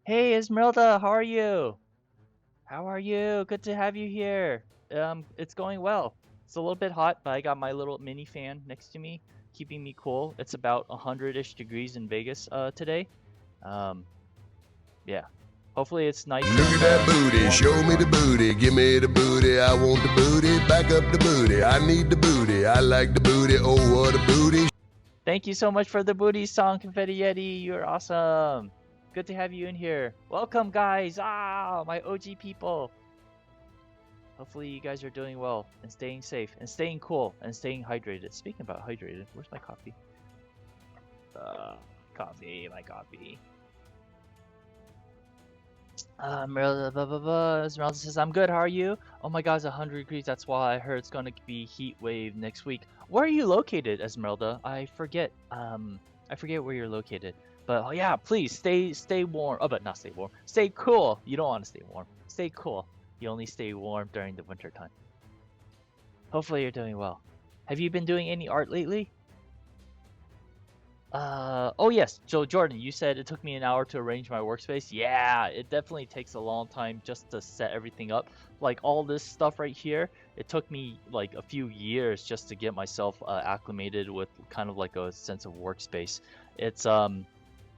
Hey, Esmeralda, how are you? How are you? Good to have you here. It's going well. It's a little bit hot, but I got my little mini fan next to me, keeping me cool. It's about 100-ish degrees in Vegas today. Um, yeah. Hopefully it's nice Look at and that booty, warm where show you me the are. booty, give me the booty, I want the booty, back up the booty, I need the booty, I like the booty, oh what a booty. Thank you so much for the booty song, Confetti Yeti. You're awesome. Good to have you in here. Welcome, guys. Ah, my OG people. Hopefully you guys are doing well and staying safe and staying cool and staying hydrated. Speaking about hydrated, where's my coffee? Uh, Coffee, my coffee. Esmeralda, blah, blah, blah. Esmeralda says, I'm good, how are you? Oh my god, it's 100 degrees, that's why I heard it's gonna be heat wave next week. Where are you located, Esmeralda? I forget where you're located. But oh yeah, please stay warm. Oh, but not stay warm. Stay cool. You don't want to stay warm. Stay cool. You only stay warm during the winter time. Hopefully you're doing well. Have you been doing any art lately? Oh yes. So Jordan, you said it took me an hour to arrange my workspace. Yeah, it definitely takes a long time just to set everything up. Like all this stuff right here, it took me like a few years just to get myself acclimated with kind of like a sense of workspace. It's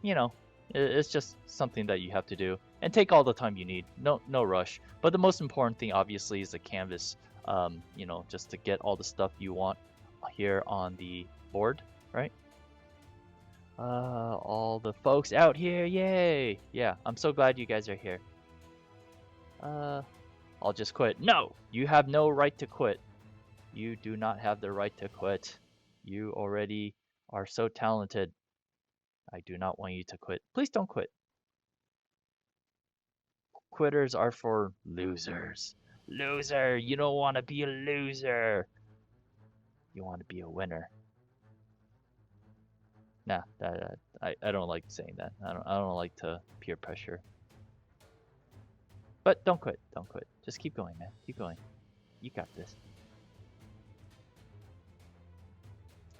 you know, it's just something that you have to do and take all the time you need. No rush. But the most important thing obviously is the canvas. Just to get all the stuff you want here on the board, right? All the folks out here, yay! Yeah, I'm so glad you guys are here. Uh, I'll just quit. No! You have no right to quit. You do not have the right to quit. You already are so talented. I do not want you to quit. Please don't quit. Quitters are for losers. Loser! You don't want to be a loser. You want to be a winner. Nah, I don't like saying that. I don't like to peer pressure. But don't quit. Don't quit. Just keep going, man. Keep going. You got this.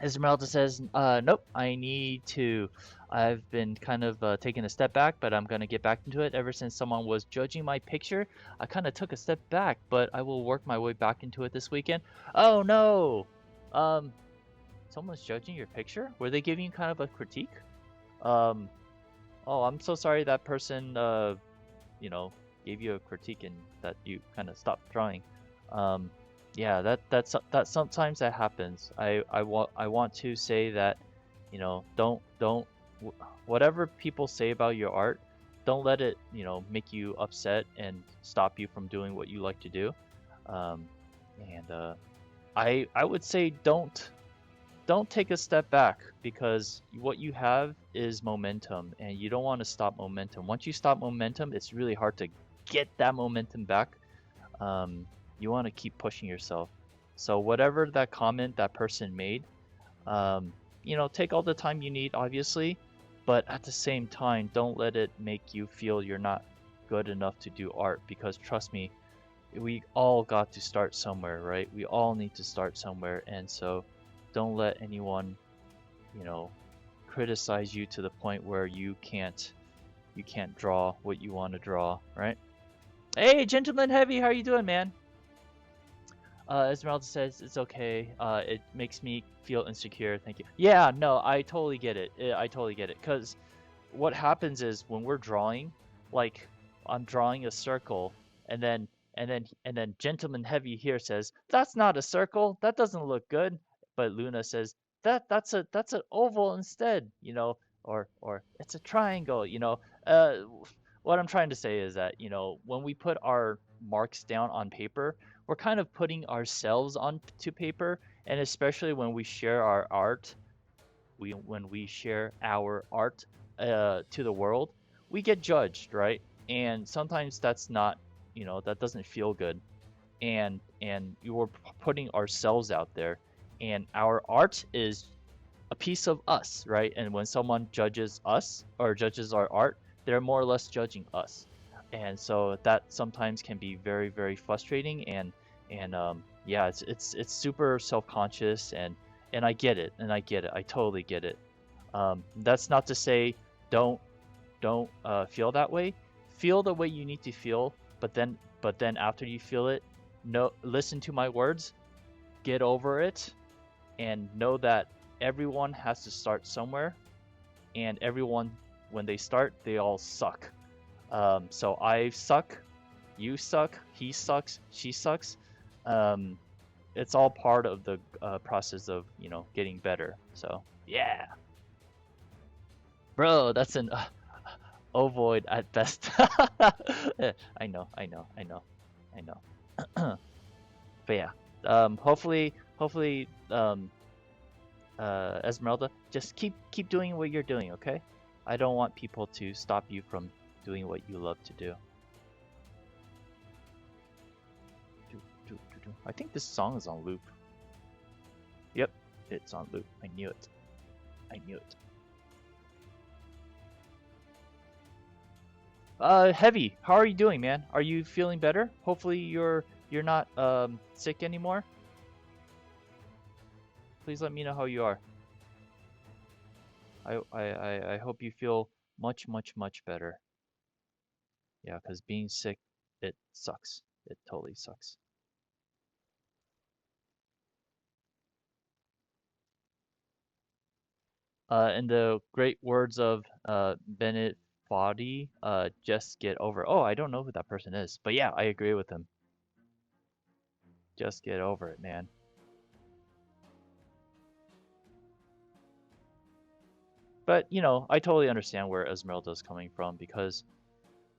Esmeralda says, nope, I need to. I've been kind of taking a step back, but I'm going to get back into it. Ever since someone was judging my picture, I kind of took a step back, but I will work my way back into it this weekend. Oh no! Um, Someone's judging your picture? Were they giving you kind of a critique? Um, oh, I'm so sorry that person, you know, gave you a critique and that you kind of stopped drawing. Um, yeah, that sometimes that happens. I want to say that, don't whatever people say about your art, don't let it make you upset and stop you from doing what you like to do. Um, and I would say don't take a step back because what you have is momentum and you don't want to stop momentum. Once you stop momentum, it's really hard to get that momentum back. You want to keep pushing yourself. So whatever that comment that person made, take all the time you need, obviously, but at the same time, don't let it make you feel you're not good enough to do art because trust me, we all got to start somewhere, right? We all need to start somewhere, and so don't let anyone, you know, criticize you to the point where you can't draw what you want to draw, right? Hey, Gentleman Heavy, how you doing, man? Esmeralda says it's okay. It makes me feel insecure. Thank you. Yeah, no, I totally get it. I totally get it. Cause what happens is when we're drawing, like I'm drawing a circle, and then Gentleman Heavy here says that's not a circle. That doesn't look good. But Luna says that's an oval instead. Or it's a triangle. What I'm trying to say is that when we put our marks down on paper, we're kind of putting ourselves onto paper, and especially when we share our art, when we share our art to the world, we get judged, right? And sometimes that's not, that doesn't feel good, and you're putting ourselves out there, and our art is a piece of us, right? And when someone judges us or judges our art, they're more or less judging us. And so that sometimes can be very, very frustrating and yeah, it's super self-conscious and I get it. I totally get it. That's not to say don't don't feel that way. Feel the way you need to feel, but then after you feel it, no, listen to my words, get over it, and know that everyone has to start somewhere, and everyone, when they start, they all suck. So I suck, you suck, he sucks, she sucks. Um, it's all part of the process of, you know, getting better. So yeah, bro, that's an ovoid at best. I know, I know, I know, I know. But yeah, hopefully, Esmeralda, just keep doing what you're doing, okay? I don't want people to stop you from doing what you love to do. I think this song is on loop. Yep, it's on loop. I knew it. I knew it. Heavy, how are you doing, man? Are you feeling better? Hopefully you're not sick anymore. Please let me know how you are. I hope you feel much better. Yeah, because being sick, it sucks. It totally sucks. In the great words of Bennett Foddy, just get over. Oh, I don't know who that person is, but yeah, I agree with him. Just get over it, man. But you know, I totally understand where Esmeralda's coming from because,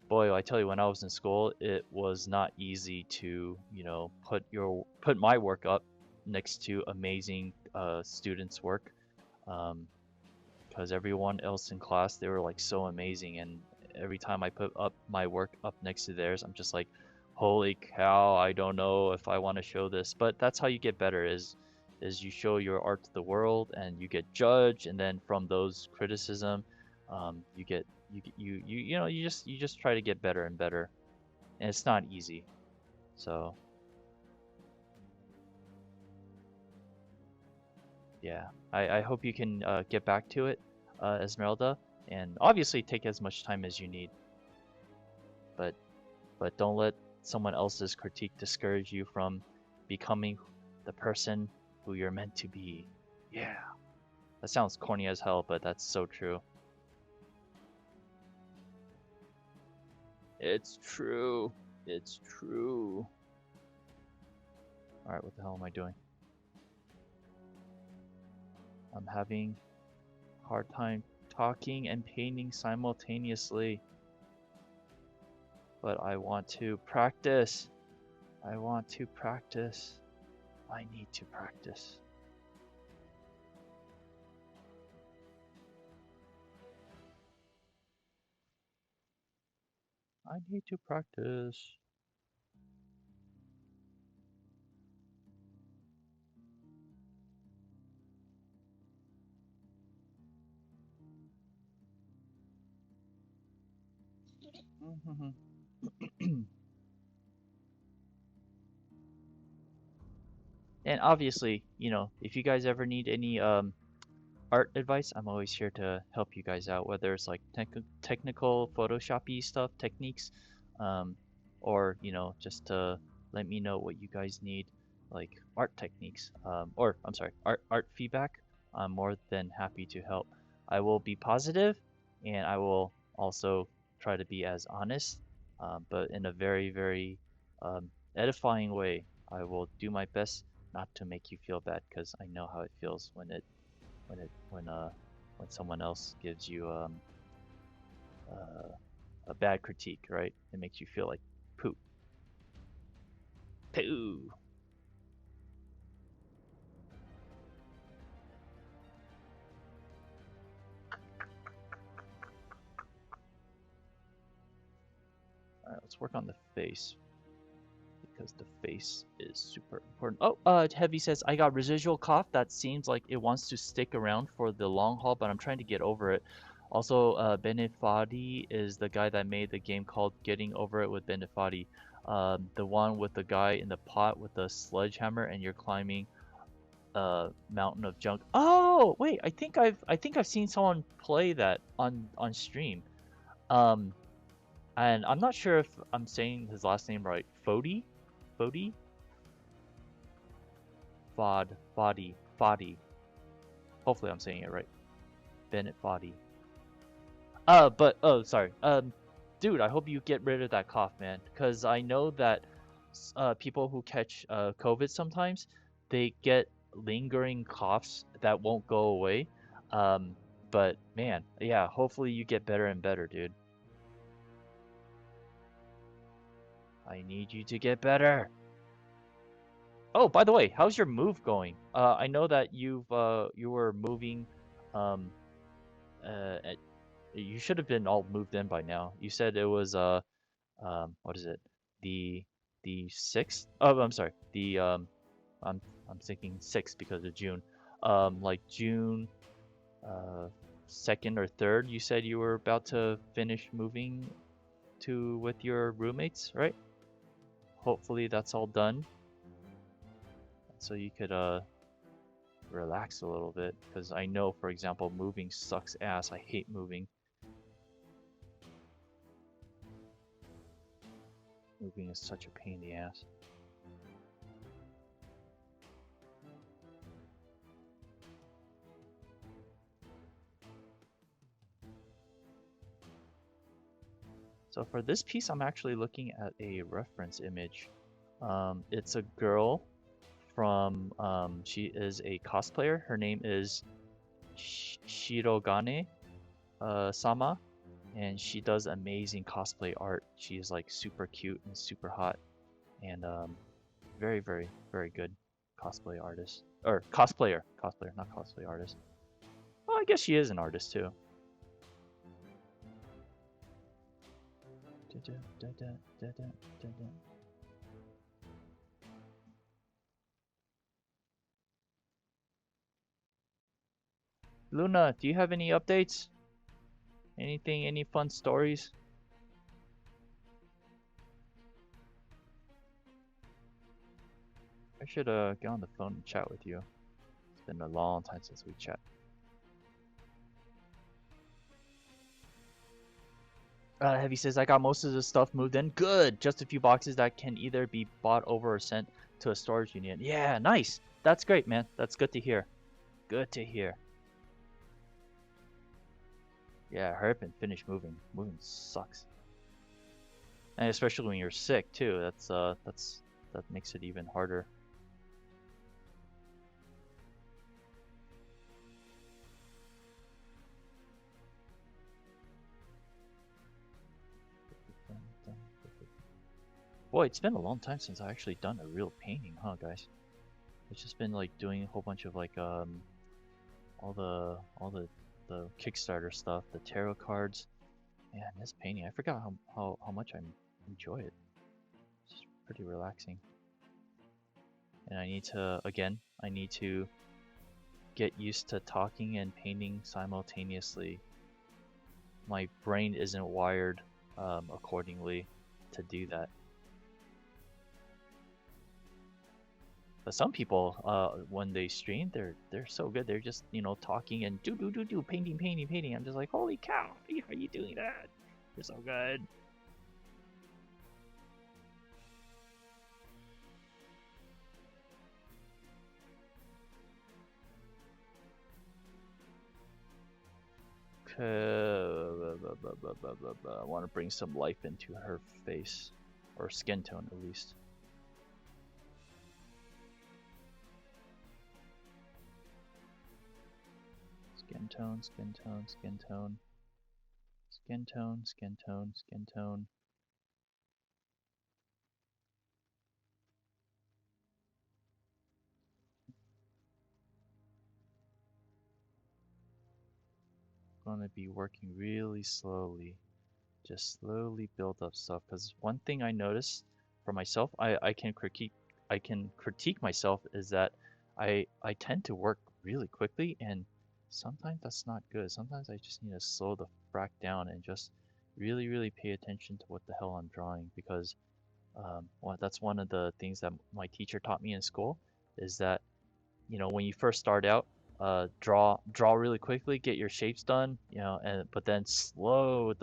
boy, I tell you, when I was in school, it was not easy to, you know, put my work up next to amazing students' work. Um, because everyone else in class, they were like so amazing, and every time I put up my work up next to theirs, I'm just like, holy cow, I don't know if I want to show this. But that's how you get better, is you show your art to the world and you get judged, and then from those criticism, you get you know, you just try to get better and better, and it's not easy. So yeah, I hope you can get back to it, Esmeralda, and obviously take as much time as you need. But don't let someone else's critique discourage you from becoming the person who you're meant to be. Yeah, that sounds corny as hell, but that's so true. It's true. It's true. All right, what the hell am I doing? I'm having a hard time talking and painting simultaneously. But I want to practice. I want to practice. I need to practice. I need to practice. And obviously, you know, if you guys ever need any art advice, I'm always here to help you guys out, whether it's like technical Photoshoppy stuff, techniques, um, or, you know, just to let me know what you guys need, like art techniques, or I'm sorry, art feedback. I'm more than happy to help. I will be positive, and I will also try to be as honest, but in a very edifying way. I will do my best not to make you feel bad, because I know how it feels when when someone else gives you uh, a bad critique, right? It makes you feel like poop. Poo. All right, let's work on the face because the face is super important. Oh, Heavy says I got residual cough that seems like it wants to stick around for the long haul, but I'm trying to get over it. Also, Benefati is the guy that made the game called Getting Over It with Benefati. The one with the guy in the pot with the sledgehammer and you're climbing a mountain of junk. Oh, wait, I think I've seen someone play that on stream. Um, and I'm not sure if I'm saying his last name right. Fodi, Fodi, Fodi. Hopefully, I'm saying it right. Bennett Fodi. But oh, sorry. Dude, I hope you get rid of that cough, man. Cause I know that people who catch COVID sometimes they get lingering coughs that won't go away. Um, but man, yeah. Hopefully, you get better and better, dude. I need you to get better. Oh, by the way, how's your move going? I know that you were moving. Um, at, you should have been all moved in by now. You said it was what is it? The the sixth? Oh, I'm sorry. I'm I'm thinking sixth because of June. Like June uh second or third. You said you were about to finish moving to with your roommates, right? Hopefully that's all done, so you could relax a little bit. Because I know, for example, moving sucks ass. I hate moving. Moving is such a pain in the ass. So for this piece, I'm actually looking at a reference image. It's a girl from, she is a cosplayer. Her name is Shirogane Sama, and she does amazing cosplay art. She is like super cute and super hot, and very, very, very good cosplay artist. Or cosplayer, not cosplay artist. Well, I guess she is an artist too. Luna, do you have any updates? Anything, any fun stories? I should get on the phone and chat with you. It's been a long time since we chat. Heavy says, I got most of the stuff moved in. Good! Just a few boxes that can either be bought over or sent to a storage unit. Yeah, nice! That's great, man. That's good to hear. Good to hear. Yeah, hurry up and finish moving. Moving sucks. And especially when you're sick too. That makes it even harder. Boy, it's been a long time since I actually done a real painting, huh, guys? It's just been like doing a whole bunch of like all the Kickstarter stuff, the tarot cards. Man, this painting, I forgot how much I enjoy it. It's just pretty relaxing. And I need to get used to talking and painting simultaneously. My brain isn't wired accordingly to do that. But some people, when they stream, they're so good. They're just talking and do painting. I'm just like, holy cow! How are you doing that? You're so good. I want to bring some life into her face, or skin tone at least. Skin tone, skin tone, skin tone, skin tone, skin tone, skin tone. Gonna be working really slowly, just slowly build up stuff. Because one thing I noticed for myself, I can critique myself is that I tend to work really quickly, and sometimes that's not good. Sometimes I just need to slow the frack down and just really pay attention to what the hell I'm drawing. Because well, that's one of the things that my teacher taught me in school is that when you first start out, draw really quickly, get your shapes done, you know, and but then slow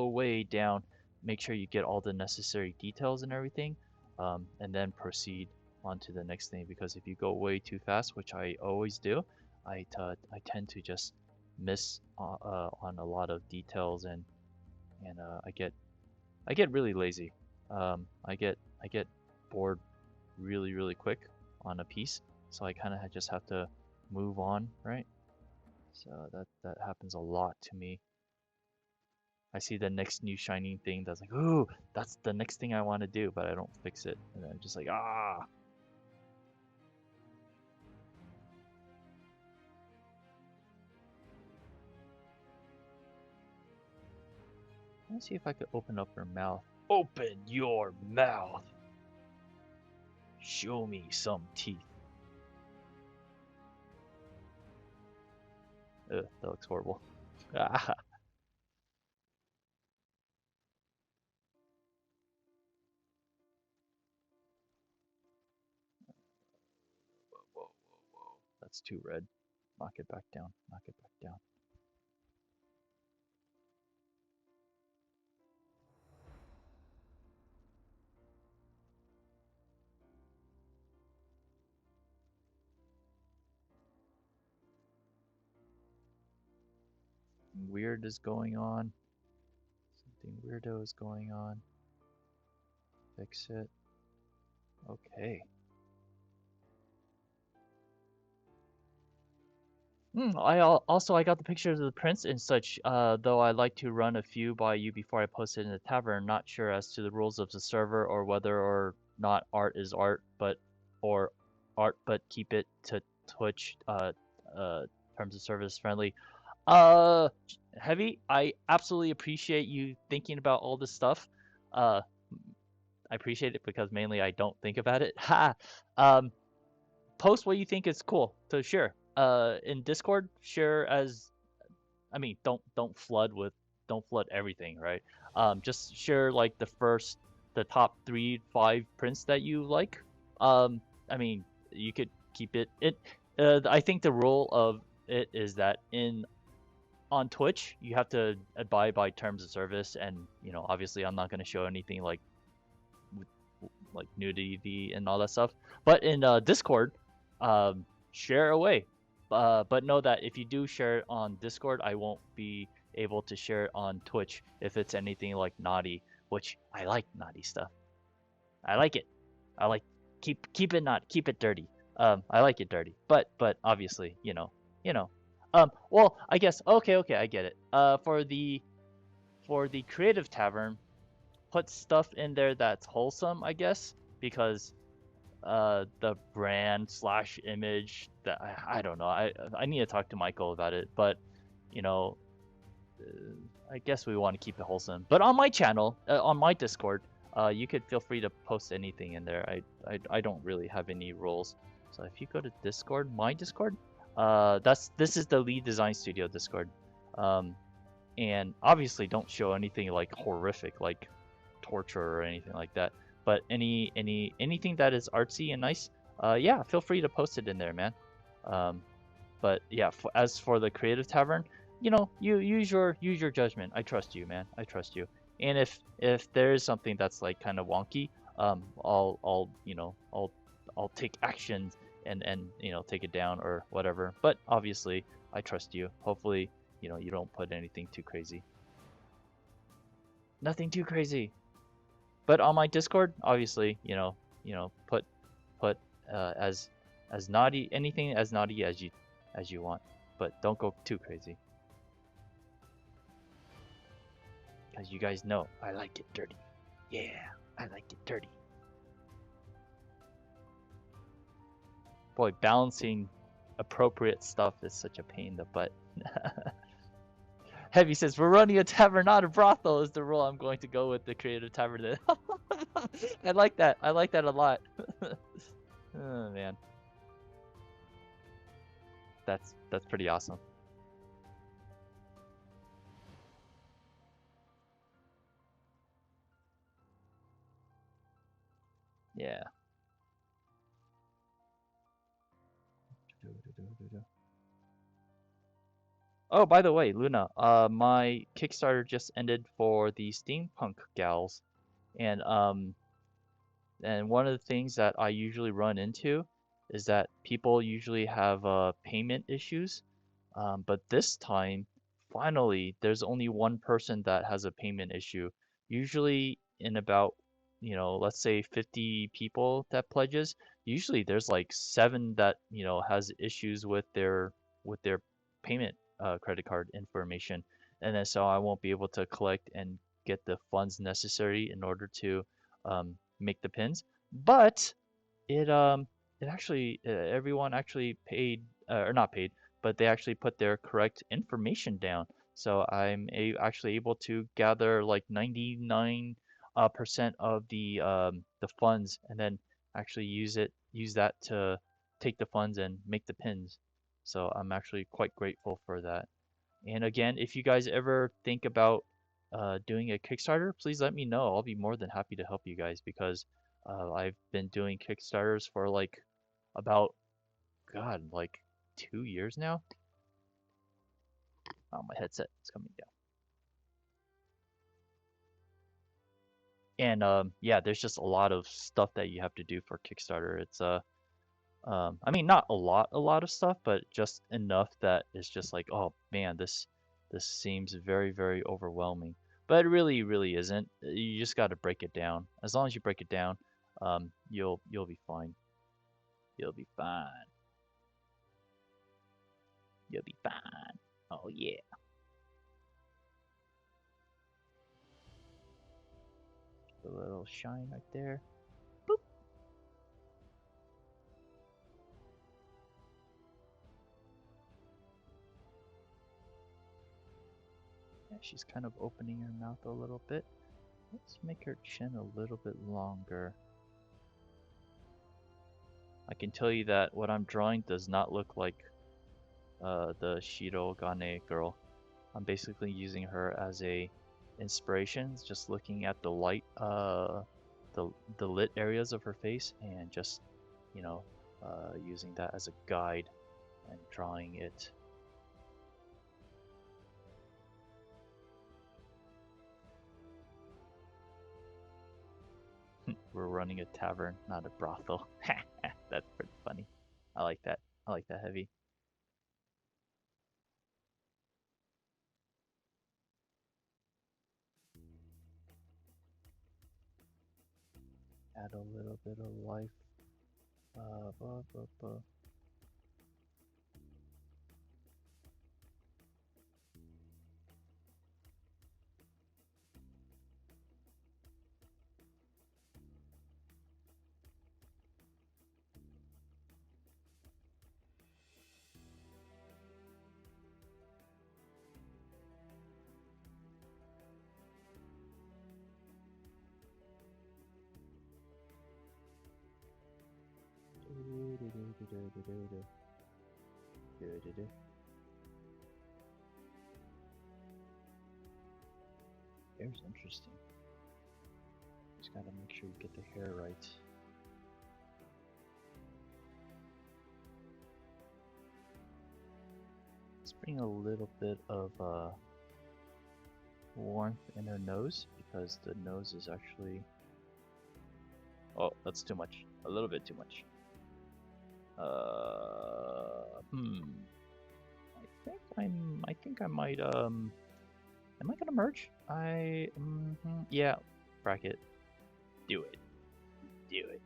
way down. Make sure you get all the necessary details and everything, and then proceed on to the next thing. Because if you go way too fast, which I always do, I tend to just miss on a lot of details, and I get really lazy. I get bored really quick on a piece, so I kind of just have to move on, right? So that happens a lot to me. I see the next new shining thing that's like, ooh, that's the next thing I want to do, but I don't fix it, and then I'm just like, ah. Let's see if I could open up her mouth. Open your mouth. Show me some teeth. Ugh, that looks horrible. Ah. Whoa. That's too red. Knock it back down. Knock it back down. Weird is going on. Something weirdo is going on. Fix it. Okay. Also, I got the pictures of the prints and such, though I like to run a few by you before I post it in the tavern. Not sure as to the rules of the server or whether or not art is art, or art, but keep it to Twitch, terms of service friendly. Uh, Heavy, I absolutely appreciate you thinking about all this stuff. Uh, I appreciate it because mainly I don't think about it. Ha! Um, Post what you think is cool. So sure. In Discord, share as I mean, don't flood everything, right? Just share like the top 3, 5 prints that you like. I mean, you could keep it. I think the rule of it is that in on Twitch, you have to abide by terms of service, and you know, obviously, I'm not going to show anything like nudity and all that stuff. But in Discord, share away. But know that if you do share it on Discord, I won't be able to share it on Twitch if it's anything like naughty, which I like naughty stuff. I like it. I like keep it not keep it dirty. I like it dirty, but obviously, you know. Well, I guess okay, I get it. For the creative tavern, put stuff in there that's wholesome, I guess, because the brand slash image that I don't know. I need to talk to Michael about it, but you know, I guess we want to keep it wholesome. But on my channel, on my Discord, you could feel free to post anything in there. I don't really have any rules. So if you go to Discord, my Discord, this is the Lead Design Studio Discord. And obviously don't show anything like horrific, like torture or anything like that. But anything that is artsy and nice, yeah, feel free to post it in there, man. But yeah, as for the creative tavern, you know, you use your judgment. I trust you, man. I trust you. And if there is something that's like kind of wonky, I'll you know I'll take actions and you know take it down or whatever. But obviously, I trust you. Hopefully, you know you don't put anything too crazy. Nothing too crazy. But on my Discord, obviously, put as naughty anything as naughty as you want, but don't go too crazy. Because you guys know I like it dirty. Yeah, I like it dirty. Boy, balancing appropriate stuff is such a pain in the butt. Heavy says, we're running a tavern, not a brothel is the rule. I'm going to go with the creative tavern. I like that. I like that a lot. Oh, man. That's pretty awesome. Yeah. Oh, by the way, Luna, my Kickstarter just ended for the steampunk gals, and one of the things that I usually run into is that people usually have payment issues. But this time, finally, there's only one person that has a payment issue. Usually, in about, let's say 50 people that pledges, usually there's like seven that, has issues with their payment credit card information. And then so I won't be able to collect and get the funds necessary in order to make the pins. But it actually everyone actually paid or not paid, but they actually put their correct information down. So actually able to gather like 99 percent of the funds, and then actually use that to take the funds and make the pins. So I'm actually quite grateful for that. And again, if you guys ever think about doing a Kickstarter, please let me know. I'll be more than happy to help you guys because I've been doing Kickstarters for like about, God, like 2 years now. Oh, my headset is coming down. And yeah, there's just a lot of stuff that you have to do for Kickstarter. It's I mean, not a lot of stuff, but just enough that it's just like, oh man, this seems very, very overwhelming. But it really, really isn't. You just got to break it down. As long as you break it down, you'll be fine. You'll be fine. You'll be fine. Oh yeah. A little shine right there. Boop. Yeah, she's kind of opening her mouth a little bit. Let's make her chin a little bit longer. I can tell you that what I'm drawing does not look like the Shirogane girl. I'm basically using her as a inspiration, just looking at the light, the lit areas of her face, and just, you know, using that as a guide and drawing it. We're running a tavern, not a brothel. That's pretty funny. I like that. I like that heavy. Add a little bit of life. Blah, blah, blah. Hair's interesting. Just gotta make sure you get the hair right. Let's bring a little bit of warmth in her nose because the nose is actually. Oh, that's too much. A little bit too much. I think I might Am I gonna merge? Yeah. Bracket. Do it. Do it.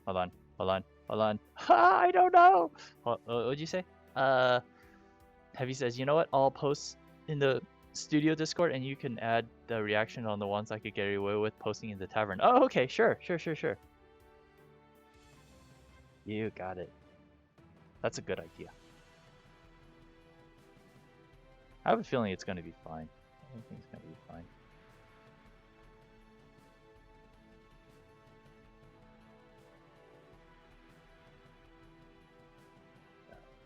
Hold on. Hold on. Hold on. Ha! I don't know. What'd you say? Heavy says, you know what? I'll post in the studio Discord, and you can add the reaction on the ones I could get away with posting in the tavern. Oh, okay. Sure. Sure. You got it. That's a good idea. I have a feeling it's gonna be fine. I think it's gonna be fine.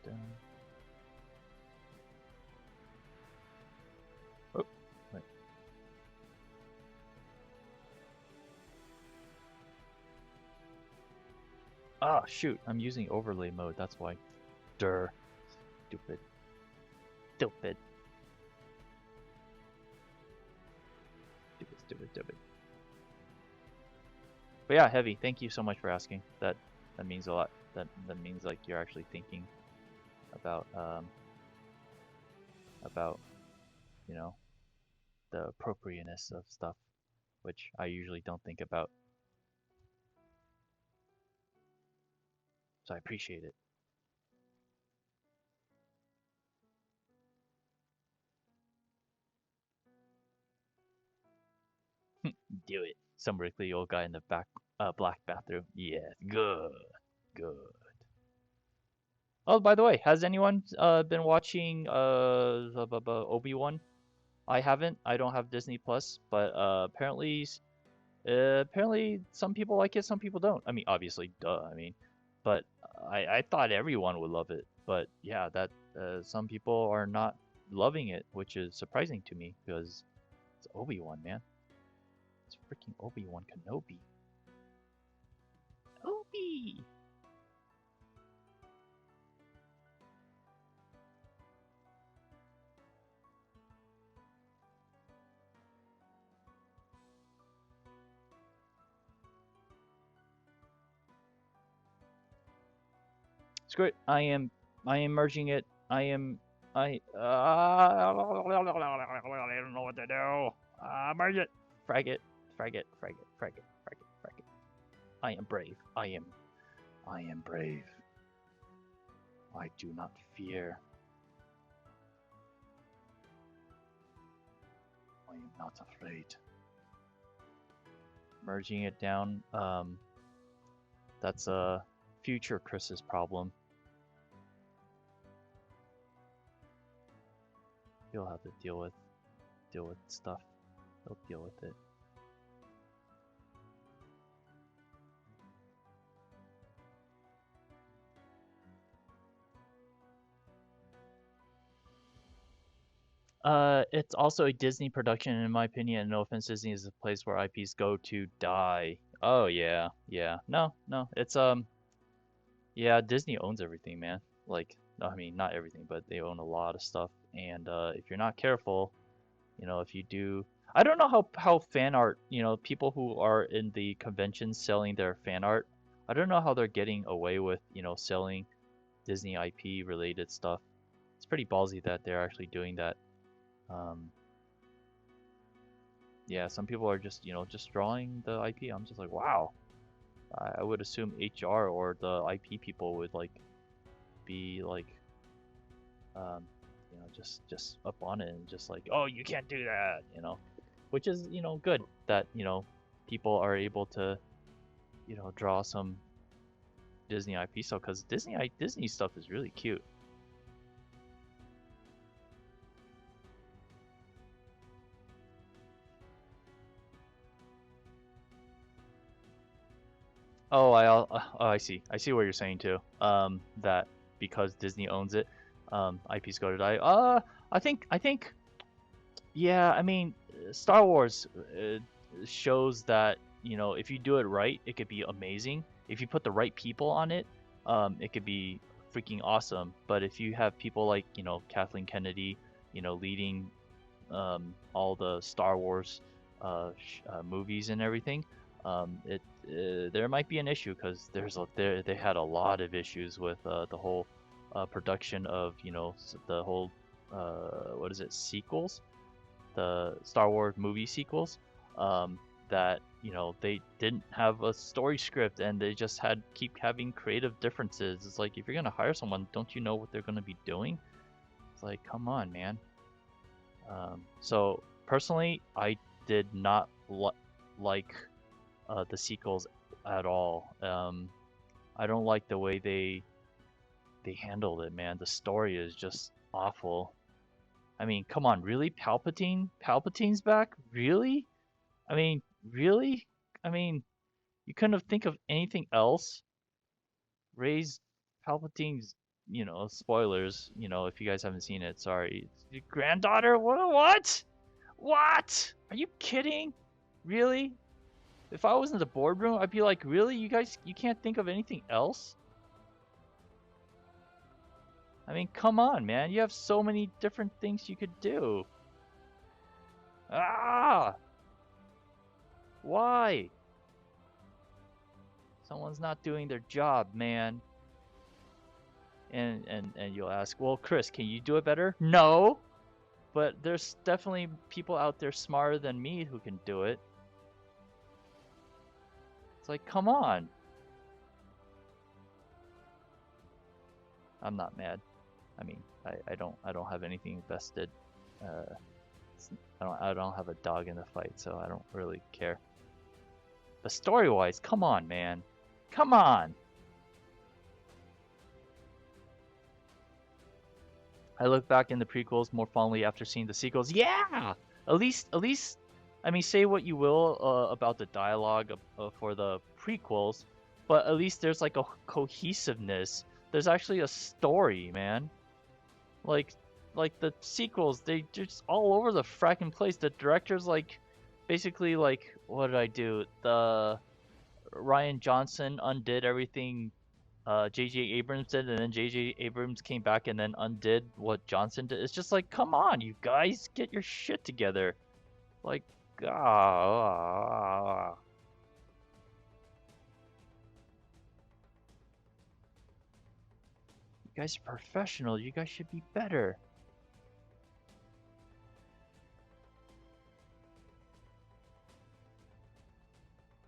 Done. Oh, wait. Ah, shoot. I'm using overlay mode. That's why. Durr. Stupid. Stupid. Stupid. But yeah, Heavy, thank you so much for asking. That means a lot. That means like you're actually thinking about you know, the appropriateness of stuff, which I usually don't think about. So I appreciate it. Do it. Some wrinkly old guy in the back, black bathroom. Yes, good. Oh, by the way, has anyone been watching Obi-Wan? I haven't. I don't have Disney Plus, but apparently some people like it, some people don't. I mean, obviously, duh. I mean, but I thought everyone would love it. But yeah, that some people are not loving it, which is surprising to me because it's Obi-Wan, man. It's freaking Obi-Wan Kenobi. Obi. Screw it. I am merging it. I don't know what to do. Merge it. Frag it. I am brave. I am brave. I do not fear. I am not afraid. Merging it down. That's a future Chris's problem. He'll have to deal with stuff. He'll deal with it. It's also a Disney production, in my opinion. No offense, Disney is a place where IPs go to die. Oh yeah. No, it's yeah, Disney owns everything, man. Like, I mean, not everything, but they own a lot of stuff. And if you're not careful, if you do, I don't know how fan art, people who are in the conventions selling their fan art, I don't know how they're getting away with, selling Disney IP related stuff. It's pretty ballsy that they're actually doing that. Yeah, some people are just, just drawing the IP. I'm just like, wow. I would assume HR or the IP people would like be like, just up on it and just like, oh, you can't do that, which is, good that, people are able to, draw some Disney IP stuff because Disney stuff is really cute. Oh, I see. I see what you're saying too. That because Disney owns it, IPs go to die. I think, yeah. I mean, Star Wars shows that if you do it right, it could be amazing. If you put the right people on it, it could be freaking awesome. But if you have people like Kathleen Kennedy, leading all the Star Wars movies and everything, there might be an issue because they had a lot of issues with the whole production of the whole what is it, sequels, the Star Wars movie sequels, that they didn't have a story script and they just keep having creative differences. It's like, if you're gonna hire someone, don't you know what they're gonna be doing? It's like, come on, man. So personally, I did not like the sequels at all. I don't like the way they handled it, man. The story is just awful. I mean, come on, really? Palpatine's back? Really? I mean, really? I mean, you couldn't think of anything else? Raise Palpatine's, spoilers, if you guys haven't seen it, sorry. Your granddaughter? What? What? Are you kidding? Really? If I was in the boardroom, I'd be like, really? You guys, you can't think of anything else? I mean, come on, man. You have so many different things you could do. Ah! Why? Someone's not doing their job, man. And you'll ask, well, Chris, can you do it better? No! But there's definitely people out there smarter than me who can do it. It's like, come on. I'm not mad. I mean, I don't have anything vested. Uh, I don't have a dog in the fight, so I don't really care. But story-wise, come on, man. Come on. I look back in the prequels more fondly after seeing the sequels. Yeah, at least, I mean, say what you will about the dialogue for the prequels, but at least there's like a cohesiveness. There's actually a story, man. Like, like the sequels, they just all over the fracking place. The director's like, basically like, what did I do? The Ryan Johnson undid everything J.J. Abrams did, and then J.J. Abrams came back and then undid what Johnson did. It's just like, come on, you guys, get your shit together. Like, ah. You guys are professional. You guys should be better.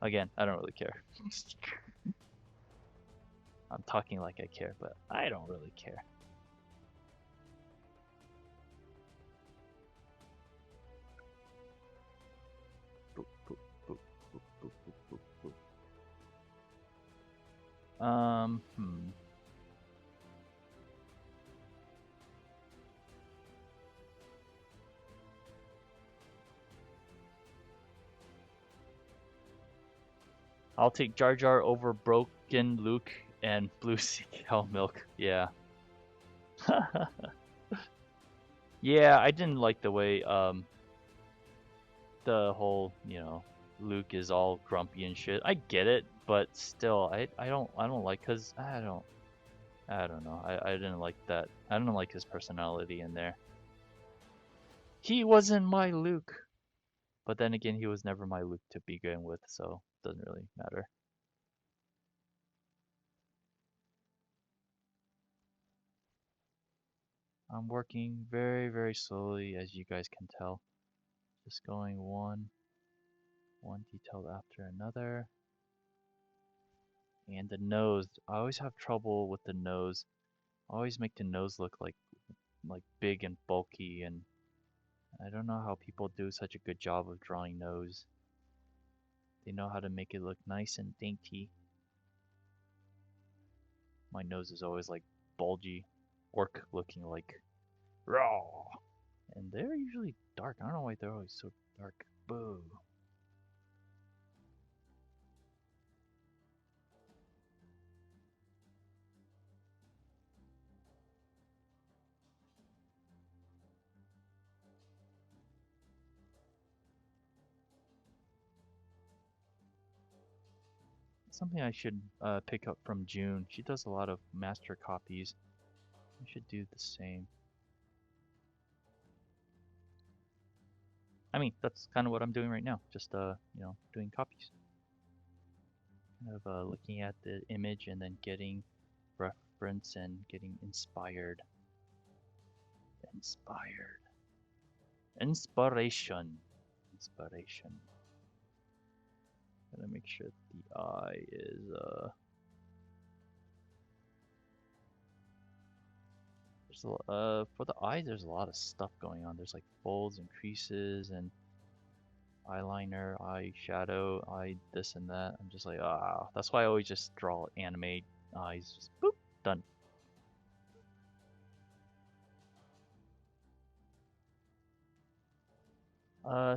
Again, I don't really care. I'm talking like I care, but I don't really care. Boop, boop, boop, boop, boop, boop, boop, boop. I'll take Jar Jar over Broken Luke and Blue Sea Cow Milk. Yeah. Yeah, I didn't like the way the whole, Luke is all grumpy and shit. I get it, but still I don't like, cuz I don't know. I didn't like that. I didn't like his personality in there. He wasn't my Luke. But then again, he was never my Luke to begin with, so it doesn't really matter. I'm working very, very slowly, as you guys can tell. Just going one detail after another. And the nose, I always have trouble with the nose. I always make the nose look like big and bulky, and I don't know how people do such a good job of drawing nose. They know how to make it look nice and dainty. My nose is always like bulgy, orc looking like raw. And they're usually dark. I don't know why they're always so dark. Boo. Something I should pick up from June. She does a lot of master copies. I should do the same. I mean, that's kind of what I'm doing right now. Just doing copies. Kind of looking at the image and then getting reference and getting inspired. Inspiration. Gotta make sure the eye is for the eyes, there's a lot of stuff going on. There's like folds and creases and eyeliner, eye shadow, eye this and that. I'm just like, that's why I always just draw anime eyes. Just boop, done.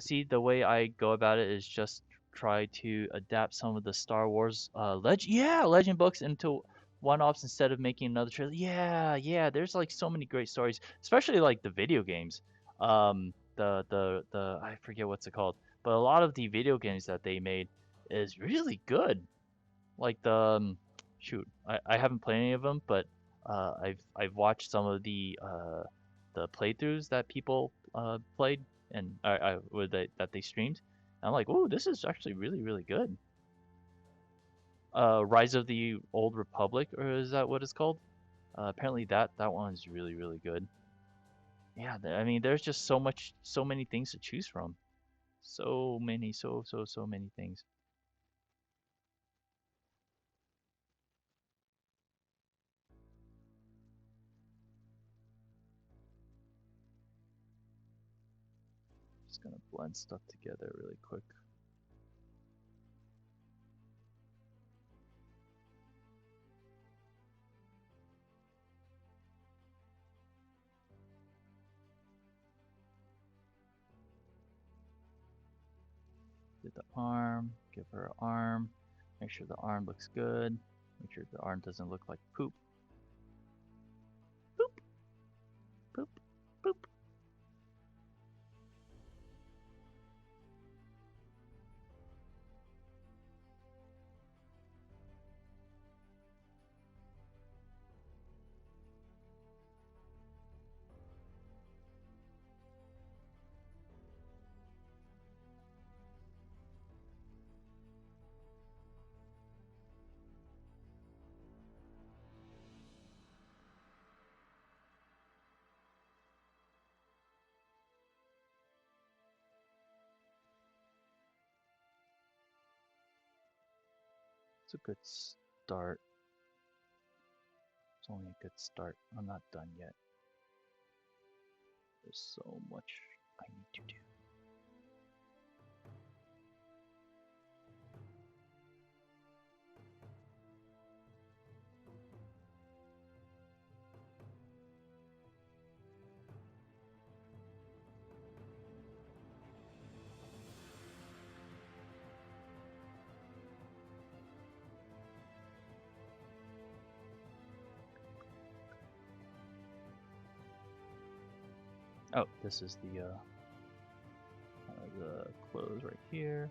See, the way I go about it is just try to adapt some of the Star Wars legend books into one-offs instead of making another trailer. Yeah, there's like so many great stories, especially like the video games. The I forget what's it called, but a lot of the video games that they made is really good. Like the shoot, I haven't played any of them, but I've watched some of the playthroughs that people played and that they streamed. And I'm like, oh, this is actually really really good. Rise of the Old Republic, or is that what it's called? Apparently that one is really really good. Yeah, I mean, there's just so many things to choose from. So many, so many things. Just gonna blend stuff together really quick. Get the arm, give her an arm, make sure the arm looks good, make sure the arm doesn't look like poop. Poop, poop, poop. It's a good start. It's only a good start. I'm not done yet. There's so much I need to do. Oh, this is the clothes right here.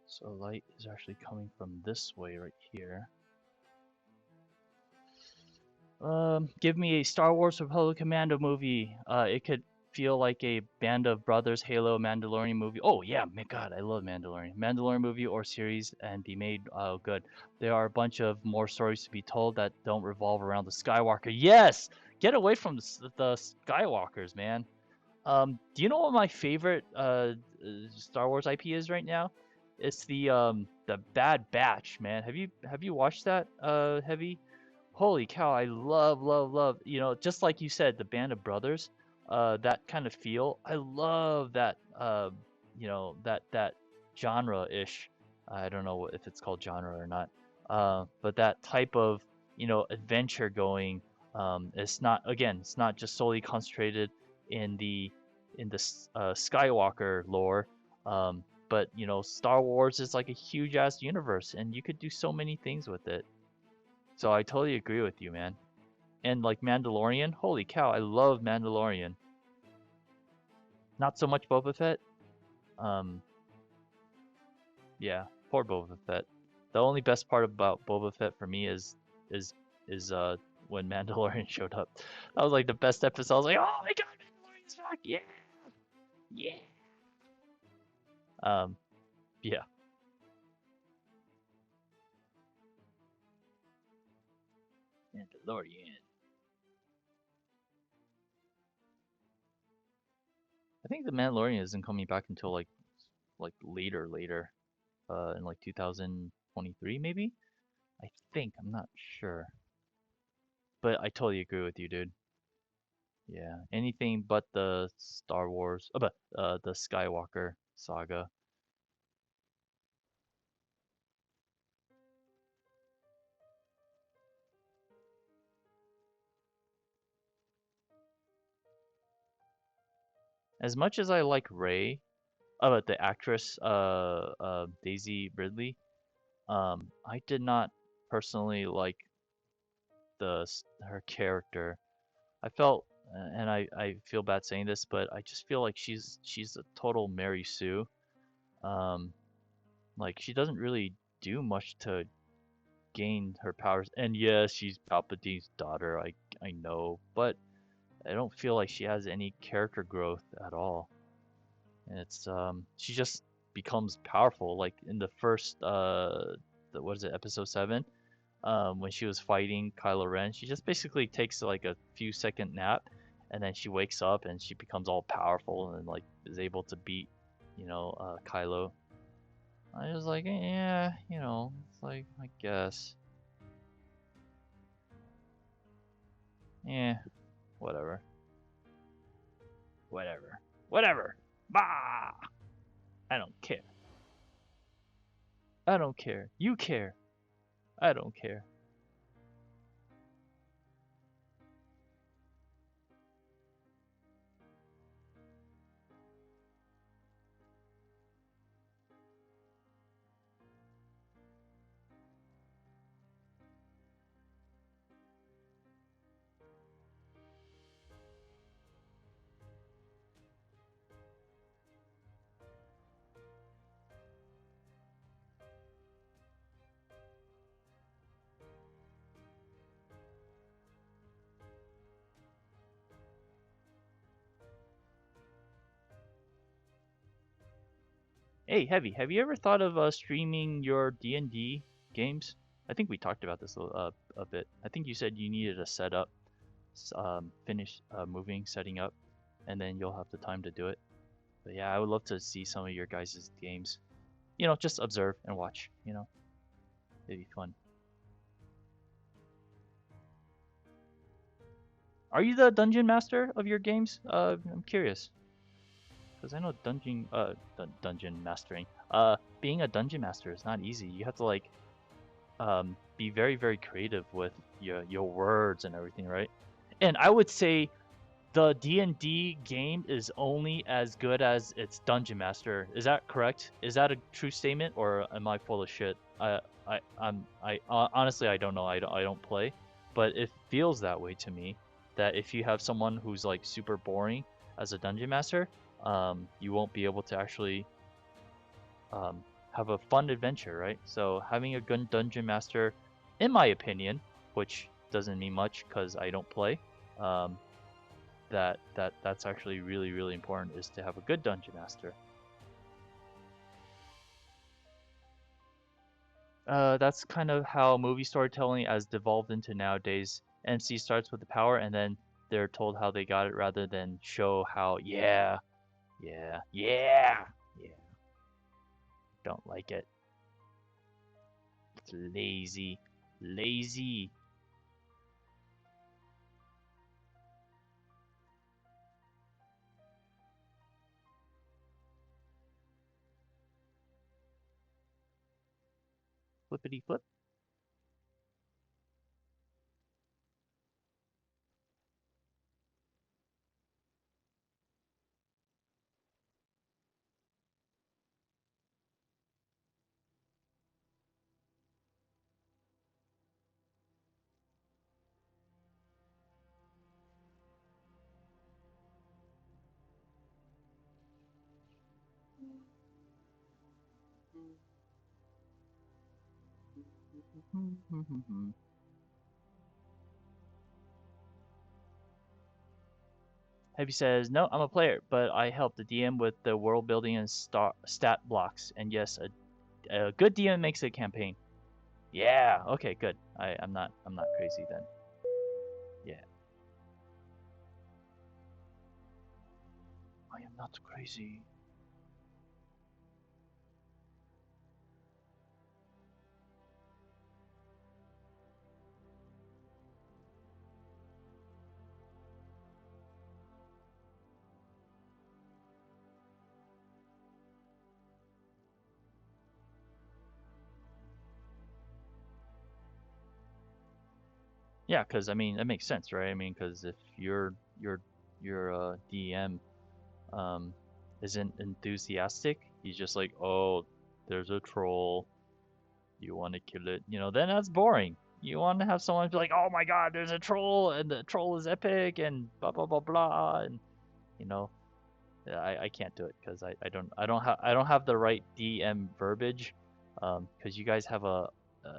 So light is actually coming from this way right here. Give me a Star Wars Republic Commando movie. It could feel like a Band of Brothers Halo Mandalorian movie. Oh yeah, my God, I love Mandalorian. Mandalorian movie or series and be made good. There are a bunch of more stories to be told that don't revolve around the Skywalker. Yes, get away from the Skywalkers, man. Do you know what my favorite Star Wars IP is right now? It's the Bad Batch, man. Have you watched that Heavy? Holy cow, I love, love, love. You know, just like you said, the Band of Brothers, that kind of feel. I love that, that genre-ish. I don't know if it's called genre or not, but that type of, adventure going. It's not, again, it's not just solely concentrated in the Skywalker lore, but Star Wars is like a huge ass universe, and you could do so many things with it. So I totally agree with you, man. And like Mandalorian, holy cow, I love Mandalorian. Not so much Boba Fett. Um, yeah, poor Boba Fett. The only best part about Boba Fett for me is is when Mandalorian showed up. That was like the best episode. I was like, oh my god, Mandalorian's back! Yeah, yeah. Um, yeah. Mandalorian. I think the Mandalorian isn't coming back until like later, in like 2023 maybe. I think I'm not sure. But I totally agree with you, dude. Yeah, anything but the Star Wars, but the Skywalker saga. As much as I like Ray, the actress, Daisy Ridley, I did not personally like her character. I felt, and I feel bad saying this, but I just feel like she's a total Mary Sue. Um, like she doesn't really do much to gain her powers. And yes, she's Palpatine's daughter. I know, but I don't feel like she has any character growth at all. And it's she just becomes powerful. Like in the first what is it, episode 7? When she was fighting Kylo Ren, she just basically takes like a few second nap, and then she wakes up and she becomes all powerful and like is able to beat, Kylo. I was like, yeah, it's like I guess, yeah, whatever, whatever, whatever. Bah! I don't care. I don't care. You care. I don't care. Hey, Heavy, have you ever thought of streaming your D&D games? I think we talked about this a bit. I think you said you needed a setup, finish moving, setting up, and then you'll have the time to do it. But yeah, I would love to see some of your guys' games. Just observe and watch. It'd be fun. Are you the dungeon master of your games? I'm curious, because I know dungeon mastering. Being a dungeon master is not easy. You have to like be very very creative with your words and everything, right? And I would say the D&D game is only as good as its dungeon master. Is that correct? Is that a true statement, or am I full of shit? Honestly I don't know. I don't play, but it feels that way to me. That if you have someone who's like super boring as a dungeon master, you won't be able to actually um, have a fun adventure, right? So having a good dungeon master, in my opinion, which doesn't mean much because I don't play, um, that's actually really really important, is to have a good dungeon master. That's kind of how movie storytelling has devolved into nowadays. MC starts with the power and then they're told how they got it rather than show how. Yeah, yeah, yeah, yeah. Don't like it. It's lazy, lazy. Flippity flip. Heavy says, no, I'm a player, but I help the DM with the world building and stat blocks. And yes, a good DM makes a campaign. Yeah, okay, good. I'm not crazy then. Yeah, I am not crazy. Yeah, because I mean that makes sense, right? I mean, because if you're DM, isn't enthusiastic. He's just like, oh, there's a troll. You want to kill it? You know, then that's boring. You want to have someone be like, oh my god, there's a troll, and the troll is epic, and blah blah blah blah, and you know, I can't do it because I don't have the right DM verbiage, because you guys have a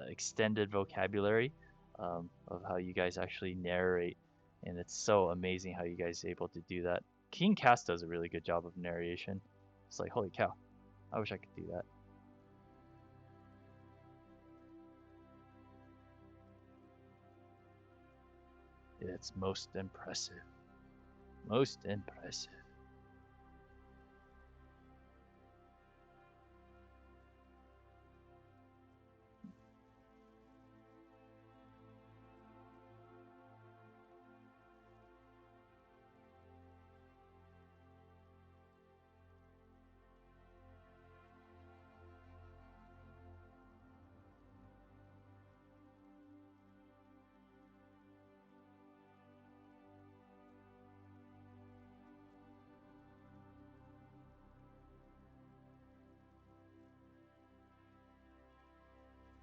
extended vocabulary, of how you guys actually narrate, and it's so amazing how you guys are able to do that. King Cass does a really good job of narration. It's like, holy cow, I wish I could do that. It's most impressive. Most impressive.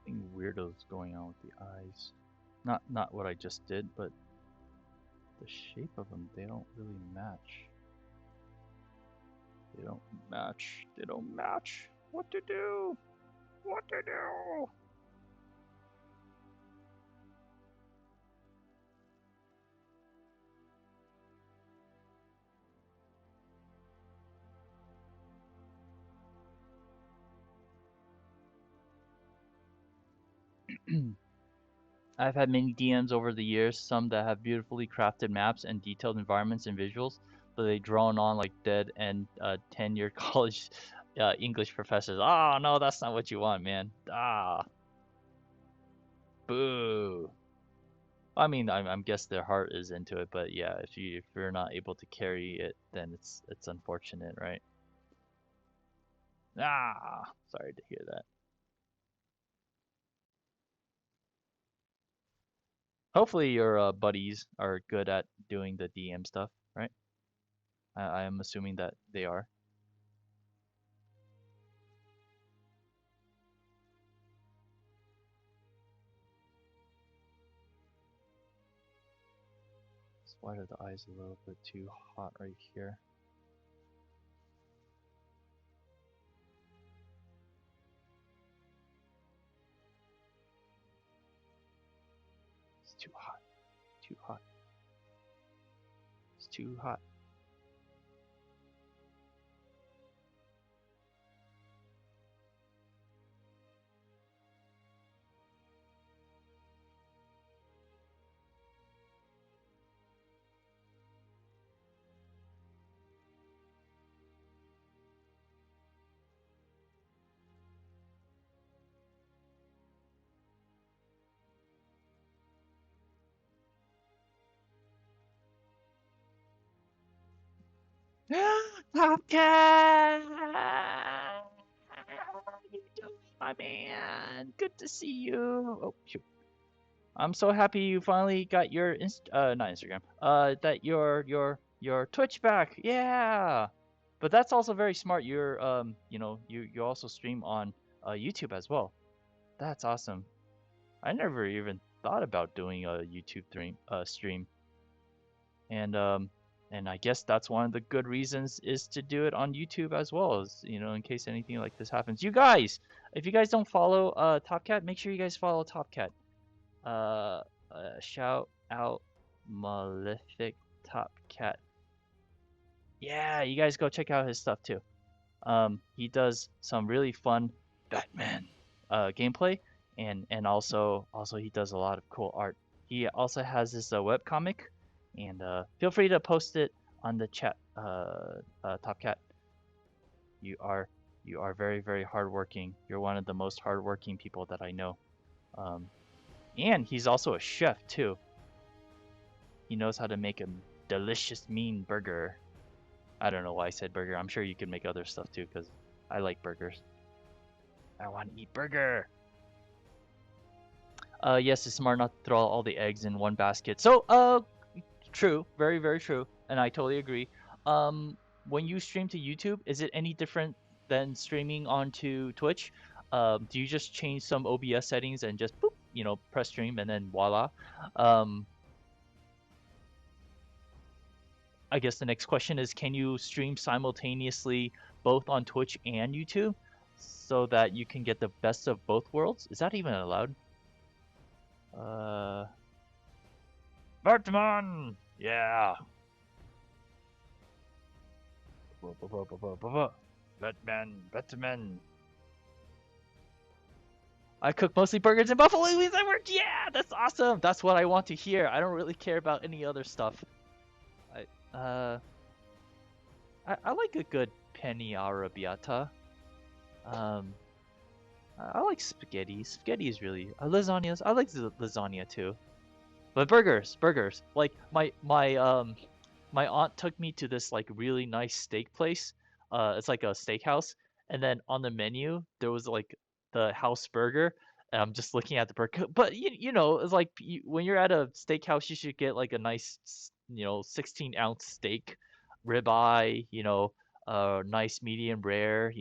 Something weirdo's going on with the eyes. Not what I just did, but the shape of them, they don't really match. They don't match. They don't match. What to do? What to do? I've had many DMs over the years, some that have beautifully crafted maps and detailed environments and visuals, but they drone on like dead and tenured college English professors. Ah, no, that's not what you want, man. Ah, boo. I mean, I'm guess their heart is into it, but yeah, if you're not able to carry it, then it's unfortunate, right? Ah, sorry to hear that. Hopefully your buddies are good at doing the DM stuff, right? I am assuming that they are. Why are the eyes a little bit too hot right here? It's too hot. Too hot. It's too hot. Top Cat! How you doing, my man? Good to see you. Oh shoot. I'm so happy you finally got your not Instagram. That your Twitch back. Yeah. But that's also very smart. You're you know, you also stream on YouTube as well. That's awesome. I never even thought about doing a YouTube stream. And I guess that's one of the good reasons is to do it on YouTube as well, as you know, in case anything like this happens. You guys, if you guys don't follow Top Cat, make sure you guys follow Top Cat. Uh, shout out Malefic Top Cat. Yeah, you guys go check out his stuff too. He does some really fun Batman gameplay, and also he does a lot of cool art. He also has this web comic, and feel free to post it on the chat. Top Cat, you are very hardworking. You're one of the most hardworking people that I know. Um, and he's also a chef too. He knows how to make a delicious mean burger. I don't know why I said burger. I'm sure you can make other stuff too, because I like burgers. I want to eat burger. Yes, it's smart not to throw all the eggs in one basket. So, true, very true, and I totally agree. Um, when you stream to YouTube, is it any different than streaming onto Twitch? Do you just change some OBS settings and just boop, press stream and then voila? Um, I guess the next question is, can you stream simultaneously both on Twitch and YouTube so that you can get the best of both worlds? Is that even allowed? Uh, Batman! Yeah! Batman! I cook mostly burgers and buffalo wings at work. Yeah, that's awesome. That's what I want to hear. I don't really care about any other stuff. I I like a good penny arrabbiata. Um, I like spaghetti. Spaghetti is really lasagnas. I like lasagna too. But burgers. Like my aunt took me to this like really nice steak place. It's like a steakhouse, and then on the menu there was like the house burger. And I'm just looking at the burger, but it's like when you're at a steakhouse, you should get like a nice, 16-ounce steak, ribeye, nice medium rare,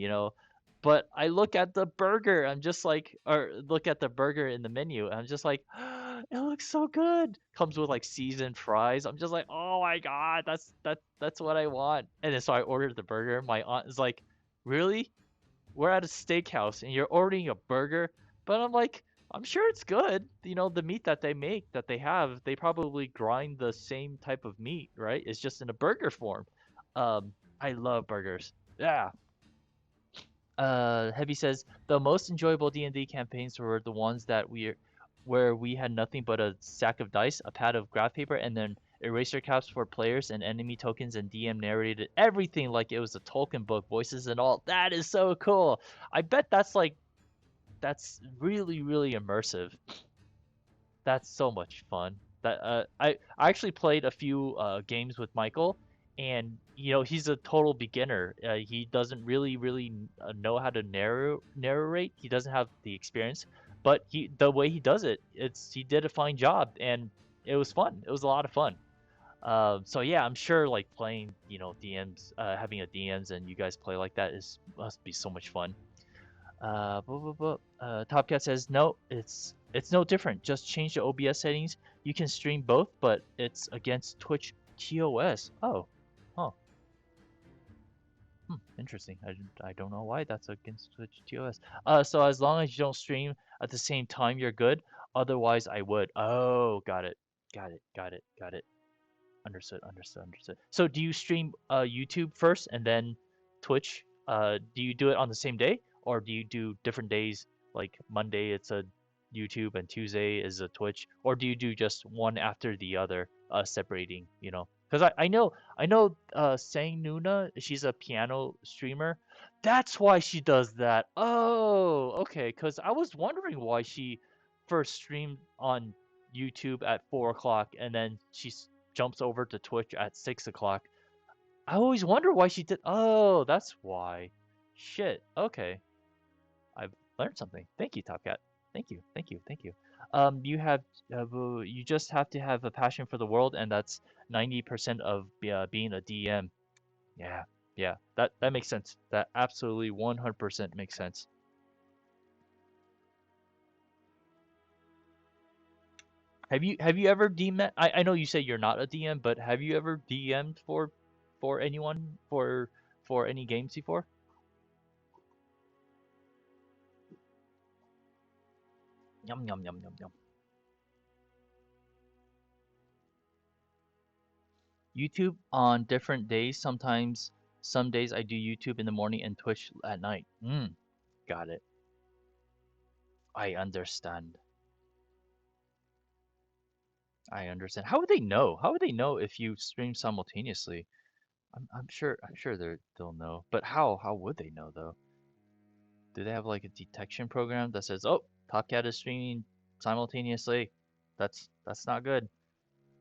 But I look at the burger, I'm just like, or look at the burger in the menu, and I'm just like, it looks so good. Comes with like seasoned fries. I'm just like, oh my god, that's what I want. And then so I ordered the burger. My aunt is like, really? We're at a steakhouse and you're ordering a burger? But I'm like, I'm sure it's good. The meat that they make, that they have, they probably grind the same type of meat, right? It's just in a burger form. I love burgers. Yeah. Heavy says the most enjoyable D&D campaigns were the ones where we had nothing but a sack of dice, a pad of graph paper, and then eraser caps for players and enemy tokens, and DM narrated everything like it was a Tolkien book, voices and all. That is so cool. I bet that's really really immersive. That's so much fun. That I actually played a few games with Michael, and he's a total beginner. He doesn't really know how to narrate. He doesn't have the experience, but the way he does it, he did a fine job, and it was fun. It was a lot of fun. So yeah, I'm sure like playing DMs, having a DMs, and you guys play like that must be so much fun. Top Cat says no, it's no different. Just change the OBS settings. You can stream both, but it's against Twitch TOS. Oh, huh. Interesting. I don't know why that's against Twitch TOS. So as long as you don't stream at the same time, you're good. Otherwise, I would. Oh, got it. Got it. Understood. So do you stream YouTube first and then Twitch? Do you do it on the same day, or do you do different days? Like Monday it's a YouTube and Tuesday is a Twitch, or do you do just one after the other, separating? Because I know Sang Nuna, she's a piano streamer. That's why she does that. Oh, okay. Because I was wondering why she first streamed on YouTube at 4 o'clock and then jumps over to Twitch at 6 o'clock. I always wonder why she did. Oh, that's why. Shit. Okay. I've learned something. Thank you, Top Cat. Thank you. You just have to have a passion for the world, and that's 90% of being a DM. Yeah, yeah. That makes sense. That absolutely 100% makes sense. Have you ever DM'd? I know you say you're not a DM, but have you ever DM'd for anyone for any games before? Yum yum yum yum yum. YouTube on different days. Sometimes some days I do YouTube in the morning and Twitch at night. Got it. I understand. I understand. How would they know? How would they know if you stream simultaneously? I'm sure they'll know. But how would they know though? Do they have like a detection program that says, "Oh, Top Cat is streaming simultaneously"? That's not good.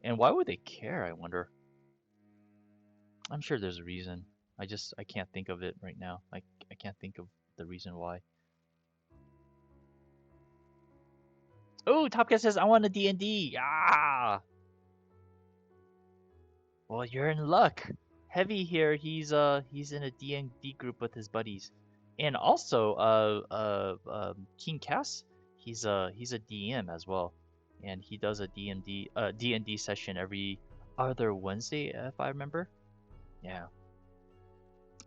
And why would they care, I wonder? I'm sure there's a reason. I can't think of it right now. I can't think of the reason why. Oh, Top Cat says I want a D&D. Ah. Well, you're in luck. Heavy here, he's in a D&D group with his buddies, and also King Cass, he's a DM as well, and he does a D&D session every other Wednesday if I remember. Yeah.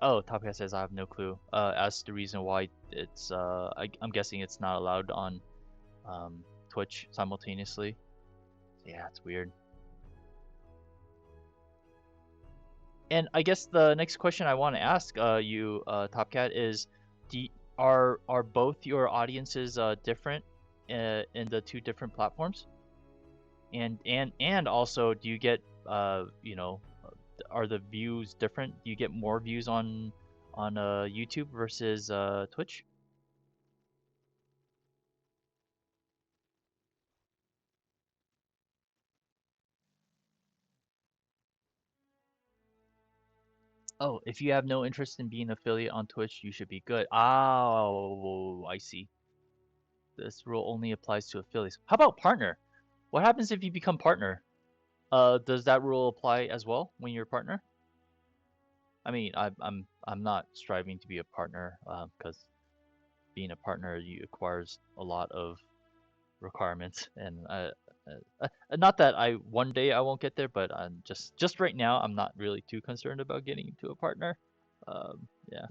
Oh, Top Cat says I have no clue. As the reason why it's I'm guessing it's not allowed on Twitch simultaneously. Yeah, it's weird. And I guess the next question I want to ask you, Top Cat, is are both your audiences different in the two different platforms? And also, do you get are the views different? Do you get more views on YouTube versus Twitch? Oh, if you have no interest in being an affiliate on Twitch, you should be good. Oh, I see. This rule only applies to affiliates. How about partner? What happens if you become partner? Does that rule apply as well when you're a partner? I mean, I'm not striving to be a partner because being a partner you requires a lot of requirements, and not that one day I won't get there, but I'm just right now I'm not really too concerned about getting into a partner. Yeah,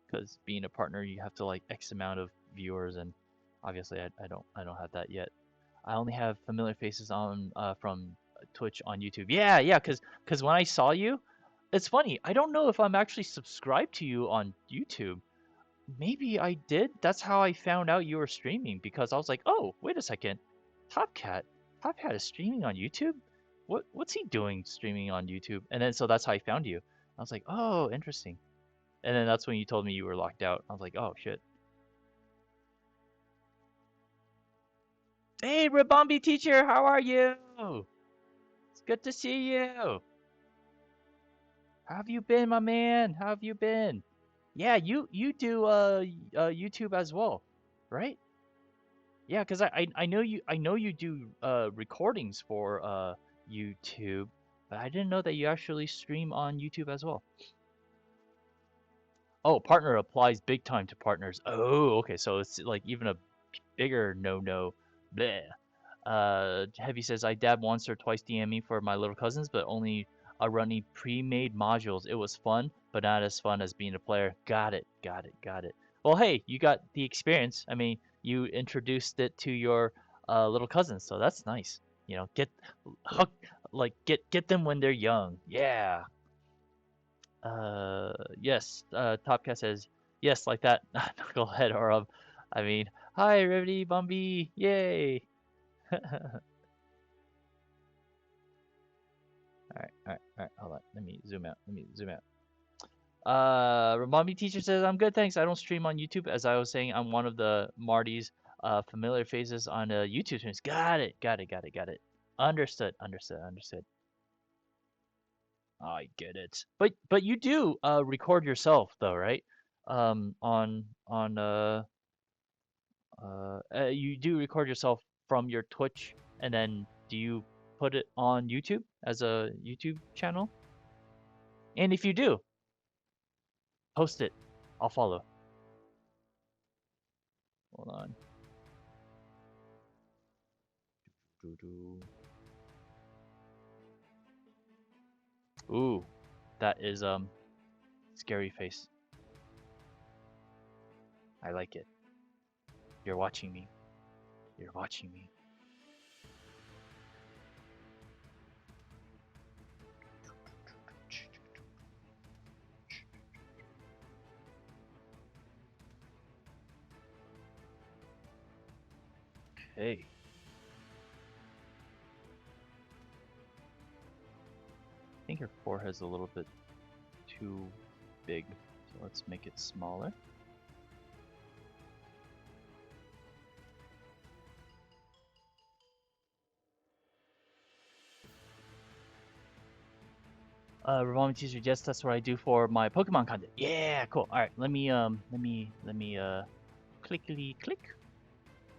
because being a partner you have to like X amount of viewers, and obviously I don't have that yet. I only have familiar faces on from Twitch on YouTube. Yeah, yeah, because when I saw you, it's funny. I don't know if I'm actually subscribed to you on YouTube. Maybe I did. That's how I found out you were streaming because I was like, oh, wait a second, Top Cat, Top Cat is streaming on YouTube. What's he doing streaming on YouTube? And then so that's how I found you. I was like, oh, interesting. And then that's when you told me you were locked out. I was like, oh shit. Hey, Rabombi teacher, how are you? It's good to see you. How have you been, my man? How have you been? Yeah, you do YouTube as well, right? Yeah, cause I know you do recordings for YouTube, but I didn't know that you actually stream on YouTube as well. Oh, partner applies big time to partners. Oh, okay, so it's like even a bigger no-no. Bleh. Heavy says I dab once or twice DMing for my little cousins, but only running pre-made modules. It was fun, but not as fun as being a player. Got it, got it, got it. Well, hey, you got the experience. I mean, you introduced it to your little cousins, so that's nice. You know, hook, get them when they're young. Yeah. Yes. Topcat says yes, like that. Knucklehead or I mean, hi, Rivety Bumby, yay. All right. Hold on. Let me zoom out. Let me zoom out. Ramami teacher says I'm good, thanks. I don't stream on YouTube. As I was saying, I'm one of the Marty's familiar faces on YouTube streams. Got it. Got it. Got it. Got it. Understood. Understood. Understood. I get it. But you do record yourself though, right? On you do record yourself from your Twitch, and then do you put it on YouTube as a YouTube channel? And if you do, post it. I'll follow. Hold on. Ooh, that is scary face. I like it. You're watching me. You're watching me. Okay. I think her forehead's a little bit too big, so let's make it smaller. Revolving teacher, yes, that's what I do for my Pokemon content. Yeah, cool. All right, let me clickety click,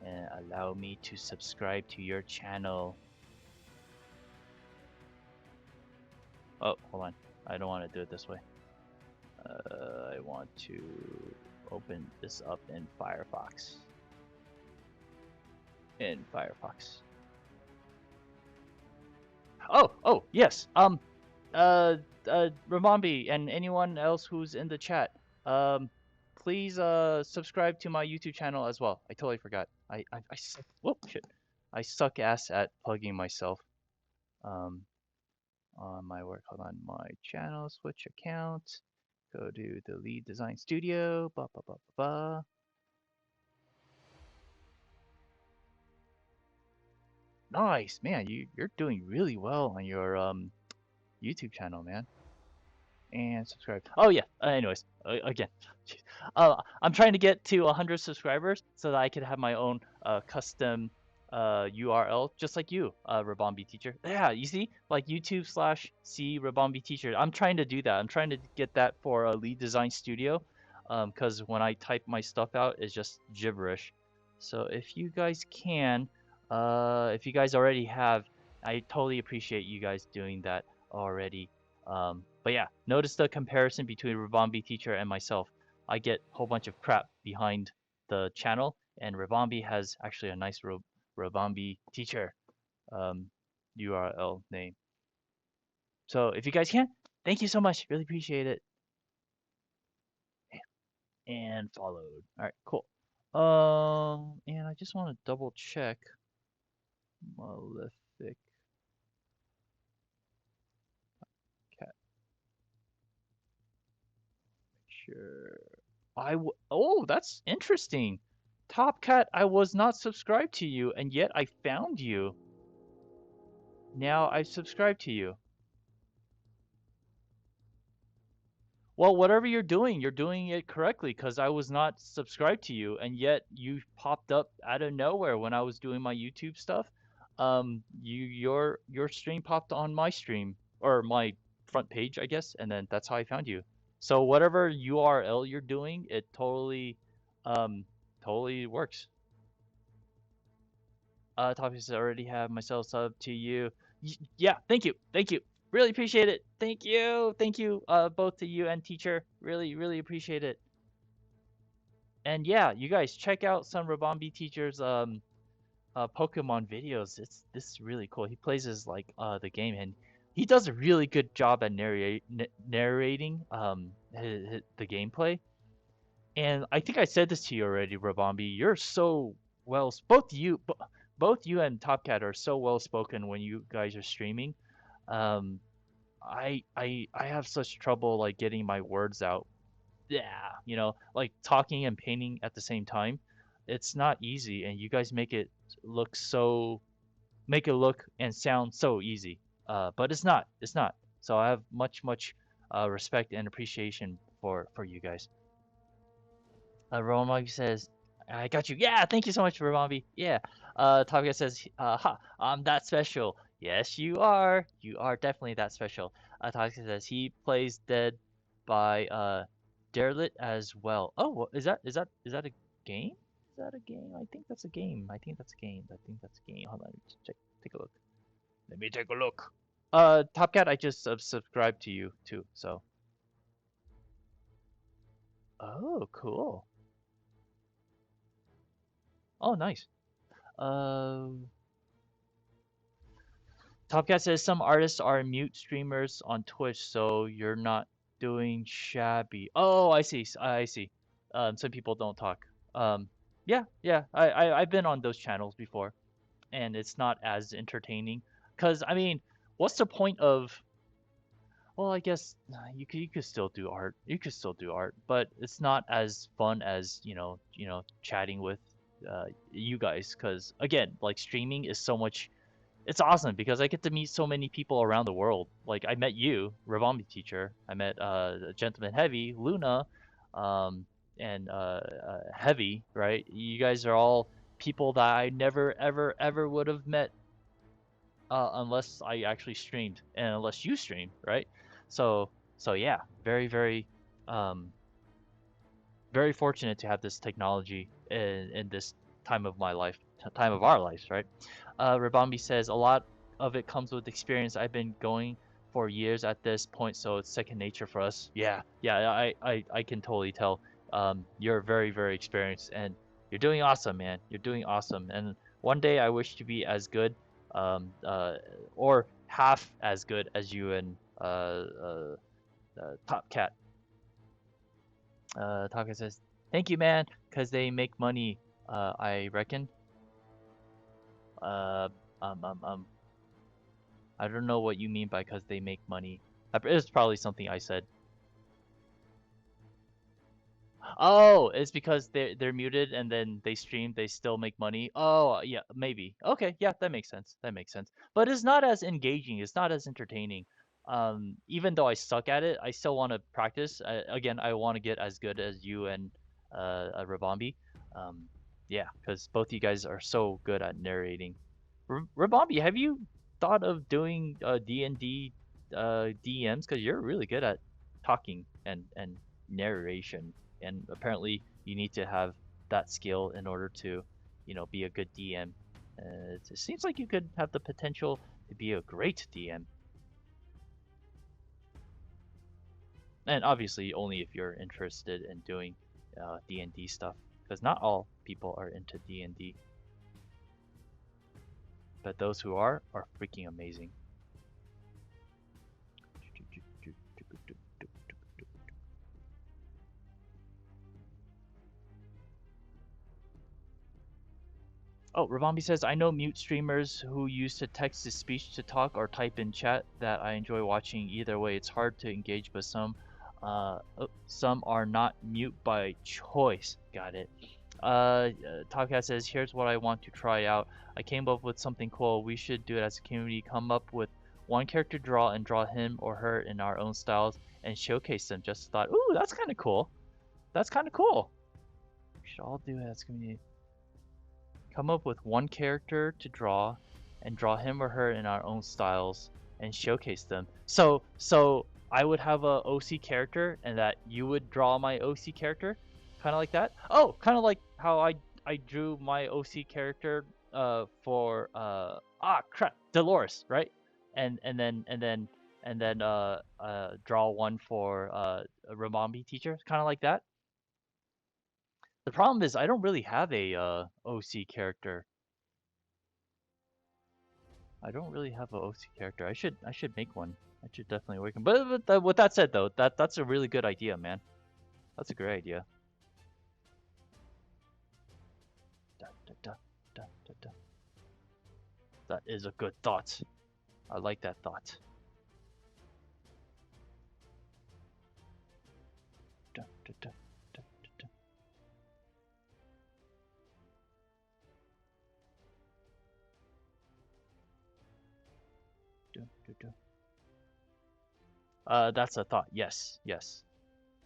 and allow me to subscribe to your channel. Oh, hold on. I don't want to do it this way. I want to open this up in Firefox. Oh, yes. Ramambi and anyone else who's in the chat, please subscribe to my YouTube channel as well. I totally forgot. I suck. Whoop, shit. I suck ass at plugging myself. On my work. Hold on, my channel, switch account. Go to the Lead Design Studio. Ba ba ba ba ba. Nice, man. You're doing really well on your YouTube channel, man. And subscribe. Oh yeah. Anyways, again, I'm trying to get to 100 subscribers so that I could have my own custom URL, just like you, Rabombi teacher. Yeah, you see, like YouTube/C Rabombi teacher. I'm trying to do that. I'm trying to get that for a Lead Design Studio, because when I type my stuff out, it's just gibberish. So if you guys can, if you guys already have, I totally appreciate you guys doing that already. But yeah, notice the comparison between Rabombi teacher and myself. I get a whole bunch of crap behind the channel, and Rabombi has actually a nice Rabombi teacher URL name. So if you guys can, thank you so much. Really appreciate it. And followed. All right, cool. And I just want to double check Malefic Cat. Sure. Oh, that's interesting. Top Cat, I was not subscribed to you, and yet I found you. Now I've subscribed to you. Well, whatever you're doing it correctly because I was not subscribed to you, and yet you popped up out of nowhere when I was doing my YouTube stuff. Your stream popped on my stream or my front page, I guess, and then that's how I found you. So whatever URL you're doing, it um, totally works. Topics already have myself sub to you. Yeah, thank you, really appreciate it. Thank you, both to you and teacher. Really appreciate it. And yeah, you guys check out some Rabombi teacher's Pokemon videos. This is really cool. He plays as like the game, and he does a really good job at narrating the gameplay. And I think I said this to you already, Rabombi. You're so well. Both you and Top Cat are so well spoken when you guys are streaming. Um, I have such trouble like getting my words out. Yeah, like talking and painting at the same time. It's not easy, and you guys make it look and sound so easy. But it's not. It's not. So I have much respect and appreciation for you guys. Romagi says, I got you. Yeah, thank you so much, Romagi. Yeah. Taga says, ha, I'm that special. Yes, you are. You are definitely that special. Taga says he plays Dead by Derlit as well. Oh, is that a game? Is that a game? I think that's a game. I think that's a game. Hold on, take a look. Let me take a look. Top Cat, I just subscribed to you too. So. Oh, cool. Oh, nice. Um, Top Cat says some artists are mute streamers on Twitch, so you're not doing shabby. Oh, I see. I see. Some people don't talk. Yeah. I've been on those channels before, and it's not as entertaining. Cause I mean, what's the point of? Well, I guess you could still do art. You could still do art, but it's not as fun as chatting with you guys. Cause again, like streaming is so much. It's awesome because I get to meet so many people around the world. Like I met you, Ravombi teacher. I met Gentleman Heavy, Luna, um, and Heavy. Right? You guys are all people that I never ever would have met unless I actually streamed and unless you streamed, right? So yeah, um, very fortunate to have this technology in this time of my life, time of our lives, right? Rabambi says a lot of it comes with experience. I've been going for years at this point, so it's second nature for us. Yeah, yeah, I can totally tell. You're very, very experienced, and you're doing awesome, man. You're doing awesome. And one day I wish to be as good, um, uh, or half as good as you and Top Cat. Top Cat says, "Thank you, man, 'cause they make money. I reckon. Uh, um, um, um, I don't know what you mean by 'cause they make money. It's probably something I said. Oh, it's because they're muted and then they stream, they still make money. Oh, yeah, maybe. Okay, yeah, that makes sense. That makes sense. But it's not as engaging. It's not as entertaining. Even though I suck at it, I still want to practice. Again, I want to get as good as you and Rabambi. Um, yeah, because both you guys are so good at narrating. Rabambi, have you thought of doing D&D DMs? Because you're really good at talking and narration, and apparently you need to have that skill in order to, be a good DM. It seems like you could have the potential to be a great DM, and obviously only if you're interested in doing D&D stuff, because not all people are into D&D, but those who are freaking amazing. Oh, Ravambi says, I know mute streamers who use to text to speech to talk or type in chat that I enjoy watching. Either way, it's hard to engage, but some are not mute by choice. Got it. Topcat says, here's what I want to try out. I came up with something cool. We should do it as a community. Come up with one character draw and draw him or her in our own styles and showcase them. Just thought, ooh, that's kind of cool. That's kind of cool. We should all do it as a community. Come up with one character to draw and draw him or her in our own styles and showcase them. So I would have a OC character and that you would draw my OC character, kind of like that. Oh, kind of like how I drew my OC character for crap, Dolores, right? And then draw one for a Ramambi teacher, kind of like that. The problem is I don't really have a OC character. I don't really have a OC character. I should make one. I should definitely make one. But with that said though, that's a really good idea, man. That's a great idea. Da, da, da, da, da, da. That is a good thought. I like that thought. Da, da, da, da, da, da. Da, da, da. That's a thought. Yes, yes.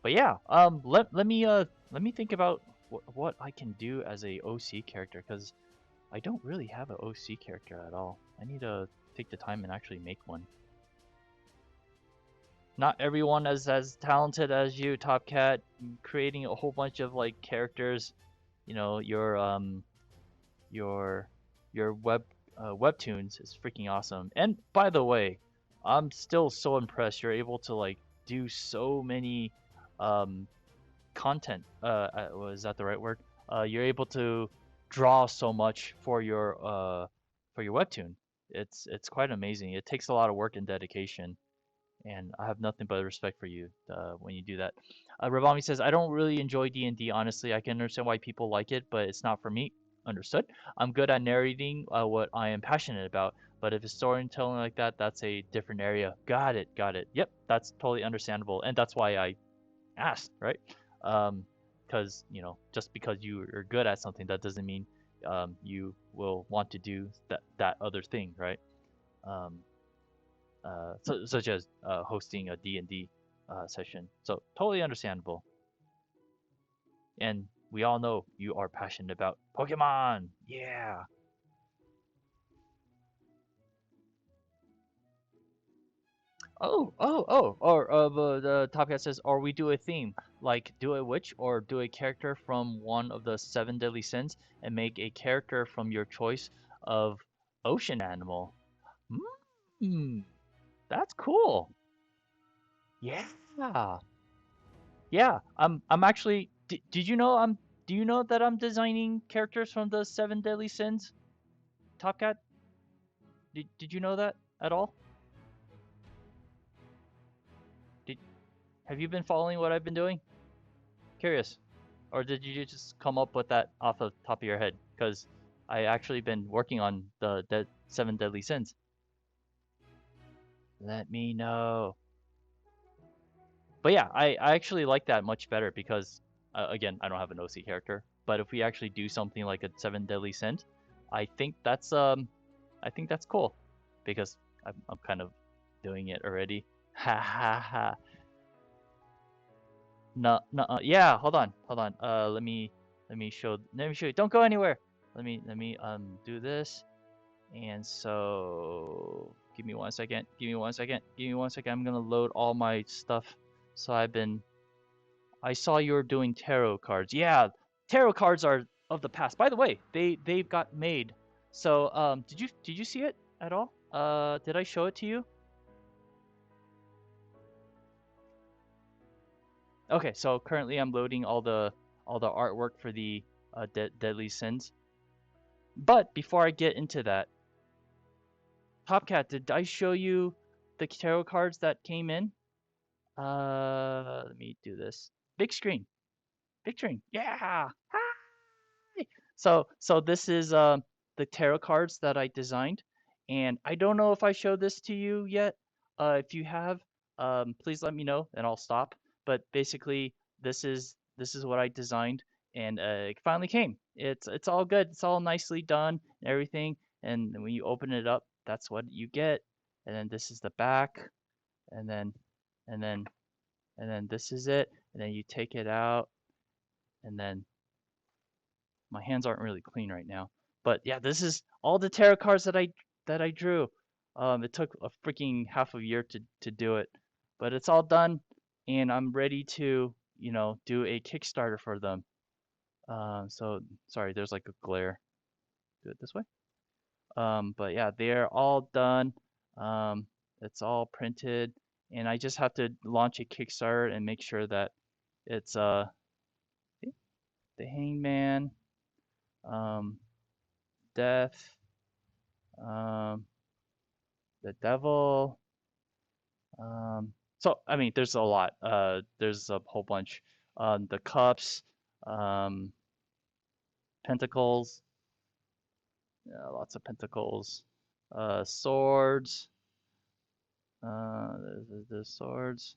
But yeah, let me think about what I can do as a OC character, because I don't really have an OC character at all. I need to take the time and actually make one. Not everyone is as talented as you, Top Cat. Creating a whole bunch of like characters, your webtoons is freaking awesome. And by the way, I'm still so impressed. You're able to like do so many um, content. Was that the right word? You're able to draw so much for your webtoon. It's quite amazing. It takes a lot of work and dedication, and I have nothing but respect for you when you do that. Ravami says, I don't really enjoy D&D, honestly. I can understand why people like it, but it's not for me. Understood. I'm good at narrating what I am passionate about, but if it's storytelling like that, that's a different area. Got it, got it. Yep, that's totally understandable, and that's why I asked, right? Because, just because you are good at something, that doesn't mean you will want to do that other thing, right? Um, such as hosting a D&D session. So totally understandable. And we all know you are passionate about Pokemon. Yeah. Or the Top Cat says, or we do a theme, like do a witch or do a character from one of the seven deadly sins and make a character from your choice of ocean animal. Hmm. That's cool. Yeah. Yeah. I'm actually. Did you know I'm? Do you know that I'm designing characters from the Seven Deadly Sins? Top Cat. Did you know that at all? Did Have you been following what I've been doing? Curious. Or did you just come up with that off the top of your head? Because I actually been working on the Seven Deadly Sins. Let me know. But yeah, I actually like that much better because, again, I don't have an OC character. But if we actually do something like a Seven Deadly Sins, I think that's cool, because I'm kind of doing it already. Ha ha ha. No, no, yeah, hold on, hold on. Let me show you. Don't go anywhere. Let me do this. And so give me 1 second. Give me 1 second. Give me 1 second. I'm gonna load all my stuff. So I saw you were doing tarot cards. Yeah, tarot cards are of the past. By the way, they've got made. So did you see it at all? Did I show it to you? Okay, so currently I'm loading all the artwork for the Deadly Sins. But before I get into that, Topcat, did I show you the tarot cards that came in? Let me do this. Big screen. Big screen. Yeah. So this is the tarot cards that I designed, and I don't know if I showed this to you yet. If you have, please let me know, and I'll stop. But basically, this is what I designed, and it finally came. It's all good. It's all nicely done and everything. And when you open it up, that's what you get. And then this is the back, and then and then and then this is it. And then you take it out, and then my hands aren't really clean right now. But yeah, this is all the tarot cards that I drew. It took a freaking half a year to do it, but it's all done, and I'm ready to do a Kickstarter for them. So sorry, there's like a glare. Do it this way. But yeah, they're all done. Um, it's all printed, and I just have to launch a Kickstarter and make sure that it's the Hangman, um, Death, um, the Devil. So I mean, there's a lot. There's a whole bunch. The Cups, um, Pentacles, yeah, lots of Pentacles. Swords. The swords.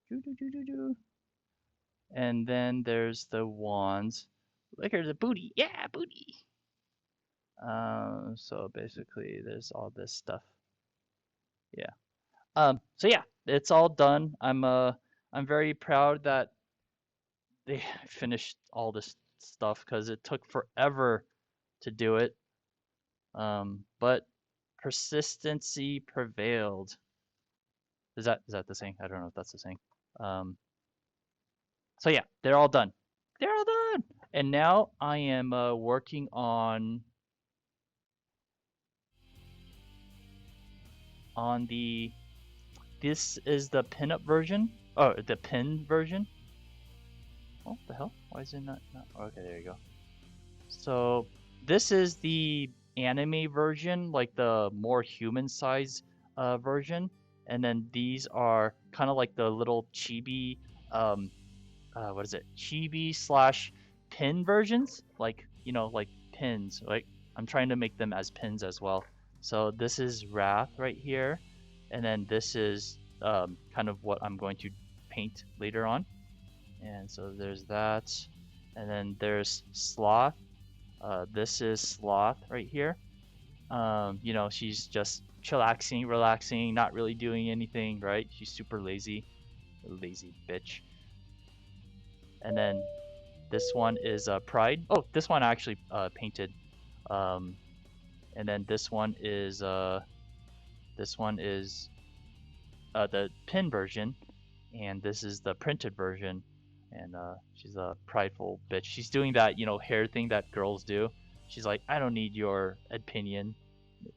Doo, doo, doo, doo, doo. And then there's the wands. Look at the booty. Yeah, booty. So basically, there's all this stuff. Yeah. So yeah, it's all done. I'm very proud that they finished all this stuff because it took forever to do it. But persistency prevailed. Is that the saying? I don't know if that's the saying. Um, so yeah, they're all done. They're all done. And now I am working on the. This is the pinup version. Oh, the pin version. Oh, the hell? Why is it not? Okay, there you go. So this is the anime version, like the more human size version, and then these are kind of like the little chibi, um, what is it? Chibi slash pin versions, like like pins. Like I'm trying to make them as pins as well. So this is Wrath right here, and then this is kind of what I'm going to paint later on. And so there's that, and then there's Sloth. This is Sloth right here. She's just chillaxing, relaxing, not really doing anything, right? She's super lazy, lazy bitch. And then this one is Pride. Oh, this one I actually painted. Um, and then this one is the pin version, and this is the printed version. And she's a prideful bitch. She's doing that hair thing that girls do. She's like, I don't need your opinion,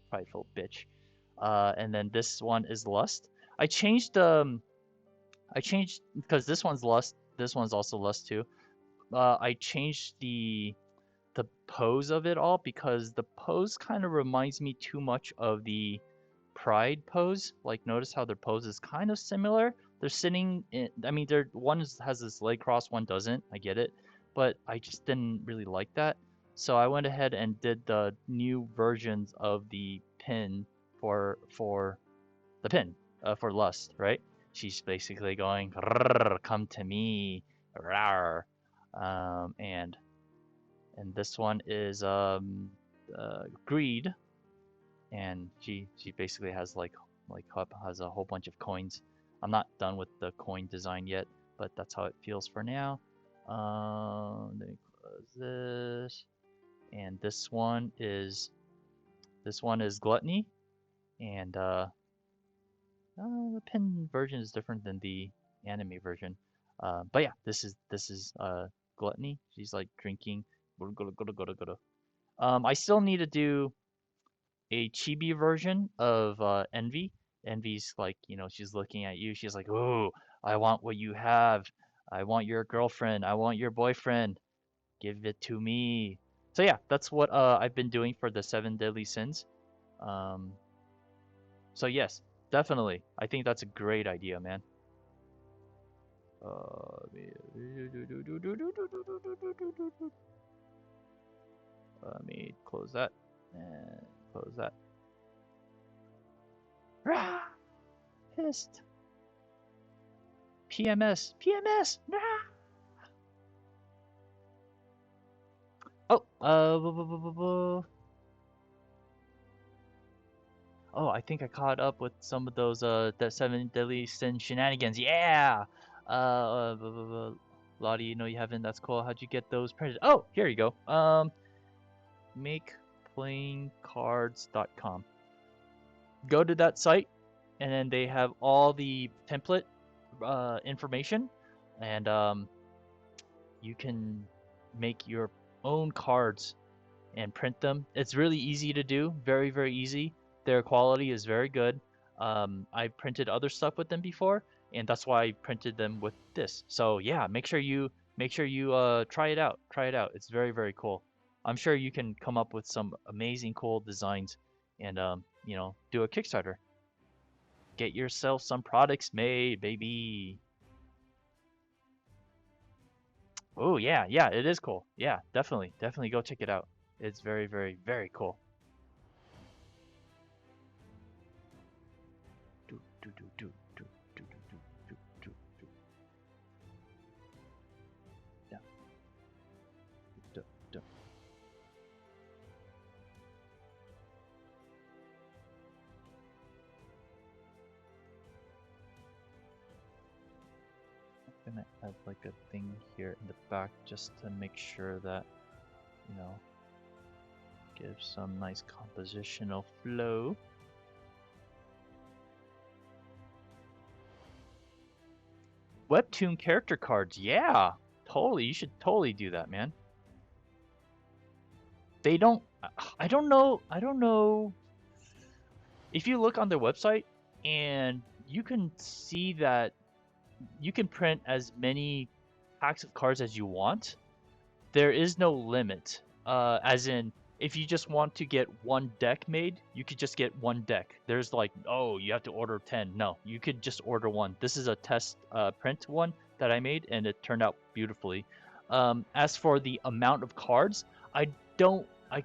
prideful bitch. And then this one is Lust. I changed because this one's Lust. This one's also Lust too. I changed the pose of it all because the pose kind of reminds me too much of the Pride pose. Like, notice how their pose is kind of similar. They're sitting in, I mean, has this leg cross, one doesn't. I get it, but I just didn't really like that. So I went ahead and did the new versions of the pin for the pin for Lust, right? She's basically going, "Come to me," rawr. And this one is Greed, and she basically has has a whole bunch of coins. I'm not done with the coin design yet, but that's how it feels for now. Let me close this, and this one is Gluttony, and the pin version is different than the anime version. But yeah, this is Gluttony. She's like drinking. I still need to do a chibi version of Envy. Envy's like, she's looking at you. She's like, "Oh, I want what you have. I want your girlfriend. I want your boyfriend. Give it to me." So yeah, that's what I've been doing for the seven deadly sins. Um, so yes, definitely. I think that's a great idea, man. Let me close that and close that. Rah! Pissed. PMS. PMS. Rah! Oh, oh, I think I caught up with some of those the seven deadly sin shenanigans. Yeah. Lottie, you haven't. That's cool. How'd you get those printed? Oh, here you go. Makeplayingcards.com. Go to that site, and then they have all the template information, and you can make your own cards and print them. It's really easy to do, very, very easy. Their quality is very good. I printed other stuff with them before, and that's why I printed them with this. So yeah, make sure you try it out. Try it out. It's very, very cool. I'm sure you can come up with some amazing, cool designs, and do a Kickstarter. Get yourself some products made, baby. Oh yeah, yeah, it is cool. Yeah, definitely, definitely go check it out. It's very, very, very cool. Do, do, do, do, do, do, do, do, do, do. Yeah, do, do. I'm gonna add like a thing here in the back just to make sure that, you know, give some nice compositional flow. Webtoon character cards, yeah, totally. You should totally do that, man. They don't. I don't know. I don't know if you look on their website, and you can see that you can print as many packs of cards as you want. There is no limit. As in, if you just want to get one deck made, you could just get one deck. There's like, oh, you have to order 10. No, you could just order one. This is a test print one that I made, and it turned out beautifully. As for the amount of cards, I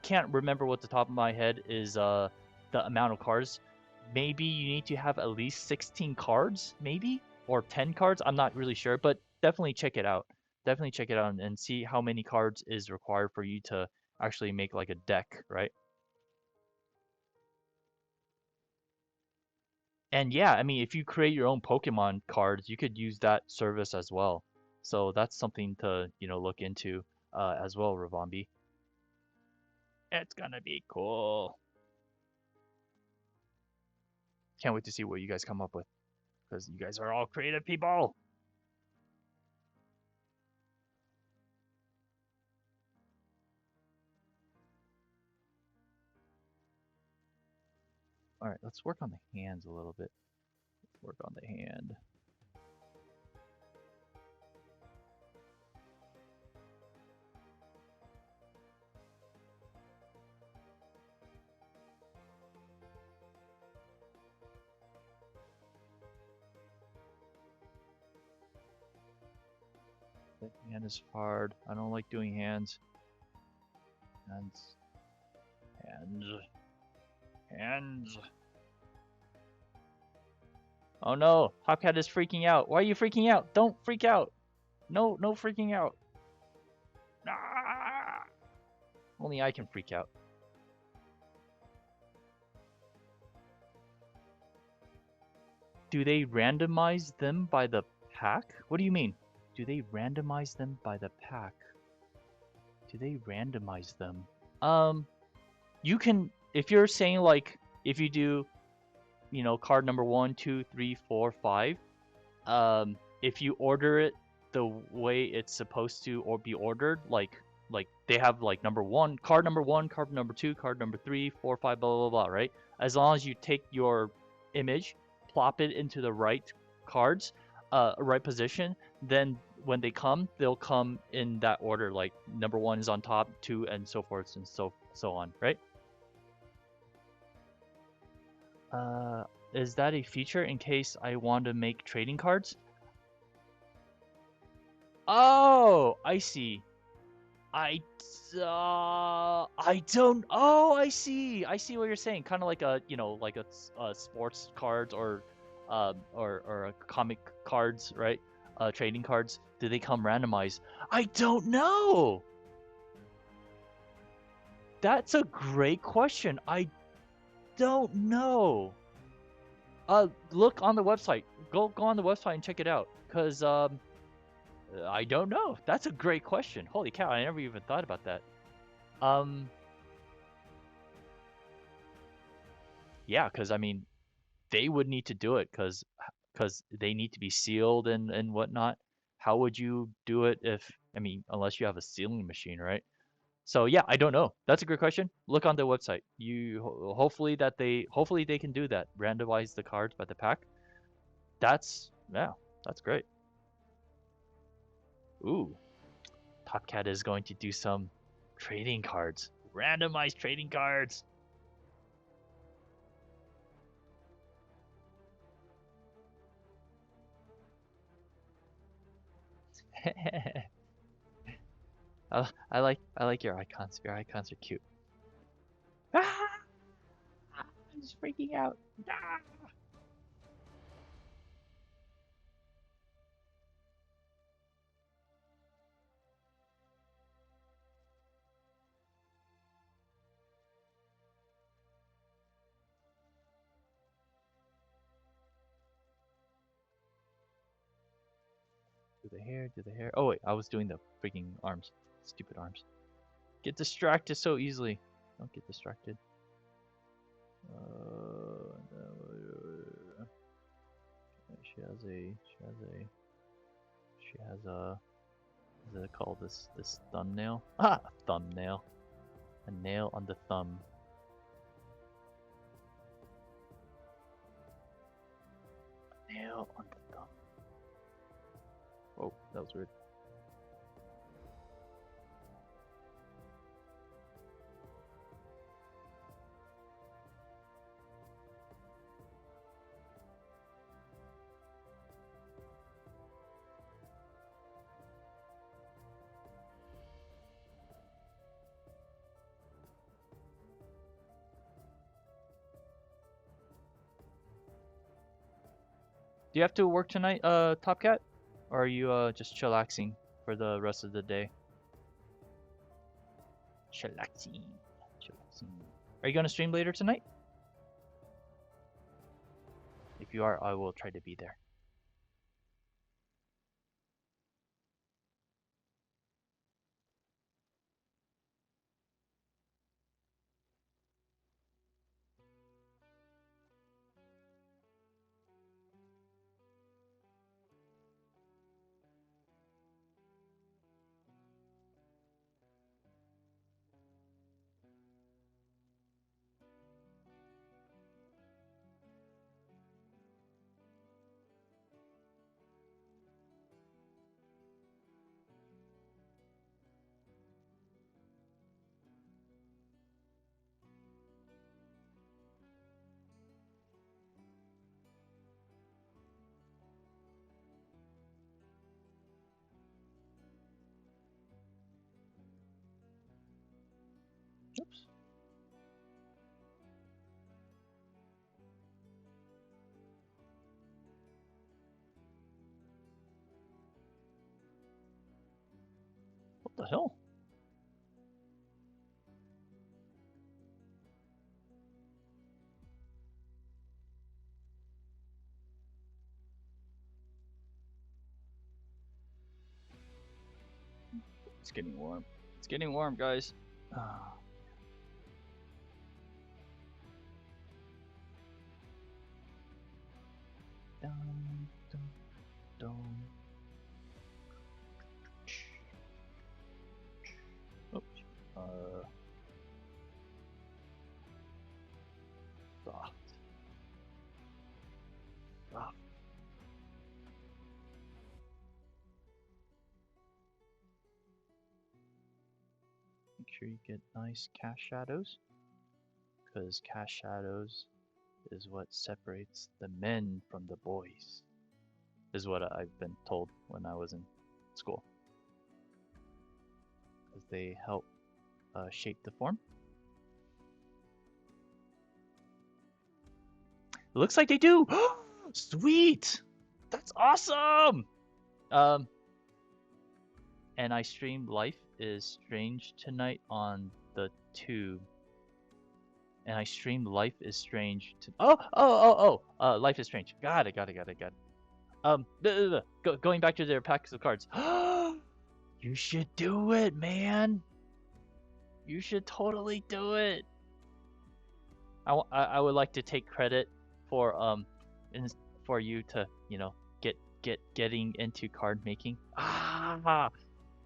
can't remember what the top of my head is. The amount of cards. Maybe you need to have at least 16 cards, maybe, or 10 cards. I'm not really sure, but definitely check it out. Definitely check it out and see how many cards is required for you to actually make like a deck, right? And yeah, I mean, if you create your own Pokemon cards, you could use that service as well. So that's something to, look into as well, Ravambi. It's gonna be cool. Can't wait to see what you guys come up with because you guys are all creative people. All right, let's work on the hands a little bit. Work on the hand. The hand is hard. I don't like doing hands. Hands. Hands. Hands. Oh no, Hopcat is freaking out. Why are you freaking out? Don't freak out. No, no freaking out. Ah! Only I can freak out. Do they randomize them by the pack? What do you mean? Do they randomize them by the pack? Do they randomize them? You can, if you're saying like, if you do, you know, card number 1, 2, 3, 4, 5, if you order it the way it's supposed to or be ordered, like they have like number 1, card number 1, card number 2, card number 3, 4, 5, blah, blah, blah, right? As long as you take your image, plop it into the right cards, right position, then when they come, they'll come in that order, like number 1 is on top, 2, and so forth and so on, right? Is that a feature in case I want to make trading cards? Oh, I see. I don't. Oh, I see. I see what you're saying. Kind of like a, you know, like a sports cards or a comic cards, right? Trading cards. Do they come randomized? I don't know. That's a great question. I don't know. Look on the website. Go on the website and check it out. Cause I don't know. That's a great question. Holy cow! I never even thought about that. Yeah, cause I mean, they would need to do it, cause they need to be sealed and whatnot. How would you do it if, I mean, unless you have a sealing machine, right? So yeah, I don't know. That's a good question. Look on the website. Hopefully they can do that. Randomize the cards by the pack. Yeah, that's great. Ooh, Top Cat is going to do some trading cards. Randomized trading cards. I like your icons. Your icons are cute. Ah! I'm just freaking out. Ah! Do the hair, do the hair. Oh wait, I was doing the freaking arms. Stupid arms. Get distracted so easily. Don't get distracted. She has a, what is it called? This thumbnail? Ah, thumbnail. A nail on the thumb. A nail on the thumb. Oh, that was weird. Do you have to work tonight, Top Cat? Or are you just chillaxing for the rest of the day? Chillaxing. Chillaxing. Are you gonna stream later tonight? If you are, I will try to be there. What the hell? It's getting warm. It's getting warm, guys. Ah. Dun, dun, dun. Oops. Soft. Soft. Make sure you get nice cast shadows, because cast shadows is what separates the men from the boys, is what I've been told when I was in school. Because they help shape the form. It looks like they do! Sweet! That's awesome! And I streamed Life is Strange tonight on the Tube. And I streamed Life is Strange to Life is Strange. Got it. Going back to their packs of cards. You should do it, man. You should totally do it. I would like to take credit for for you to, you know, getting into card making.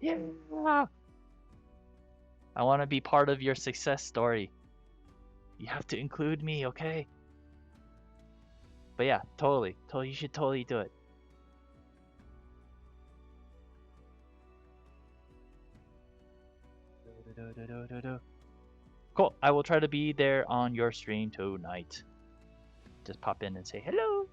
Yeah. I want to be part of your success story. You have to include me, okay? But yeah, totally, you should totally do it. Cool. I will try to be there on your stream tonight. Just pop in and say hello.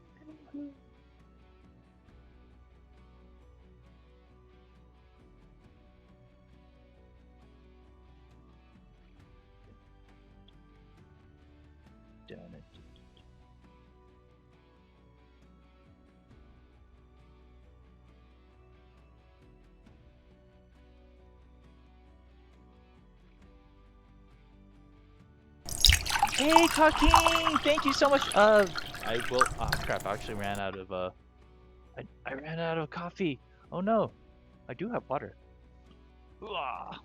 Hey, Kaking! Thank you so much. I will. Oh crap! I actually ran out of I ran out of coffee. Oh no! I do have water. Uah.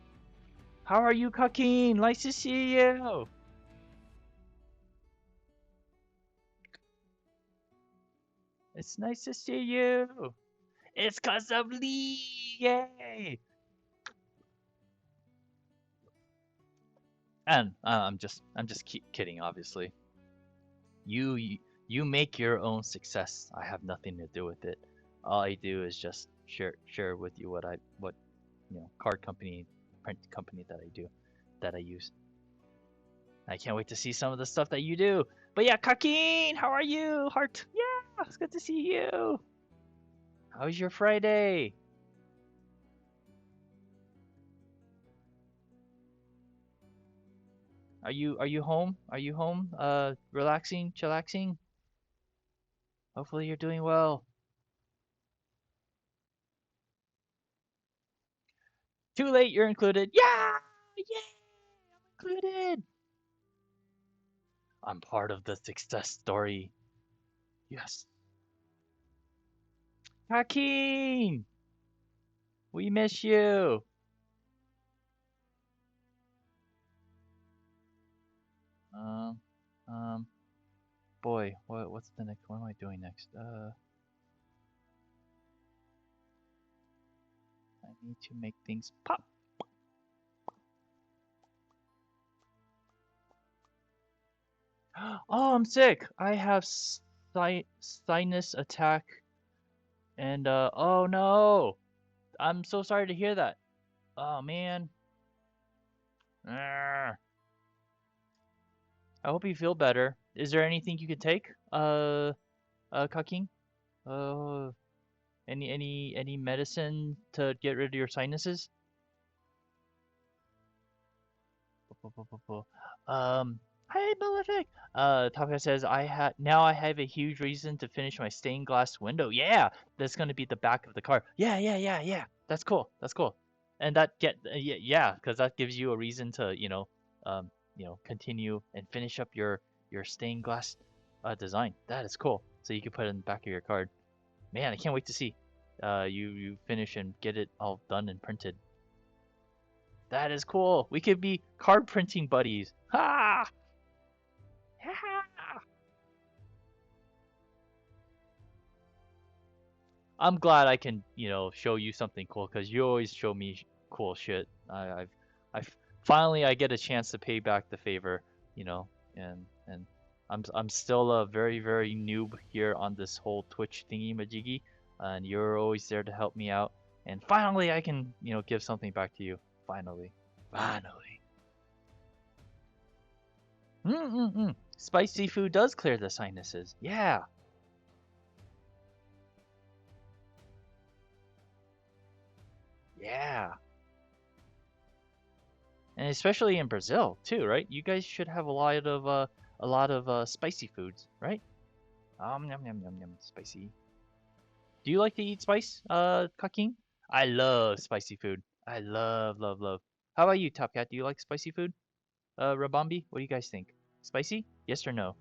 How are you, Kaking? Nice to see you. It's nice to see you. It's 'cause of Lee. Yay! And I'm just kidding, obviously. You make your own success. I have nothing to do with it. All I do is just share with you what card company, print company that I use. I can't wait to see some of the stuff that you do. But yeah, Kakin, how are you? Heart. Yeah, it's good to see you. How's your Friday? Are you home? Are you home? Relaxing, chillaxing? Hopefully you're doing well. Too late, you're included. Yeah! Yay! I'm included. I'm part of the success story. Yes. Hakeem! We miss you. Um, boy, what's the next? What am I doing next? I need to make things pop. Oh, I'm sick. I have sinus attack, and oh no, I'm so sorry to hear that. Oh man. Arrgh. I hope you feel better. Is there anything you could take, Kaking? Uh, any medicine to get rid of your sinuses? Hi, Malefic. Taka says I have a huge reason to finish my stained glass window. Yeah, that's gonna be the back of the car. Yeah. That's cool. and that yeah, because that gives you a reason to continue and finish up your stained glass design. That is cool. So you can put it in the back of your card. Man, I can't wait to see you finish and get it all done and printed. That is cool. We could be card printing buddies. Ha! Ha! I'm glad I can, show you something cool because you always show me cool shit. I've finally I get a chance to pay back the favor, you know, and I'm still a very very noob here on this whole Twitch thingy majiggy, and you're always there to help me out. And finally I can, give something back to you. Finally, finally. Mm-mm-mm. Spicy food does clear the sinuses. Yeah, yeah. And especially in Brazil too, right? You guys should have a lot of spicy foods, right? Yum yum yum yum, spicy. Do you like to eat spice, Kaking? I love spicy food. I love love love. How about you, Top Cat? Do you like spicy food? Rabambi, what do you guys think? Spicy? Yes or no?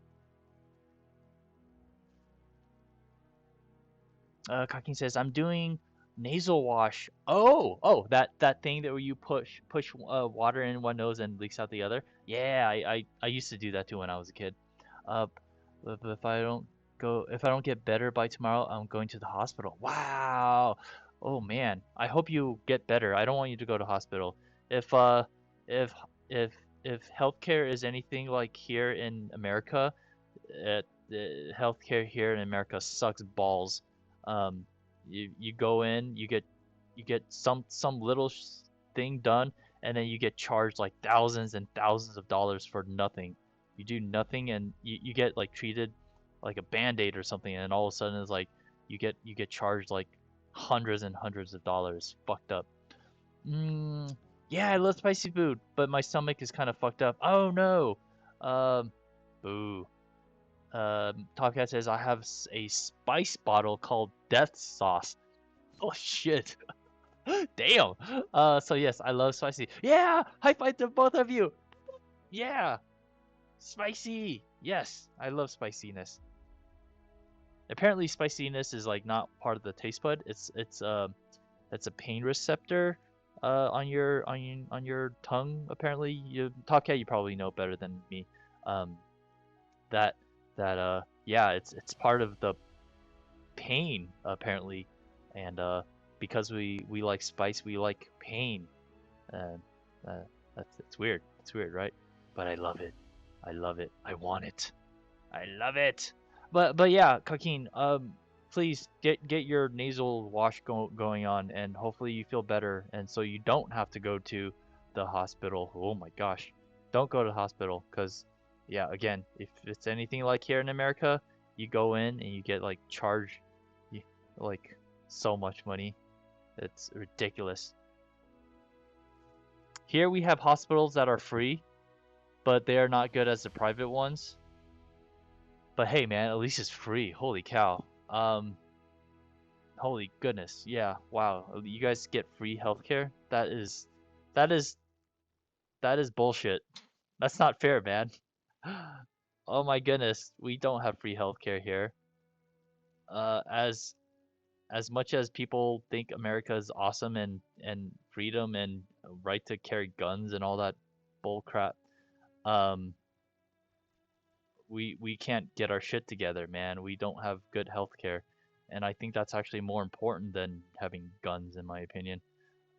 Kaking says I'm doing nasal wash. Oh, that thing that where you push water in one nose and leaks out the other. Yeah, I used to do that too when I was a kid. Uh, but if I don't get better by tomorrow, I'm going to the hospital. Wow. Oh man, I hope you get better. I don't want you to go to hospital. If if if if healthcare is anything like here in America, the healthcare here in America sucks balls. Um, you go in, you get some little thing done, and then you get charged like thousands and thousands of dollars for nothing. You do nothing, and you get like treated like a band-aid or something, and all of a sudden it's like you get charged like hundreds and hundreds of dollars. Fucked up. Mm, yeah, I love spicy food, but my stomach is kind of fucked up. Oh no. Um, boo. Top Cat says I have a spice bottle called Death Sauce. Oh shit. Damn. So yes, I love spicy. Yeah, high five to both of you. Yeah, spicy. Yes, I love spiciness. Apparently, spiciness is like not part of the taste bud. It's a pain receptor on your tongue. Apparently, Top Cat, you probably know better than me. Um, that yeah, it's part of the pain apparently, and because we like spice, we like pain, and that's it's weird. It's weird, right? But I love it. I love it. I want it. I love it. But yeah, Kakin, please get your nasal wash going on, and hopefully you feel better, and so you don't have to go to the hospital. Oh my gosh, don't go to the hospital, cause yeah, again, if it's anything like here in America, you go in and you get like charged, like so much money. It's ridiculous. Here we have hospitals that are free, but they are not good as the private ones. But hey, man, at least it's free. Holy cow. Holy goodness. Yeah. Wow. You guys get free healthcare? That is that is bullshit. That's not fair, man. Oh my goodness. We don't have free healthcare here. As much as people think America is awesome and freedom and right to carry guns and all that bull crap, um, we can't get our shit together, man. We don't have good healthcare, and I think that's actually more important than having guns, in my opinion.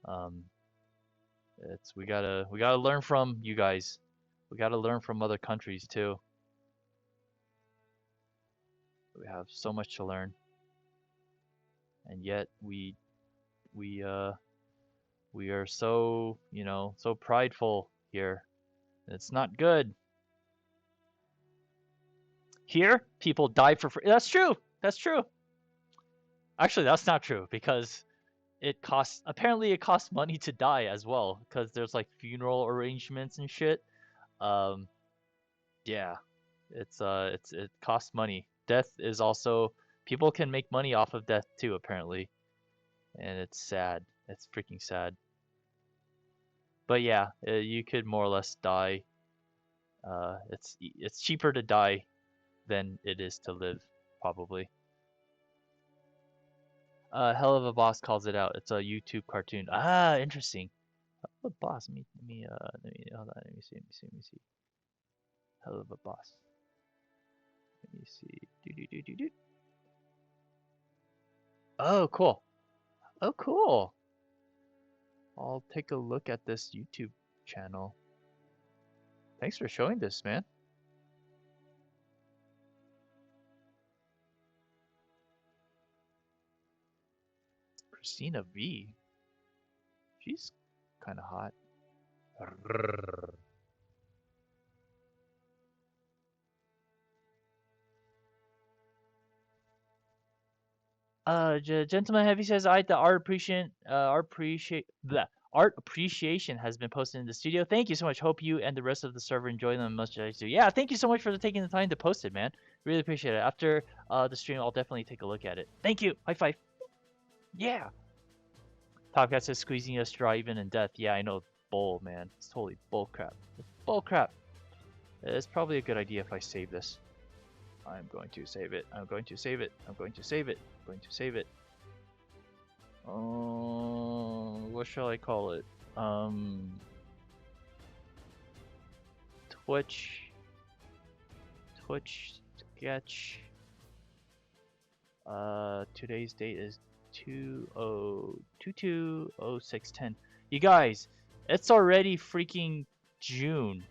Um, it's we gotta learn from you guys. We gotta learn from other countries too. We have so much to learn, and yet we uh we are so so prideful here. It's not good. Here, people die for free. That's true. That's true. Actually, that's not true because it costs money to die as well because there's like funeral arrangements and shit. Um, yeah, it costs money. Death is also people can make money off of death too apparently, and it's sad. It's freaking sad. But yeah, you could more or less die. It's cheaper to die than it is to live, probably. Hell of a Boss calls it out. It's a YouTube cartoon. Ah, interesting. Hell of a Boss. Let me hold on. Let me see. Hell of a Boss. Let me see. Do. Oh, cool. Oh, cool. I'll take a look at this YouTube channel. Thanks for showing this, man. Christina V. She's kind of hot. Gentleman Heavy says, the art appreciation has been posted in the studio. Thank you so much. Hope you and the rest of the server enjoy them as much as I do. Yeah, thank you so much for taking the time to post it, man. Really appreciate it. After the stream, I'll definitely take a look at it. Thank you. High five. Yeah. Top Cat says, squeezing a straw even in death. Yeah, I know. Bull, man. It's totally bull crap. It's bull crap. It's probably a good idea if I save this. I'm going to save it. I'm going to save it. I'm going to save it. I'm going to save it. What shall I call it? Twitch sketch. Today's date is 22/06/10. You guys, it's already freaking June.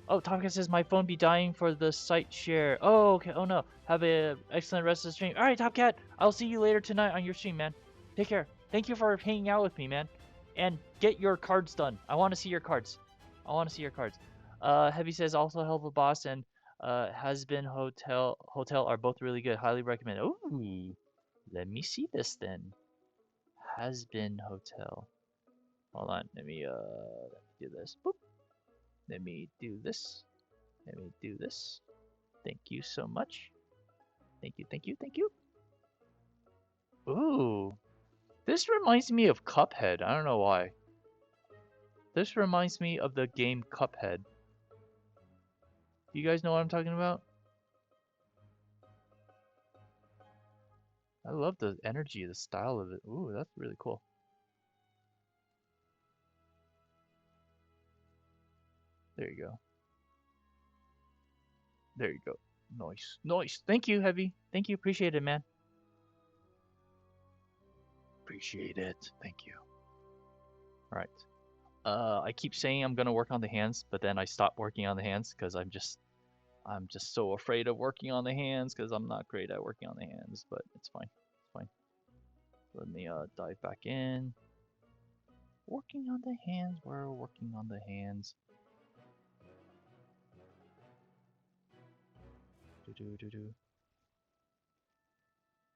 Oh, Tomcat says my phone be dying for the site share. Oh, okay. Oh no. Have a excellent rest of the stream. All right, Tomcat. I'll see you later tonight on your stream, man. Take care. Thank you for hanging out with me, man. And get your cards done. I want to see your cards. I want to see your cards. Heavy says also Hell of a Boss and Has Been Hotel are both really good. Highly recommend. Ooh, let me see this then. Has Been Hotel. Hold on. Let me do this. Boop. Let me do this. Let me do this. Thank you so much. Thank you, thank you, thank you. Ooh. This reminds me of Cuphead. I don't know why. This reminds me of the game Cuphead. You guys know what I'm talking about? I love the energy, the style of it. Ooh, that's really cool. There you go. There you go. Nice. Nice. Thank you, Heavy. Thank you. Appreciate it, man. Appreciate it. Thank you. Alright. I keep saying I'm gonna work on the hands, but then I stop working on the hands because I'm just so afraid of working on the hands because I'm not great at working on the hands, but it's fine. It's fine. Let me dive back in. Working on the hands. We're working on the hands.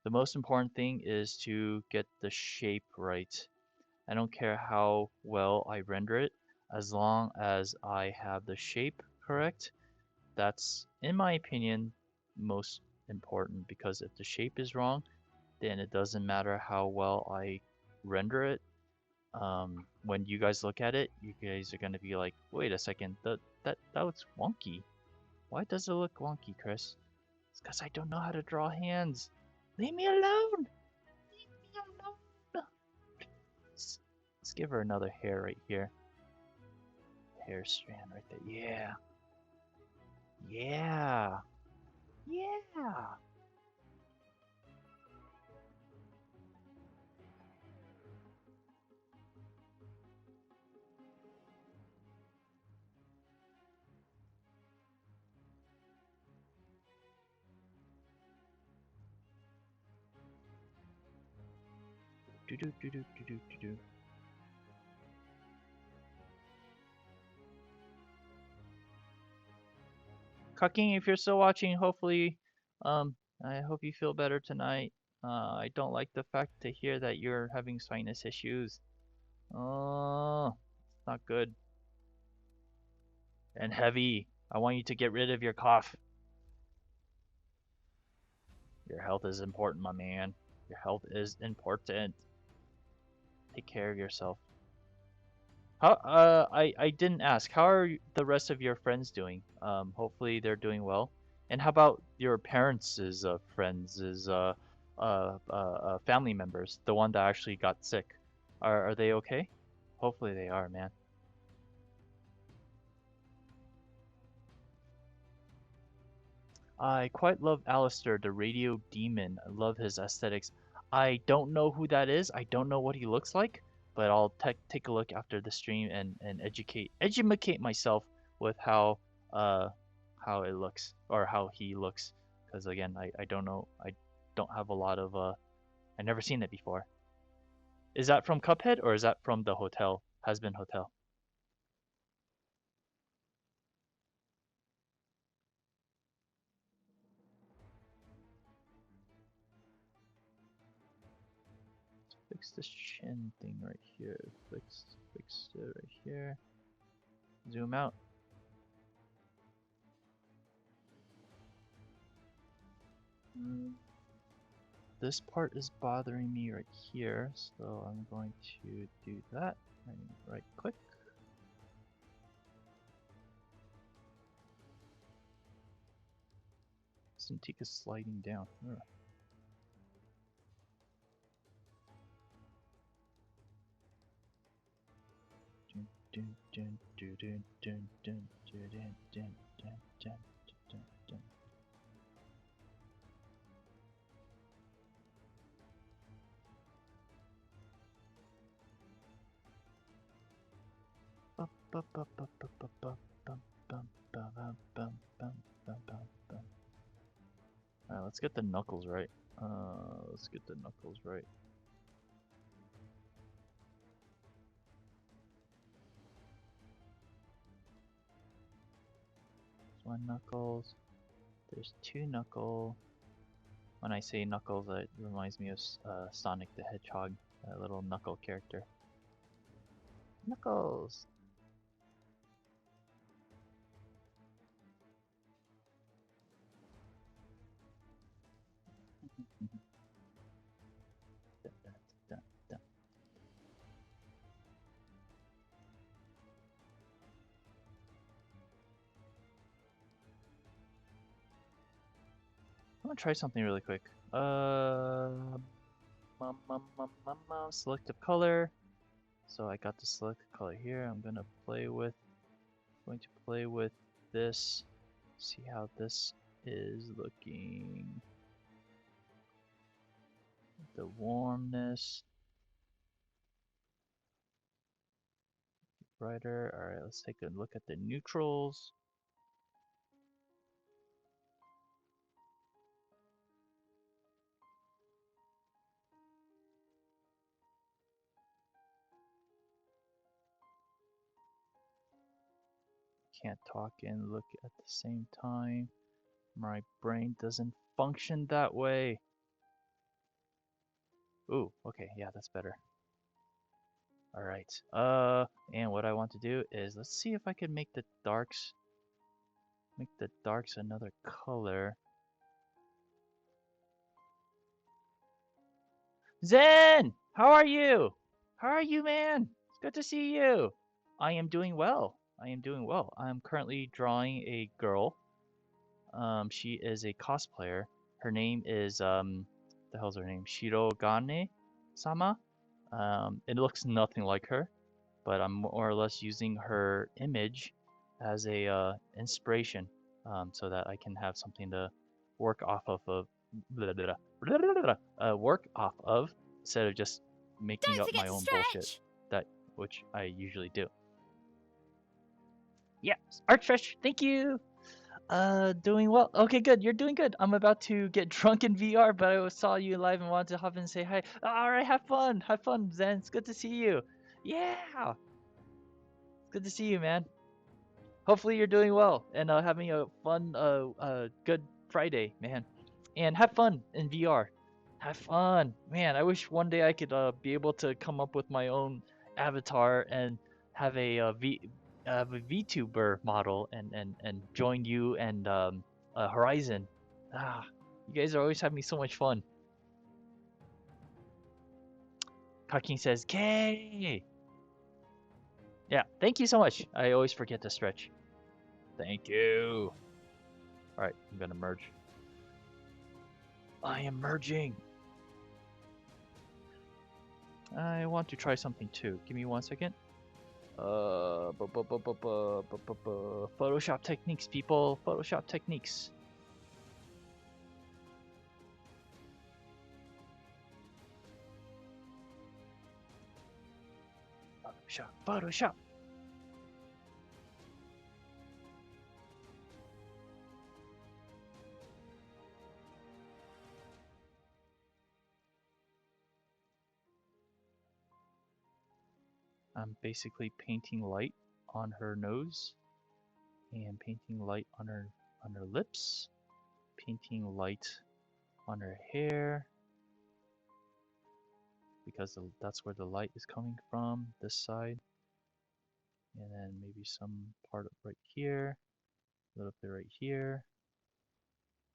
The most important thing is to get the shape right. I don't care how well I render it, as long as I have the shape correct. That's, in my opinion, most important, because if the shape is wrong, then it doesn't matter how well I render it. When you guys look at it, you guys are gonna be like, wait a second, that looks wonky. Why does it look wonky, Chris? It's because I don't know how to draw hands. Leave me alone! Leave me alone! Let's give her another hair right here. Hair strand right there. Yeah. Yeah. Yeah. Do do do do do do do do. Cucking, if you're still watching, hopefully, I hope you feel better tonight. I don't like the fact to hear that you're having sinus issues. Oh, it's not good. And Heavy, I want you to get rid of your cough. Your health is important, my man. Your health is important. Take care of yourself. How I didn't ask. How are the rest of your friends doing? Hopefully they're doing well. And how about your parents' friends' family members, the one that actually got sick? Are they okay? Hopefully they are, man. I quite love Alistair, the radio demon. I love his aesthetics. I don't know who that is. I don't know what he looks like, but I'll take a look after the stream and educate myself with uh how it looks or how he looks. Because again, I don't know. I don't have a lot of I never seen it before. Is that from Cuphead or is that from the hotel? Has-been hotel. Fix this chin thing right here. Fix it right here. Zoom out. This part is bothering me right here, so I'm going to do that. And right click. Cintiq is sliding down. Ugh. Dun, dun, dun, dun, dun, dun, dun, dun, dun, dun, dun, dun, dun, dun. Bum, bum, bum, bum, bum, bum, bum, bum, bum, bum, bum, bum, bum, bum, bum. Alright, let's get the knuckles right. Let's get the knuckles right. There's one knuckles. There's two knuckle. When I say knuckles, it reminds me of Sonic the Hedgehog, that little knuckle character. Knuckles! Dun, dun, dun, dun. I'm gonna try something really quick. Selective color. So I got the selected color here. I'm going to play with this. See how this is looking. The warmness. Brighter. Alright, let's take a look at the neutrals. Can't talk and look at the same time. My brain doesn't function that way. Ooh, okay, yeah, that's better. Alright, and what I want to do is, let's see if I can make the darks another color. Zen! How are you? How are you, man? It's good to see you. I am doing well. I am doing well. I'm currently drawing a girl. She is a cosplayer. Her name is, the hell's her name? Shirogane Sama. It looks nothing like her, but I'm more or less using her image as a inspiration, so that I can have something to work off of, work off of instead of just making up my own bullshit, that which I usually do. Yeah, art stretch. Thank you. Doing well. Okay, good. You're doing good. I'm about to get drunk in VR, but I saw you live and wanted to hop in and say hi. All right, have fun. Have fun, Zen. It's good to see you. Yeah. It's good to see you, man. Hopefully you're doing well and having a fun, good Friday, man. And have fun in VR. Have fun, man. I wish one day I could be able to come up with my own avatar and have a VTuber model and join you and Horizon. Ah, you guys are always having so much fun. Hakeem says, K! Yeah, thank you so much. I always forget to stretch. Thank you. Alright, I'm gonna merge. I am merging. I want to try something too. Give me 1 second. Photoshop techniques, people. Photoshop techniques. Photoshop. I'm basically painting light on her nose and painting light on her lips, painting light on her hair because that's where the light is coming from, this side, and then maybe some part right here, a little bit right here.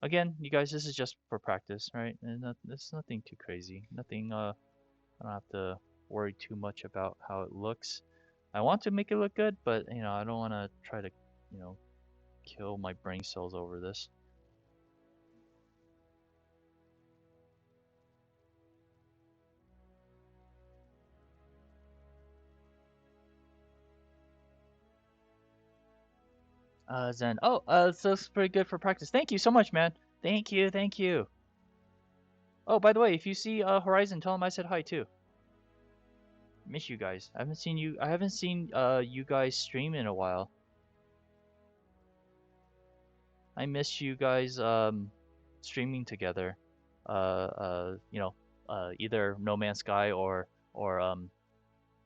Again, you guys, this is just for practice, right? And it's nothing too crazy. Nothing. I don't have to worry too much about how it looks. I want to make it look good, but I don't want to try to, kill my brain cells over this. Zen. Oh, this looks pretty good for practice. Thank you so much, man. Thank you, thank you. Oh, by the way, if you see Horizon, tell him I said hi too. Miss you guys. I haven't seen you. I haven't seen you guys stream in a while. I miss you guys streaming together. Either No Man's Sky or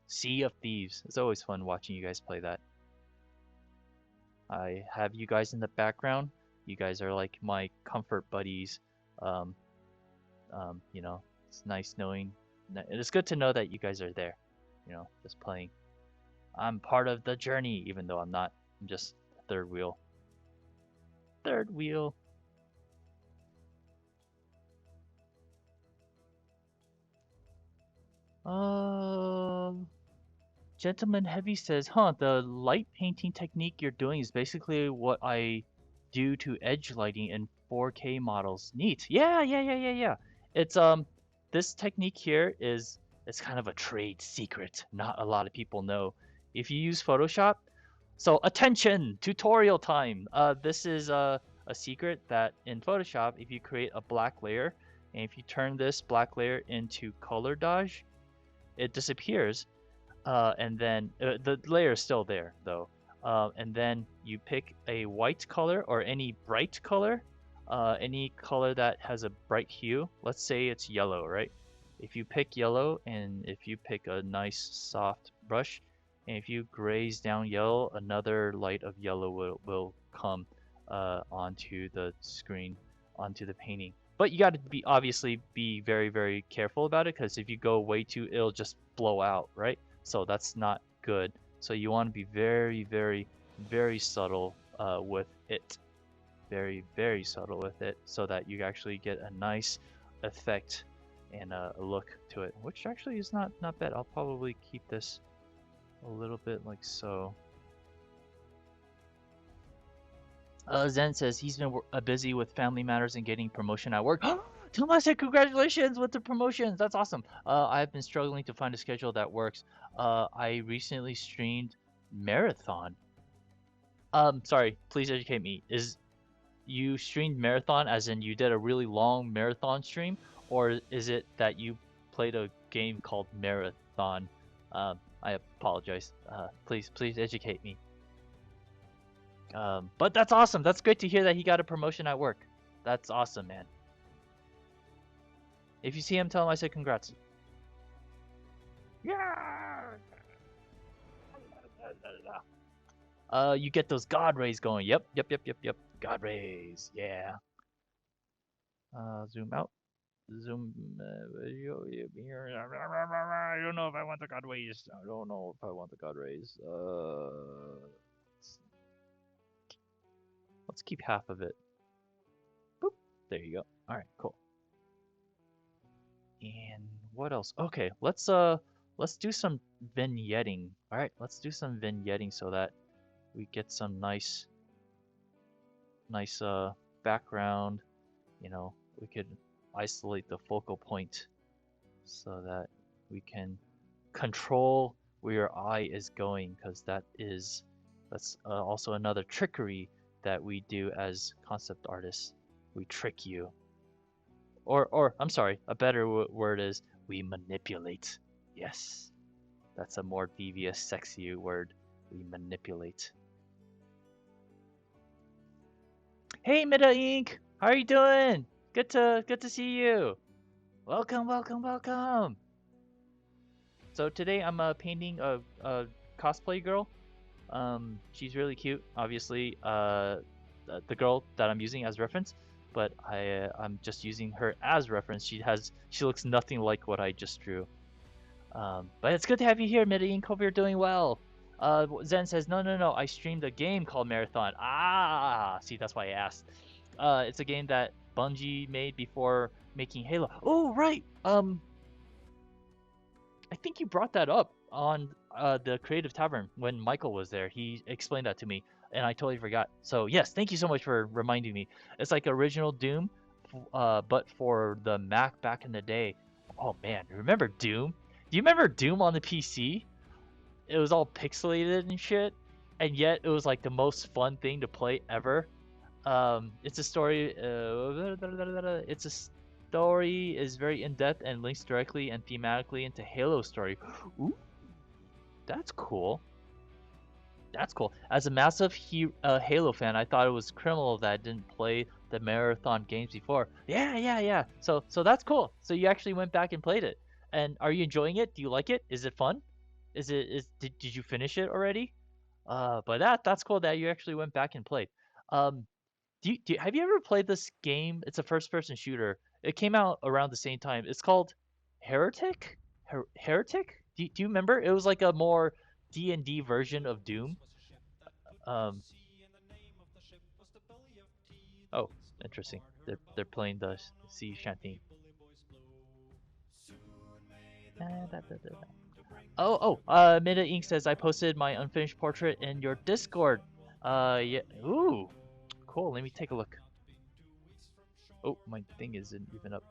Sea of Thieves. It's always fun watching you guys play that. I have you guys in the background. You guys are like my comfort buddies. Um, it's nice knowing. It's good to know that you guys are there. Just playing. I'm part of the journey, even though I'm not. I'm just third wheel. Third wheel. Gentleman Heavy says, huh, the light painting technique you're doing is basically what I do to edge lighting in 4K models. Neat. Yeah. It's this technique here is it's kind of a trade secret. Not a lot of people know. If you use Photoshop, so attention, tutorial time. This is a secret that in Photoshop, if you create a black layer and if you turn this black layer into color dodge, it disappears and then the layer is still there though. And then you pick a white color or any bright color, any color that has a bright hue. Let's say it's yellow, right? If you pick yellow and if you pick a nice soft brush, and if you graze down yellow, another light of yellow will come onto the screen, onto the painting. But you got to obviously be very, very careful about it because if you go way too, it'll just blow out, right? So that's not good. So you want to be very, very, very subtle with it. Very, very subtle with it so that you actually get a nice effect and a look to it, which actually is not bad. I'll probably keep this a little bit like so. Zen says he's been busy with family matters and getting promotion at work. Toma said congratulations with the promotions. That's awesome. I've been struggling to find a schedule that works. I recently streamed Marathon. Sorry, please educate me. Is you streamed Marathon as in you did a really long marathon stream, or is it that you played a game called Marathon? I apologize. Please educate me. But that's awesome. That's great to hear that he got a promotion at work. That's awesome, man. If you see him, tell him I said congrats. Yeah. You get those God rays going. Yep. God rays. Yeah. Zoom out. Zoom. I don't know if I want the God rays. I don't know if I want the God rays. Let's keep half of it. Boop. There you go. All right. Cool. And What else? Okay, let's do some vignetting. All right, let's do some vignetting so that we get some nice background. You know, we could isolate the focal point so that we can control where your eye is going, because that's also another trickery that we do as concept artists. We trick you. Or I'm sorry, a better word is we manipulate. Yes, that's a more devious, sexy word. We manipulate. Hey, Mida Inc. How are you doing? Good to see you. Welcome, welcome, welcome. So today I'm painting a cosplay girl. She's really cute, obviously. The girl that I'm using as reference, but I'm just using her as reference. She looks nothing like what I just drew. But it's good to have you here, Midi. Hope you're doing well. Zen says, no, no, no. I streamed a game called Marathon. Ah, see, that's why I asked. It's a game that Bungie made before making Halo. Oh, right. I think you brought that up on the Creative Tavern when Michael was there. He explained that to me, and I totally forgot. So yes, thank you so much for reminding me. It's like original Doom, but for the Mac back in the day. Oh man, remember Doom? Do you remember Doom on the PC? It was all pixelated and shit, and yet it was like the most fun thing to play ever. It's a story. It's a story is very in depth and links directly and thematically into Halo story. Ooh, that's cool. That's cool. As a massive Halo fan, I thought it was criminal that I didn't play the marathon games before. Yeah, yeah, yeah. So that's cool. So you actually went back and played it. And are you enjoying it? Do you like it? Is it fun? Did you finish it already? But that's cool that you actually went back and played. Um, have you ever played this game? It's a first-person shooter. It came out around the same time. It's called Heretic. Heretic? Do you remember? It was like a more D&D version of Doom. Um, oh, interesting. They're playing the sea shanty. Mida Ink says I posted my unfinished portrait in your Discord. Yeah. Ooh, cool. Let me take a look. Oh, my thing isn't even up.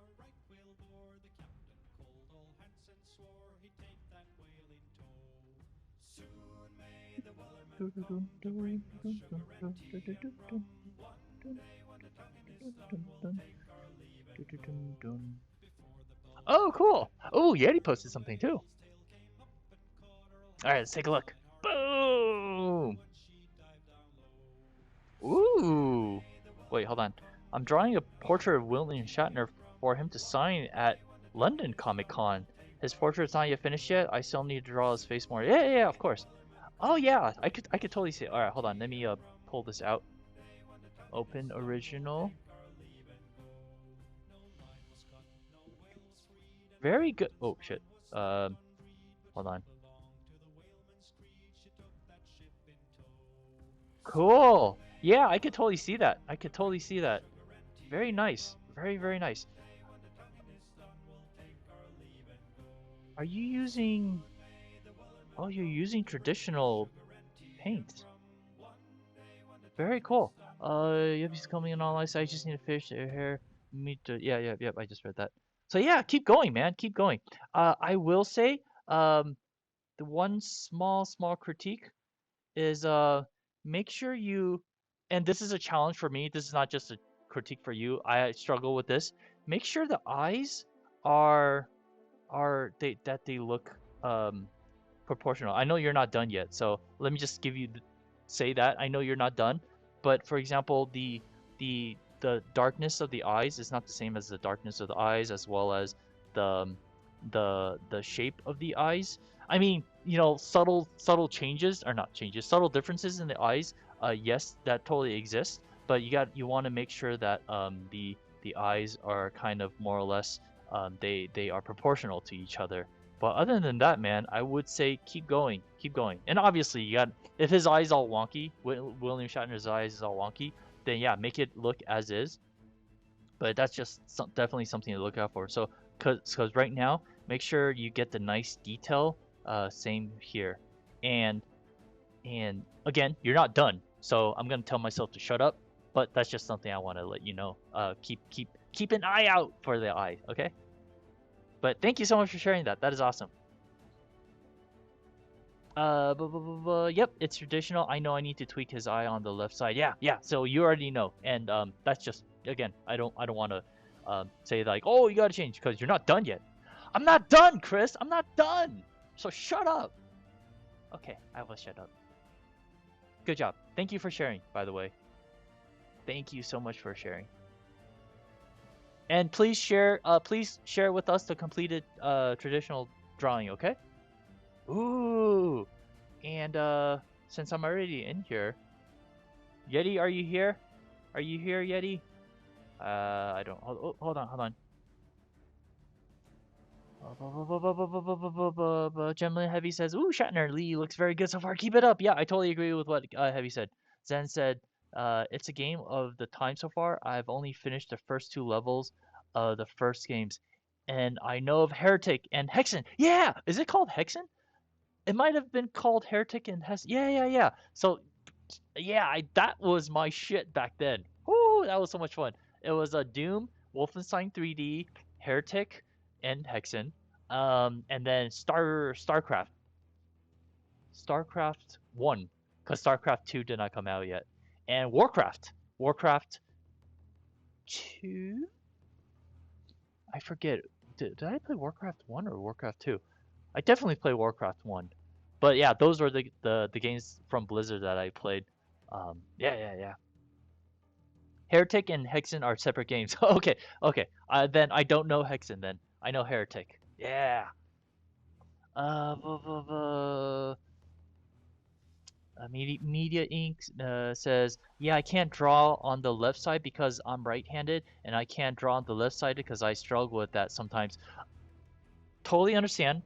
Oh, cool. Oh, Yeti posted something too. All right, let's take a look. Boom. Ooh. Wait, hold on. I'm drawing a portrait of William Shatner for him to sign at London Comic Con. His portrait's not yet finished yet. I still need to draw his face more. Yeah, yeah, yeah, of course. Oh yeah, I could totally see it. All right, hold on. Let me pull this out. Open original. Very good. Oh shit. Hold on. Cool. Yeah, I could totally see that. I could totally see that. Very nice. Very, very nice. Are you using... Oh, you're using traditional paint. Very cool. Yep, he's coming in online, so I just need to finish your hair. Me too. Yeah, yeah, yep, I just read that. So yeah, keep going, man. Keep going. I will say, the one small critique is make sure you, and this is a challenge for me, this is not just a critique for you, I struggle with this. Make sure the eyes are they look proportional. I know you're not done yet, so let me just say that I know you're not done, but for example, the darkness of the eyes is not the same as the darkness of the eyes, as well as the the shape of the eyes. I mean, you know, subtle changes, or not changes, subtle differences in the eyes. Yes, that totally exists, but you want to make sure that the eyes are kind of more or less they are proportional to each other. But other than that, man, I would say keep going, keep going. And obviously, you got if his eyes all wonky, William Shatner's eyes is all wonky, then yeah, make it look as is. But that's just definitely something to look out for. So, cause right now Make sure you get the nice detail. Same here. And again, you're not done. So I'm gonna tell myself to shut up. But that's just something I want to let you know. Keep an eye out for the eye. Okay. But thank you so much for sharing that. That is awesome. Yep, it's traditional. I know I need to tweak his eye on the left side. Yeah, yeah. So you already know, and that's just again, I don't want to say like, oh, you gotta change because you're not done yet. I'm not done, Chris. I'm not done. So shut up. Okay, I will shut up. Good job. Thank you for sharing, by the way. Thank you so much for sharing. And please share with us the completed traditional drawing, okay? Ooh. And since I'm already in here, Yeti, are you here? Are you here, Yeti? I don't. Hold on. Gemlin Heavy says, "Ooh, Shatner Lee looks very good so far. Keep it up." Yeah, I totally agree with what Heavy said. Zen said, "It's a game of the time so far. I've only finished the first 2 levels of the first games, and I know of Heretic and Hexen. Yeah, is it called Hexen? It might have been called Heretic and Hex. Yeah. So yeah, that was my shit back then. Woo, that was so much fun. It was a Doom, Wolfenstein 3D, Heretic, and Hexen, and then Starcraft 1, because Starcraft 2 did not come out yet, and Warcraft 2. I forget. Did I play Warcraft 1 or Warcraft 2? I definitely played Warcraft 1. But yeah, those were the games from Blizzard that I played. Yeah. Heretic and Hexen are separate games. Okay. Then I don't know Hexen then. I know Heretic. Yeah. Uh, bu- bu- bu- Media Inc. Says, yeah, I can't draw on the left side because I'm right-handed, and I can't draw on the left side because I struggle with that sometimes. Totally understandable.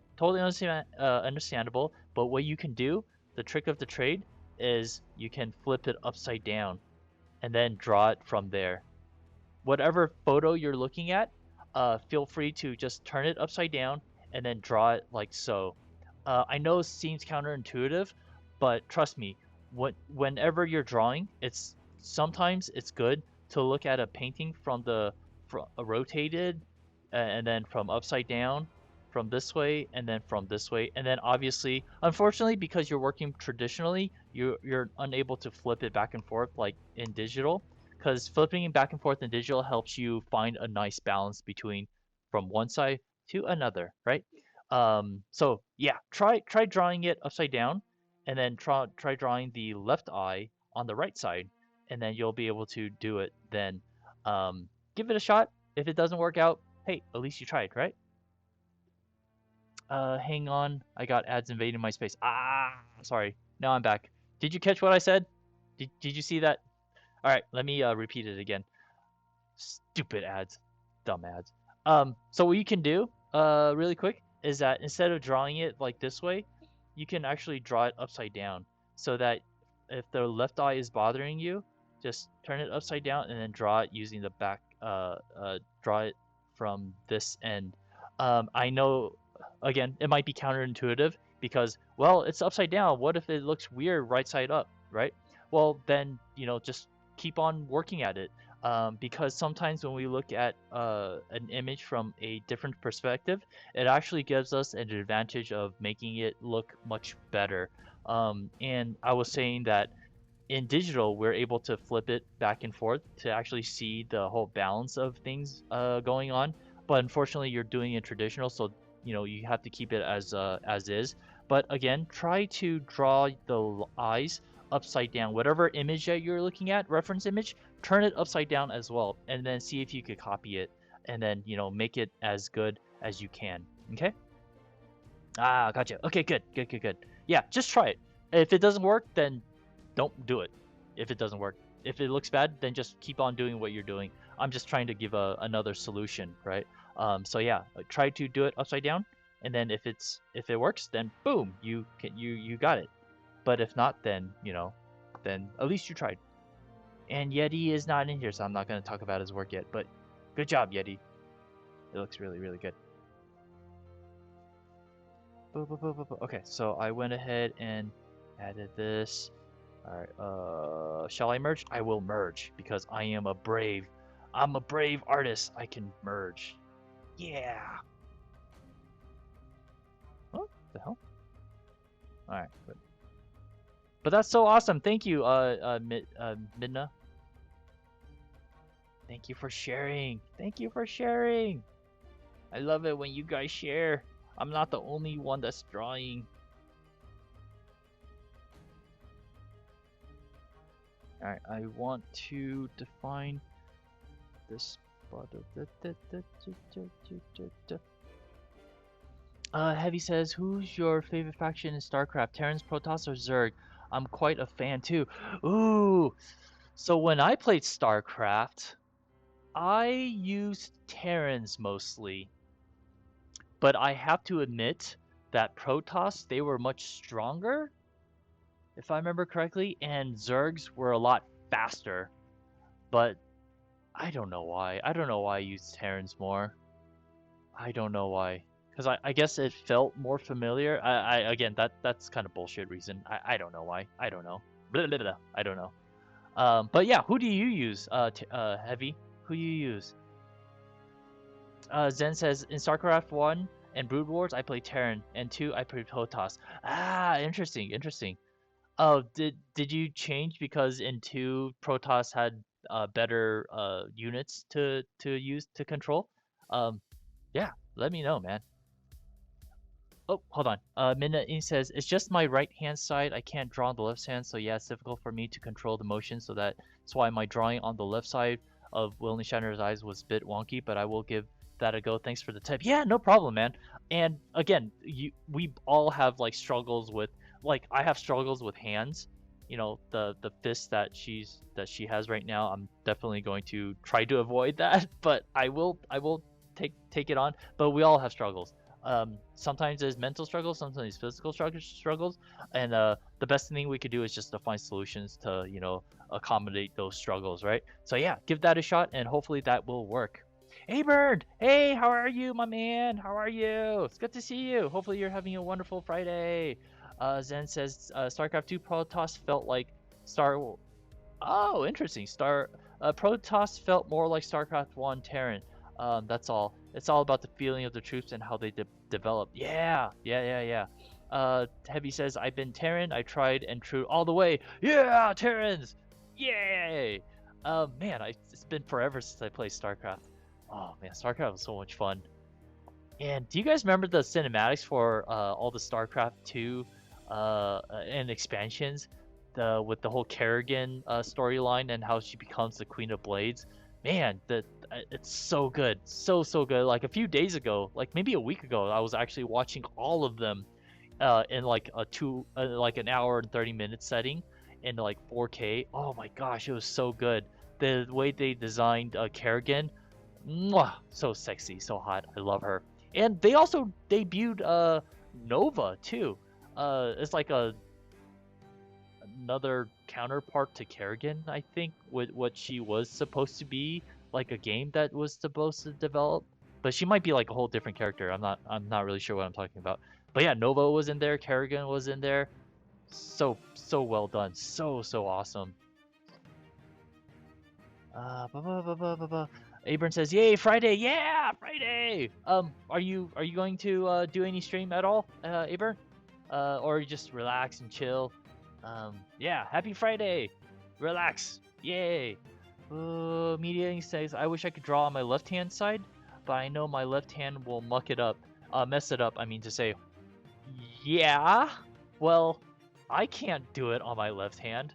But what you can do, the trick of the trade, is you can flip it upside down and then draw it from there. Whatever photo you're looking at, feel free to just turn it upside down and then draw it like so. I know it seems counterintuitive, but trust me, whenever you're drawing, sometimes it's good to look at a painting from rotated, and then from upside down, from this way, and then from this way, and then obviously, unfortunately, because you're working traditionally, you're unable to flip it back and forth like in digital, because flipping it back and forth in digital helps you find a nice balance between from one side to another, right? So yeah, try drawing it upside down, and then try drawing the left eye on the right side, and then you'll be able to do it. Then give it a shot. If it doesn't work out, hey, at least you tried, right? Hang on, I got ads invading my space. Sorry. Now I'm back. Did you catch what I said? Did you see that? All right, let me repeat it again. Stupid ads, dumb ads. So what you can do, really quick, is that instead of drawing it like this way, you can actually draw it upside down, so that if the left eye is bothering you, just turn it upside down and then draw it using the back. Draw it from this end. I know, again, it might be counterintuitive because, well, it's upside down. What if it looks weird right side up, right? Well, then just keep on working at it, because sometimes when we look at an image from a different perspective, it actually gives us an advantage of making it look much better. And I was saying that in digital, we're able to flip it back and forth to actually see the whole balance of things going on. But unfortunately, you're doing it traditional, so you have to keep it as is. But again, try to draw the eyes upside down. Whatever image that you're looking at, reference image, turn it upside down as well, and then see if you could copy it, and then make it as good as you can. Okay? Gotcha. Okay, good. Yeah, just try it. If it doesn't work, then don't do it. If it doesn't work, if it looks bad, then just keep on doing what you're doing. I'm just trying to give another solution, right? So yeah, try to do it upside down, and then if it works, then boom, you got it. But if not, then then at least you tried. And Yeti is not in here, so I'm not going to talk about his work yet. But good job, Yeti. It looks really, really good. Okay, so I went ahead and added this. Alright, shall I merge? I will merge because I'm a brave artist. I can merge. Yeah. What the hell? Alright, good. But that's so awesome. Thank you, Midna. Thank you for sharing. Thank you for sharing. I love it when you guys share. I'm not the only one that's drawing. Alright, I want to define this. Heavy says, who's your favorite faction in StarCraft? Terrans, Protoss, or Zerg? I'm quite a fan too. Ooh, so when I played StarCraft, I used Terrans mostly. But I have to admit that Protoss, they were much stronger, if I remember correctly, and Zergs were a lot faster. But I don't know why. I don't know why I used Terrans more. I don't know why. Because I guess it felt more familiar. Again, that's kind of bullshit reason. I don't know why. I don't know. Blah, blah, blah. I don't know. But yeah, who do you use, Heavy? Who do you use? Zen says, in StarCraft 1 and Brood Wars, I play Terran, and 2, I play Protoss. Ah, interesting, interesting. Oh, did you change because in 2, Protoss had better units to use to control? Yeah, let me know, man. Oh, hold on. Minna says, it's just my right hand side. I can't draw on the left hand, so yeah, it's difficult for me to control the motion, so that's why my drawing on the left side of Will Shatner's eyes was a bit wonky, but I will give that a go. Thanks for the tip. Yeah, no problem, man. And again, we all have like struggles with, like, I have struggles with hands. You know, the fist that she has right now. I'm definitely going to try to avoid that, but I will take it on. But we all have struggles. Sometimes there's mental struggles, sometimes physical struggles, and the best thing we could do is just to find solutions to, you know, accommodate those struggles, right? So yeah, give that a shot, and hopefully that will work. Hey Bird, hey, how are you, my man? How are you? It's good to see you. Hopefully you're having a wonderful Friday. Zen says StarCraft 2 Protoss felt like Star. Oh, interesting. Protoss felt more like StarCraft 1 Terran. That's all. It's all about the feeling of the troops and how they develop. Yeah. Heavy says, I've been Terran. I tried and true all the way. Yeah, Terrans. Yay. Man, it's been forever since I played StarCraft. Oh man, StarCraft was so much fun. And do you guys remember the cinematics for all the StarCraft 2 and expansions? With the whole Kerrigan storyline and how she becomes the Queen of Blades. Man, it's so good, so good. Like a few days ago, like maybe a week ago, I was actually watching all of them in like like an hour and 30-minute setting in like 4K. Oh my gosh, it was so good. The way they designed Kerrigan, mwah, so sexy, so hot. I love her. And they also debuted Nova too. It's like another counterpart to Kerrigan, I think, with what she was supposed to be, like a game that was supposed to develop. But she might be like a whole different character. I'm not really sure what I'm talking about. But yeah, Nova was in there, Kerrigan was in there. So well done. So awesome. Abram says, "Yay, Friday! Yeah, Friday! Are you going to do any stream at all, Abram? Or just relax and chill? Yeah, happy Friday! Relax! Yay!" Media says, "I wish I could draw on my left-hand side, but I know my left hand will mess it up. I mean to say, yeah. Well, I can't do it on my left hand.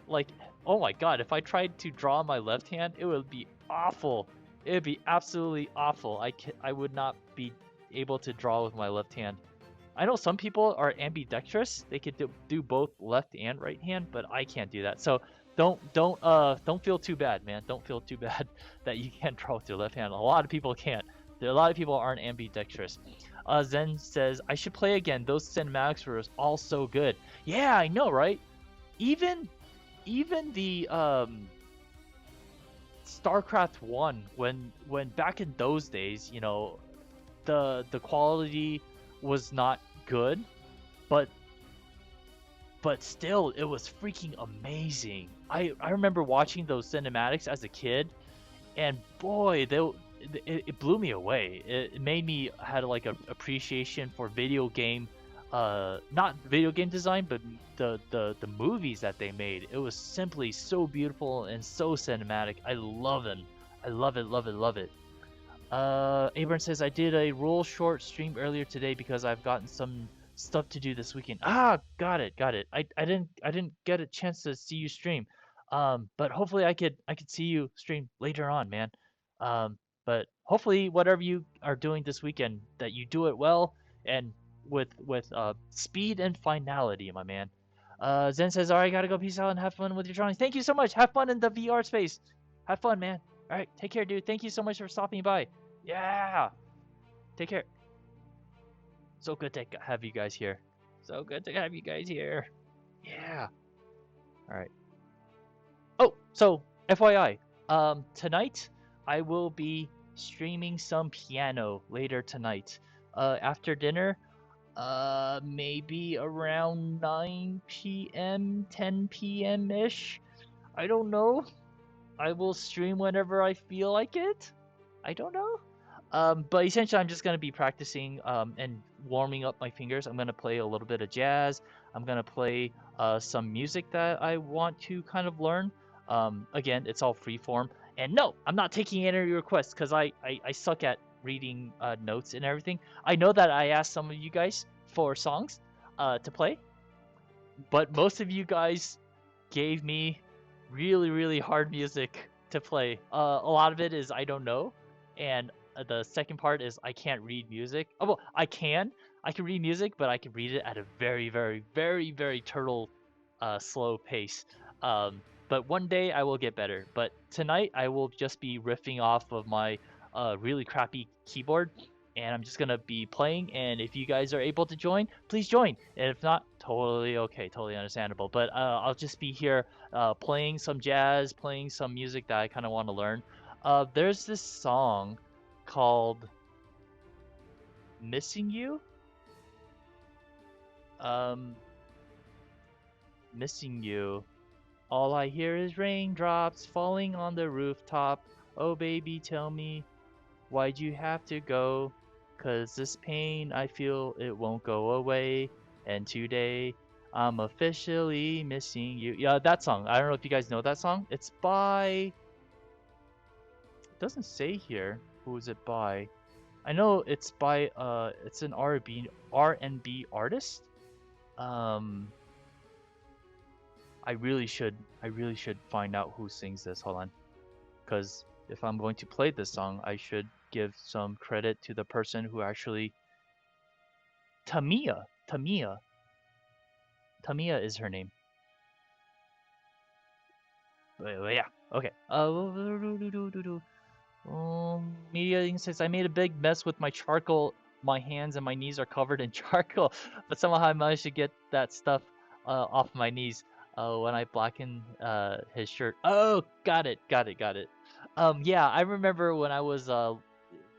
Like, oh my god, if I tried to draw on my left hand, it would be awful. It would be absolutely awful. I would not be able to draw with my left hand. I know some people are ambidextrous. They could do both left and right hand, but I can't do that. So don't feel too bad, man. Don't feel too bad that you can't draw with your left hand. A lot of people can't. A lot of people aren't ambidextrous. Zen says, I should play again. Those cinematics were all so good. Yeah, I know, right? Even the StarCraft 1, when back in those days, you know, the quality was not good, but still, it was freaking amazing. I remember watching those cinematics as a kid, and boy, it blew me away. It made me had like a appreciation for video game, not video game design, but the movies that they made. It was simply so beautiful and so cinematic. I love it. I love it, love it, love it. Abram says I did a roll short stream earlier today because I've gotten some stuff to do this weekend. Ah, got it, got it. I didn't get a chance to see you stream. But hopefully I could see you stream later on, man. But hopefully whatever you are doing this weekend, that you do it well and with speed and finality, my man. Zen says, all right, gotta go. Peace out and have fun with your drawings. Thank you so much. Have fun in the VR space. Have fun, man. All right, take care, dude. Thank you so much for stopping by. Yeah. Take care. So good to have you guys here. So good to have you guys here. Yeah. All right. Oh, so FYI, tonight I will be streaming some piano later tonight. After dinner, maybe around 9 p.m., 10 p.m. ish. I don't know. I will stream whenever I feel like it. I don't know. But essentially, I'm just gonna be practicing and warming up my fingers. I'm gonna play a little bit of jazz. I'm gonna play some music that I want to kind of learn. Again, it's all free form. And no, I'm not taking any requests because I suck at reading notes and everything. I know that I asked some of you guys for songs to play, but most of you guys gave me really, really hard music to play. A lot of it is I don't know, and the second part is I can't read music. Oh, well, I can read music, but I can read it at a very, very, very, very turtle, slow pace. But one day I will get better. But tonight I will just be riffing off of my really crappy keyboard, and I'm just gonna be playing. And if you guys are able to join, please join. And if not, totally okay, totally understandable. But I'll just be here playing some jazz, playing some music that I kind of want to learn. There's this song called "Missing You." Um, Missing You. All I hear is raindrops falling on the rooftop. Oh baby, tell me, why'd you have to go? 'Cause this pain I feel it won't go away. And today I'm officially missing you. Yeah, that song. I don't know if you guys know that song. It's by, it doesn't say here who is it by. I know it's by it's an R&B artist. Um I really should find out who sings this. Hold on. Cuz if I'm going to play this song, I should give some credit to the person who actually Tamia. Tamia is her name. Yeah. Okay. Media says I made a big mess with my charcoal. My hands and my knees are covered in charcoal, but somehow I managed to get that stuff off my knees when I blackened his shirt. Oh, got it. Yeah, I remember when I was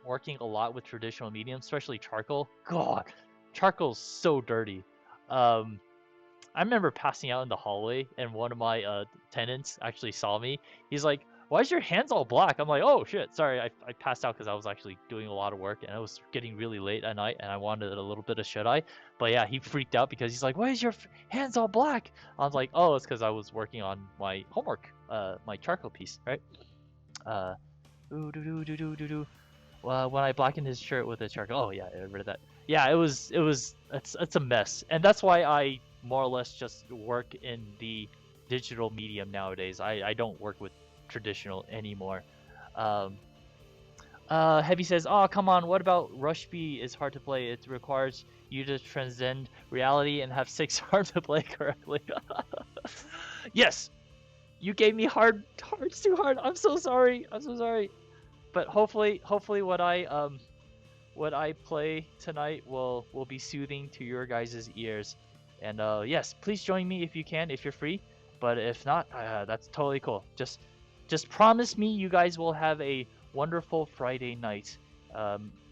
working a lot with traditional mediums, especially charcoal. God, charcoal's so dirty. Um, I remember passing out in the hallway, and one of my tenants actually saw me. He's like, "Why is your hands all black?" I'm like, "Oh shit, sorry, I passed out because I was actually doing a lot of work, and it was getting really late at night, and I wanted a little bit of shut eye." But yeah, he freaked out because he's like, "Why is your hands all black?" I was like, "Oh, it's because I was working on my homework, my charcoal piece, right?" Uh, ooh, doo doo doo doo doo doo. When I blackened his shirt with a charcoal. Oh yeah, I read that. Yeah, it's a mess, and that's why I more or less just work in the digital medium nowadays. I don't work with traditional anymore. Um, Heavy says, "Oh come on, what about Rush B? Is hard to play. It requires you to transcend reality and have 6 arms to play correctly." Yes, you gave me hearts too hard. I'm so sorry. But hopefully what I play tonight will be soothing to your guys' ears. And yes, please join me if you can, if you're free. But if not, that's totally cool. Just promise me you guys will have a wonderful Friday night.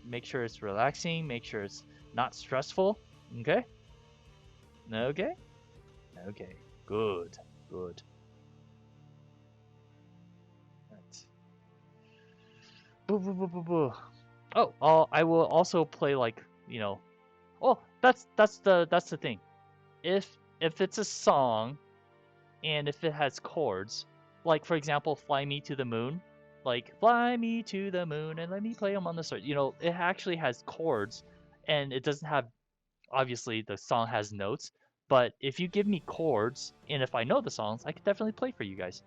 Make sure it's relaxing. Make sure it's not stressful. Okay? Okay? Okay. Good. Good. Right. Boo boo boo boo boo. Oh, I will also play like, you know, oh, that's the thing. If it's a song and if it has chords, like for example, "Fly Me to the Moon," like "Fly me to the moon and let me play 'em on the stars." You know, it actually has chords, and it doesn't have obviously the song has notes. But if you give me chords and if I know the songs, I could definitely play for you guys.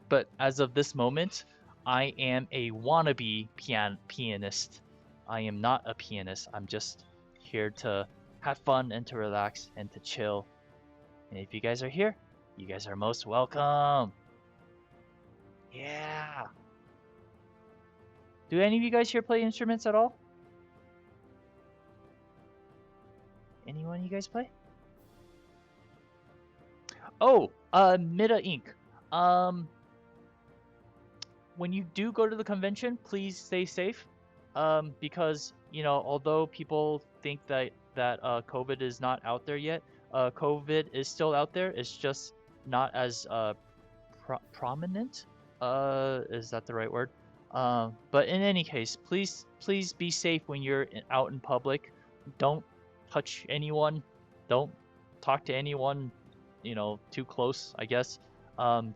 But as of this moment, I am a wannabe pianist. I am not a pianist. I'm just here to have fun and to relax and to chill. And if you guys are here, you guys are most welcome. Yeah. Do any of you guys here play instruments at all? Anyone you guys play? Oh, Mida Inc. Um, when you do go to the convention, please stay safe. Because you know, although people think that COVID is not out there yet, COVID is still out there. It's just not as prominent. Is that the right word? But in any case, please be safe when you're out in public. Don't touch anyone. Don't talk to anyone. You know, too close. I guess.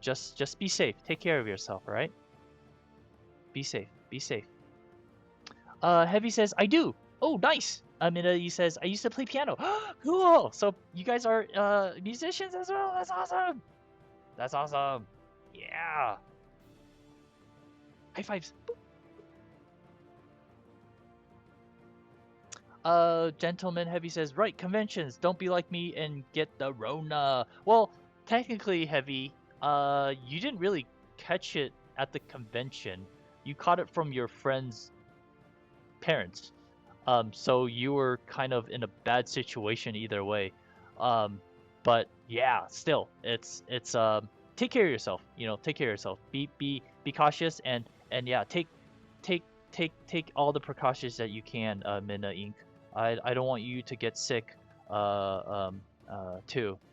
Just be safe. Take care of yourself. All right. Be safe. Be safe. Heavy says I do. Oh, nice. Amina he says I used to play piano. Cool. So you guys are musicians as well. That's awesome. That's awesome. Yeah. High fives. Gentleman Heavy says, right, conventions. Don't be like me and get the Rona. Well, technically, Heavy, you didn't really catch it at the convention. You caught it from your friend's parents. So you were kind of in a bad situation either way. But yeah, still, it's take care of yourself. You know, take care of yourself. Be cautious and yeah, take all the precautions that you can, Minna Inc. I don't want you to get sick, too.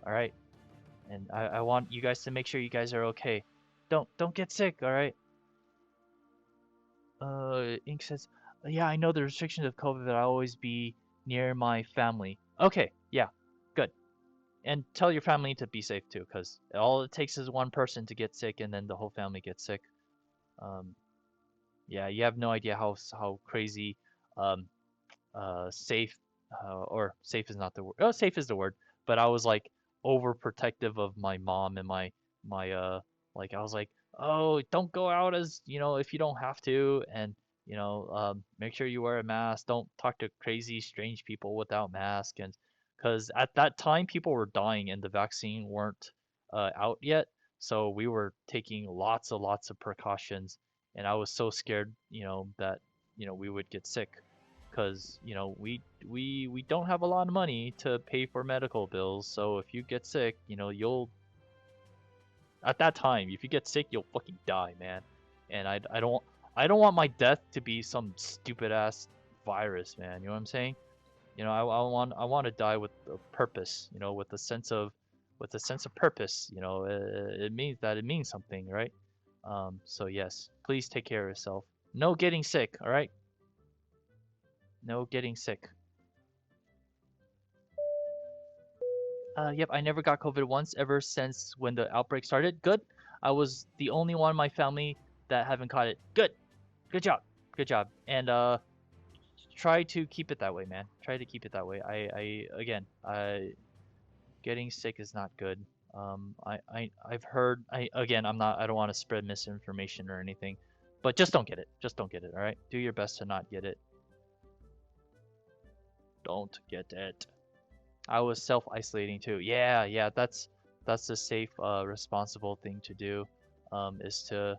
All right, and I want you guys to make sure you guys are okay. Don't get sick. All right. Ink says, yeah, I know the restrictions of COVID, but I always be near my family. Okay, yeah, good. And tell your family to be safe too, because all it takes is one person to get sick, and then the whole family gets sick. Um, yeah, you have no idea how crazy um, safe or safe is not the word. Oh, safe is the word. But I was like overprotective of my mom and my like I was like, oh, don't go out as you know if you don't have to, and you know make sure you wear a mask. Don't talk to crazy strange people without mask, and because at that time people were dying and the vaccine weren't out yet, so we were taking lots of precautions, and I was so scared, you know, that you know we would get sick because you know we don't have a lot of money to pay for medical bills. So if you get sick, you know you'll at that time if you get sick you'll fucking die, man. And I don't want my death to be some stupid ass virus, man. You know what I'm saying? You know I want to die with a purpose. You know with a sense of purpose. You know it means that it means something, right? So yes, please take care of yourself. No getting sick, all right? No getting sick. Yep, I never got COVID once ever since when the outbreak started. Good. I was the only one in my family that haven't caught it. Good. Good job. Good job. And try to keep it that way, man. Try to keep it that way. Getting sick is not good. I've heard. I don't want to spread misinformation or anything, but just don't get it. Just don't get it. All right. Do your best to not get it. Don't get it. I was self-isolating too. Yeah, yeah, that's the safe, responsible thing to do. Is to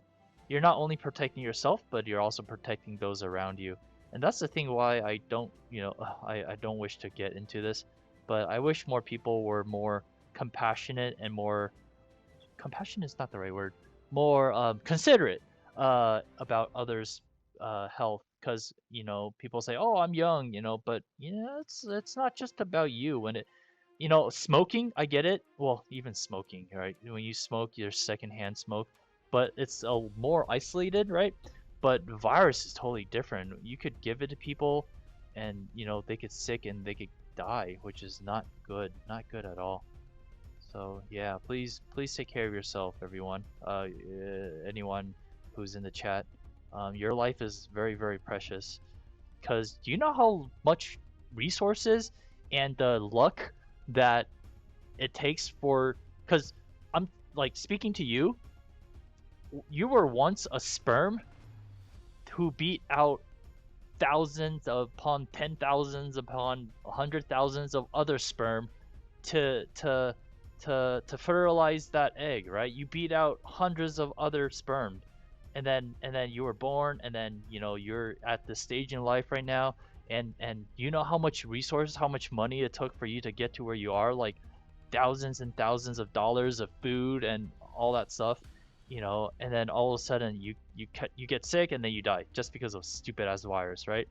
you're not only protecting yourself, but you're also protecting those around you. And that's the thing why I don't, you know, I don't wish to get into this, but I wish more people were more compassionate and more compassionate is not the right word, more considerate about others' health because people say, oh, I'm young, but it's not just about you. When it smoking, I get it. Well, even smoking, right? When you smoke, you're secondhand smoke, but it's a more isolated, right? But virus is totally different. You could give it to people, and they get sick and they could die, which is not good at all. So yeah, please take care of yourself, everyone. Anyone who's in the chat, your life is very very precious. Cause do you know how much resources and the luck that it takes for? Cause I'm like speaking to you. You were once a sperm who beat out thousands upon 10,000s upon 100,000s of other sperm to to to fertilize that egg, right? You beat out hundreds of other sperm, and then you were born, and then you're at the stage in life right now, and you know how much resources, how much money it took for you to get to where you are, like thousands and thousands of dollars of food and all that stuff, and then all of a sudden you get sick and then you die just because of stupid ass virus, right?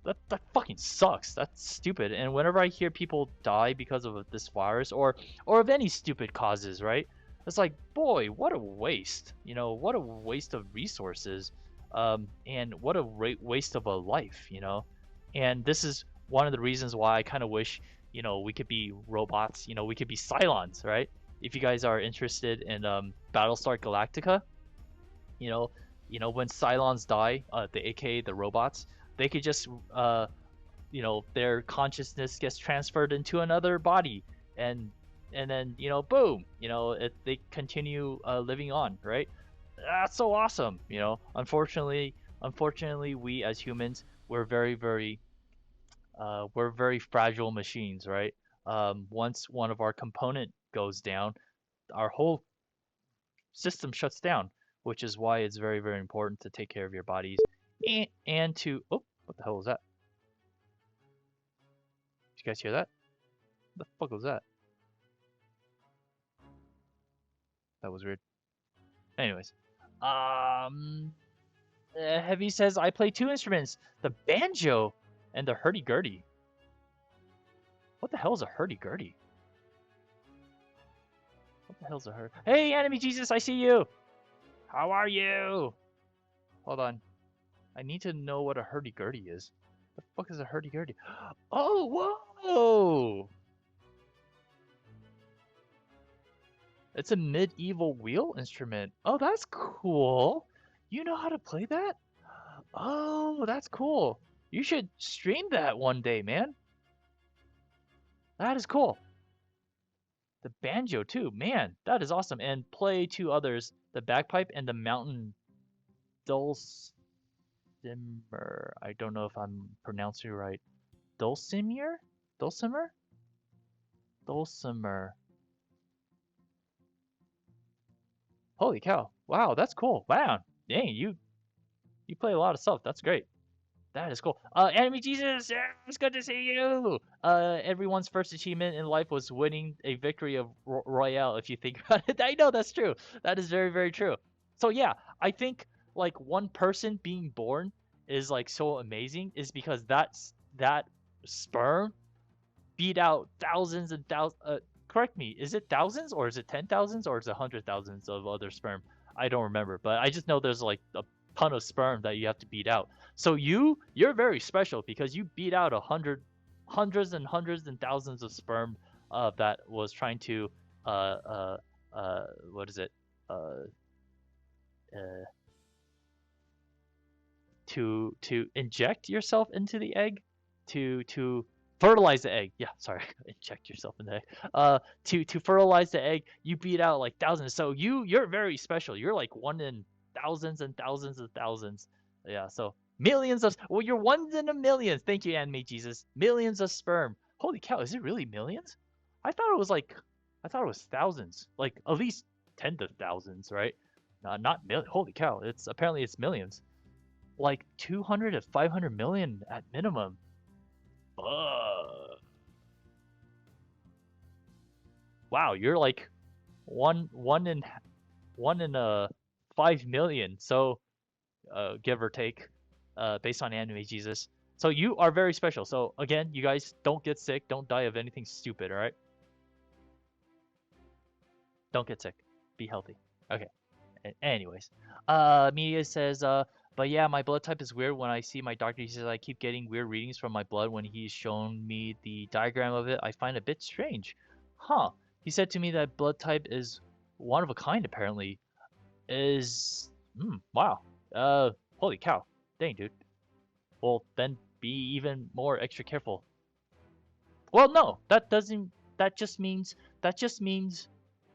That fucking sucks. That's stupid. And whenever I hear people die because of this virus or of any stupid causes, right? It's like, boy, what a waste. What a waste of resources, and what a waste of a life. And this is one of the reasons why I kind of wish, we could be robots. We could be Cylons, right? If you guys are interested in Battlestar Galactica, you know, when Cylons die, the AKA the robots, they could just their consciousness gets transferred into another body, and then boom, they continue living on, right? That's so awesome. Unfortunately, we as humans, we're very fragile machines, right? Once one of our component goes down, our whole system shuts down, which is why it's very, very important to take care of your bodies, and to, oh, what the hell was that? Did you guys hear that? What the fuck was that? That was weird. Anyways, Heavy says I play two instruments, the banjo and the hurdy-gurdy. What the hell is a hurdy-gurdy? What the hell's a hurdy? Hey, Enemy Jesus, I see you. How are you? Hold on. I need to know what a hurdy-gurdy is. The fuck is a hurdy-gurdy? Oh, whoa! It's a medieval wheel instrument. Oh, that's cool. You know how to play that? Oh, that's cool. You should stream that one day, man. That is cool. The banjo too, man. That is awesome. And play two others: the bagpipe and the mountain dulcimer. I don't know if I'm pronouncing it right. Dulcimer? Dulcimer? Dulcimer. Holy cow! Wow, that's cool. Wow, dang, you play a lot of stuff. That's great. That is cool. Enemy Jesus, yeah, it's good to see you. Everyone's first achievement in life was winning a victory of Royale. If you think about it, I know that's true. That is very, very true. So yeah, I think like one person being born is like so amazing is because that sperm beat out thousands and thousands. Correct me, is it thousands or is it 10,000s or is it 100,000s of other sperm? I don't remember, but I just know there's like a ton of sperm that you have to beat out. So you're very special because you beat out hundreds and thousands of sperm that was trying to what is it uh, uh, to inject yourself into the egg to fertilize the egg. Yeah, sorry, inject yourself in the egg. To fertilize the egg, you beat out like thousands. So you're very special. You're like one in thousands and thousands of thousands. Yeah, so millions of, well, you're ones in a million. Thank you, Anime Jesus. Millions of sperm. Holy cow, is it really millions? I thought it was thousands, like at least tens of thousands, right? Not million. Holy cow, it's millions, like 200 to 500 million at minimum. Uh, wow, you're like one in 5 million. So give or take. based on Anime Jesus. So you are very special. So again, you guys don't get sick. Don't die of anything stupid. All right. Don't get sick. Be healthy. Okay. Anyways, media says, but yeah, my blood type is weird. When I see my doctor, he says I keep getting weird readings from my blood. When he's shown me the diagram of it, I find it a bit strange. Huh. He said to me that blood type is one of a kind, apparently. Is, wow. Holy cow. Dang, dude. Well, then be even more extra careful. Well, no, that just means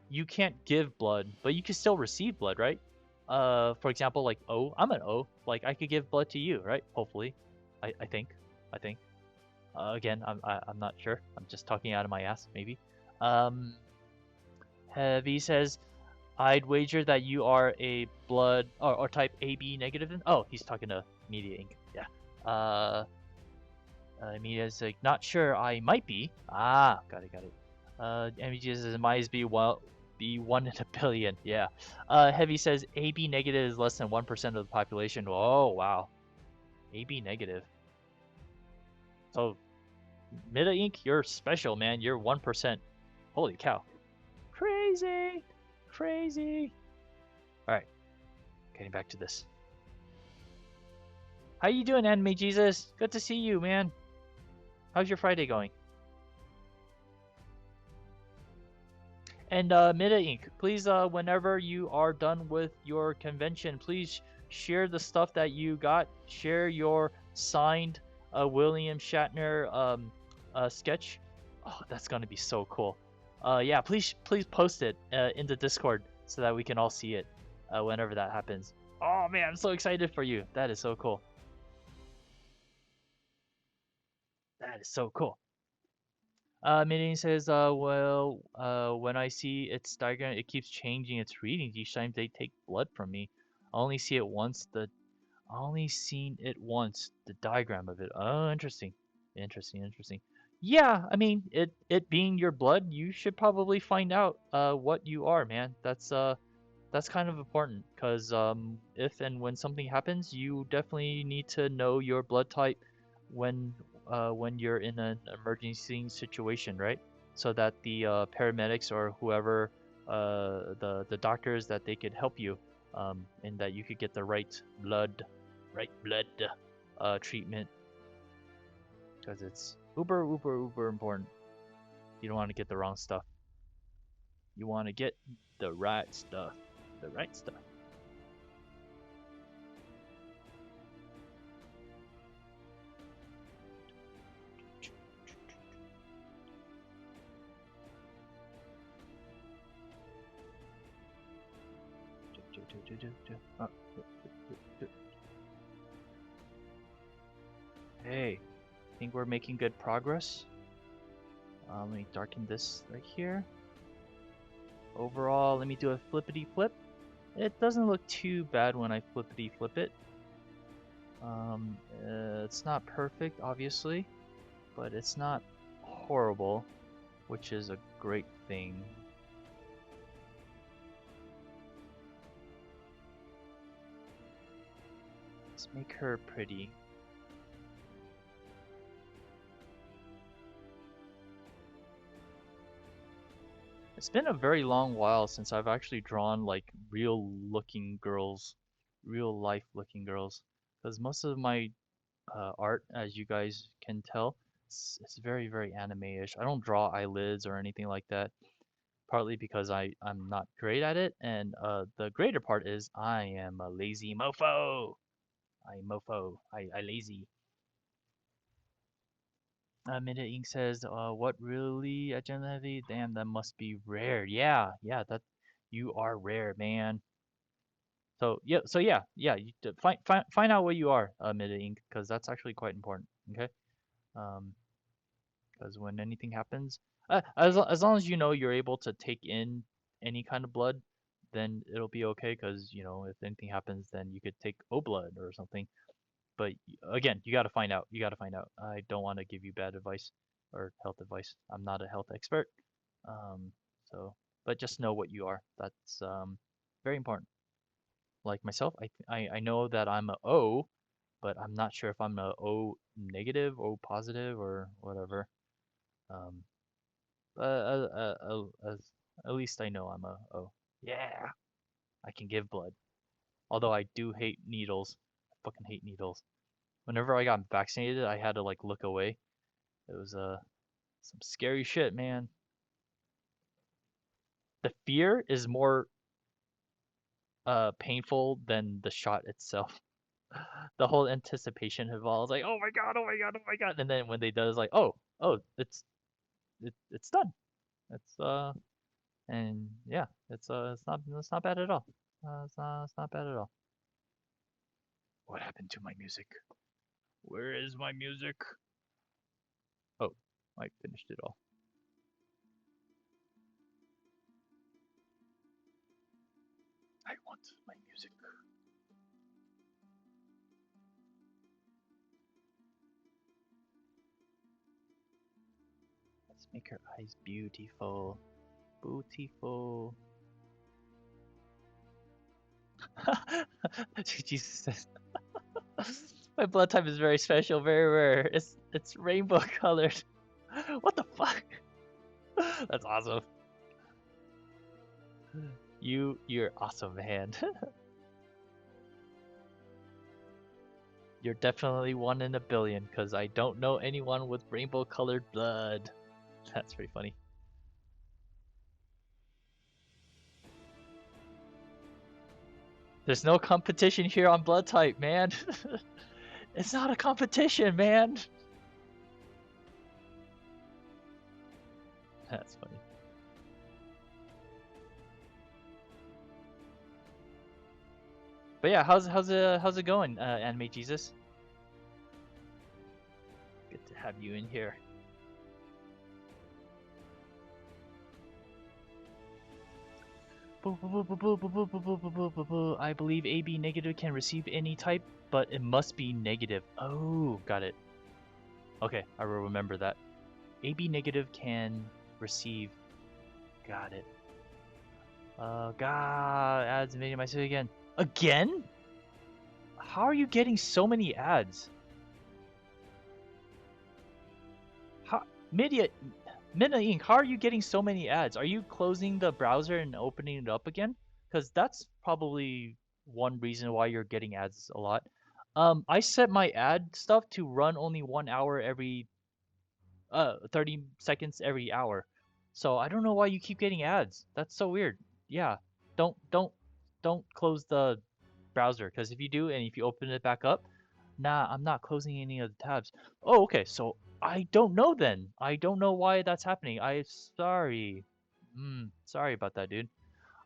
you can't give blood, but you can still receive blood, right? For example, like O, I'm an O. Like I could give blood to you, right? Hopefully, I think, I think. Again, I'm not sure. I'm just talking out of my ass, maybe. Um, Heavy says, I'd wager that you are a blood or type AB negative. Oh, he's talking to Media Inc. Yeah. Uh, Media's like, not sure. I might be. Ah, got it, got it. MG says might be 1 in a billion. Yeah. Heavy says AB negative is less than 1% of the population. Oh wow. AB negative. So Mida Inc., you're special, man. You're 1%. Holy cow. Crazy. Crazy. All right. Getting back to this. How you doing, Anime Jesus? Good to see you, man. How's your Friday going? And Mida Inc., please, whenever you are done with your convention, please share the stuff that you got. Share your signed William Shatner sketch. Oh, that's gonna be so cool. Yeah, please post it in the Discord so that we can all see it whenever that happens. Oh man, I'm so excited for you. That is so cool. That is so cool. Meaning says, when I see its diagram, it keeps changing its readings each time they take blood from me. I only see it once. I only seen it once. The diagram of it. Oh, interesting, interesting, interesting. Yeah, I mean, it being your blood, you should probably find out what you are, man. That's kind of important because if and when something happens, you definitely need to know your blood type when when you're in an emergency situation, right? So that the paramedics or whoever the doctors that they could help you and that you could get the right blood treatment because it's uber important. You don't want to get the wrong stuff. You want to get the right stuff. The right stuff. Oh. Hey, think we're making good progress. Let me darken this right here. Overall, let me do a flippity flip. It doesn't look too bad when I flippity flip it. It's not perfect, obviously, but it's not horrible, which is a great thing. Let's make her pretty. It's been a very long while since I've actually drawn like real looking girls, real life looking girls, because most of my art, as you guys can tell, it's very anime-ish. I don't draw eyelids or anything like that, partly because I'm not great at it, and the greater part is I am a lazy mofo. I lazy. Minute Ink says, what really agenda heavy? Damn, that must be rare. Yeah, that you are rare, man. So yeah. You find out what you are, Minute Ink, because that's actually quite important. Okay. Um, because when anything happens, as long as you know you're able to take in any kind of blood, then it'll be okay. Because you know if anything happens, then you could take O blood or something. But again, you got to find out. You got to find out. I don't want to give you bad advice or health advice. I'm not a health expert. Um, so, but just know what you are. That's very important. Like myself, I know that I'm a O, but I'm not sure if I'm a O negative, O positive, or whatever. Um, at least I know I'm a O. Yeah, I can give blood. Although I do hate needles. I fucking hate needles. Whenever I got vaccinated, I had to like look away. It was some scary shit, man. The fear is more painful than the shot itself. The whole anticipation involved, like, oh my god, oh my god, oh my god, and then when they do, it's like, oh, it's done. It's and yeah, it's not bad at all. It's not bad at all. What happened to my music? Where is my music? Oh, I finished it all. I want my music. Let's make her eyes beautiful. Beautiful. Jesus says, my blood type is very special, very rare. It's rainbow colored. What the fuck? That's awesome. You're awesome, man. You're definitely one in a billion, because I don't know anyone with rainbow colored blood. That's pretty funny. There's no competition here on blood type, man. It's not a competition, man. That's funny. But yeah, how's it going, Anime Jesus? Good to have you in here. I believe AB negative can receive any type, but it must be negative. Oh, got it. Okay, I will remember that. AB negative can receive. Got it. God, ads invading my city again. Again? How are you getting so many ads? How, Media, Mina Inc., how are you getting so many ads? Are you closing the browser and opening it up again? Because that's probably one reason why you're getting ads a lot. I set my ad stuff to run only 1 hour every 30 seconds every hour. So I don't know why you keep getting ads. That's so weird. Yeah. Don't close the browser, because if you do and if you open it back up, nah, I'm not closing any of the tabs. Oh, okay. So I don't know then. I don't know why that's happening. I sorry. Sorry about that, dude.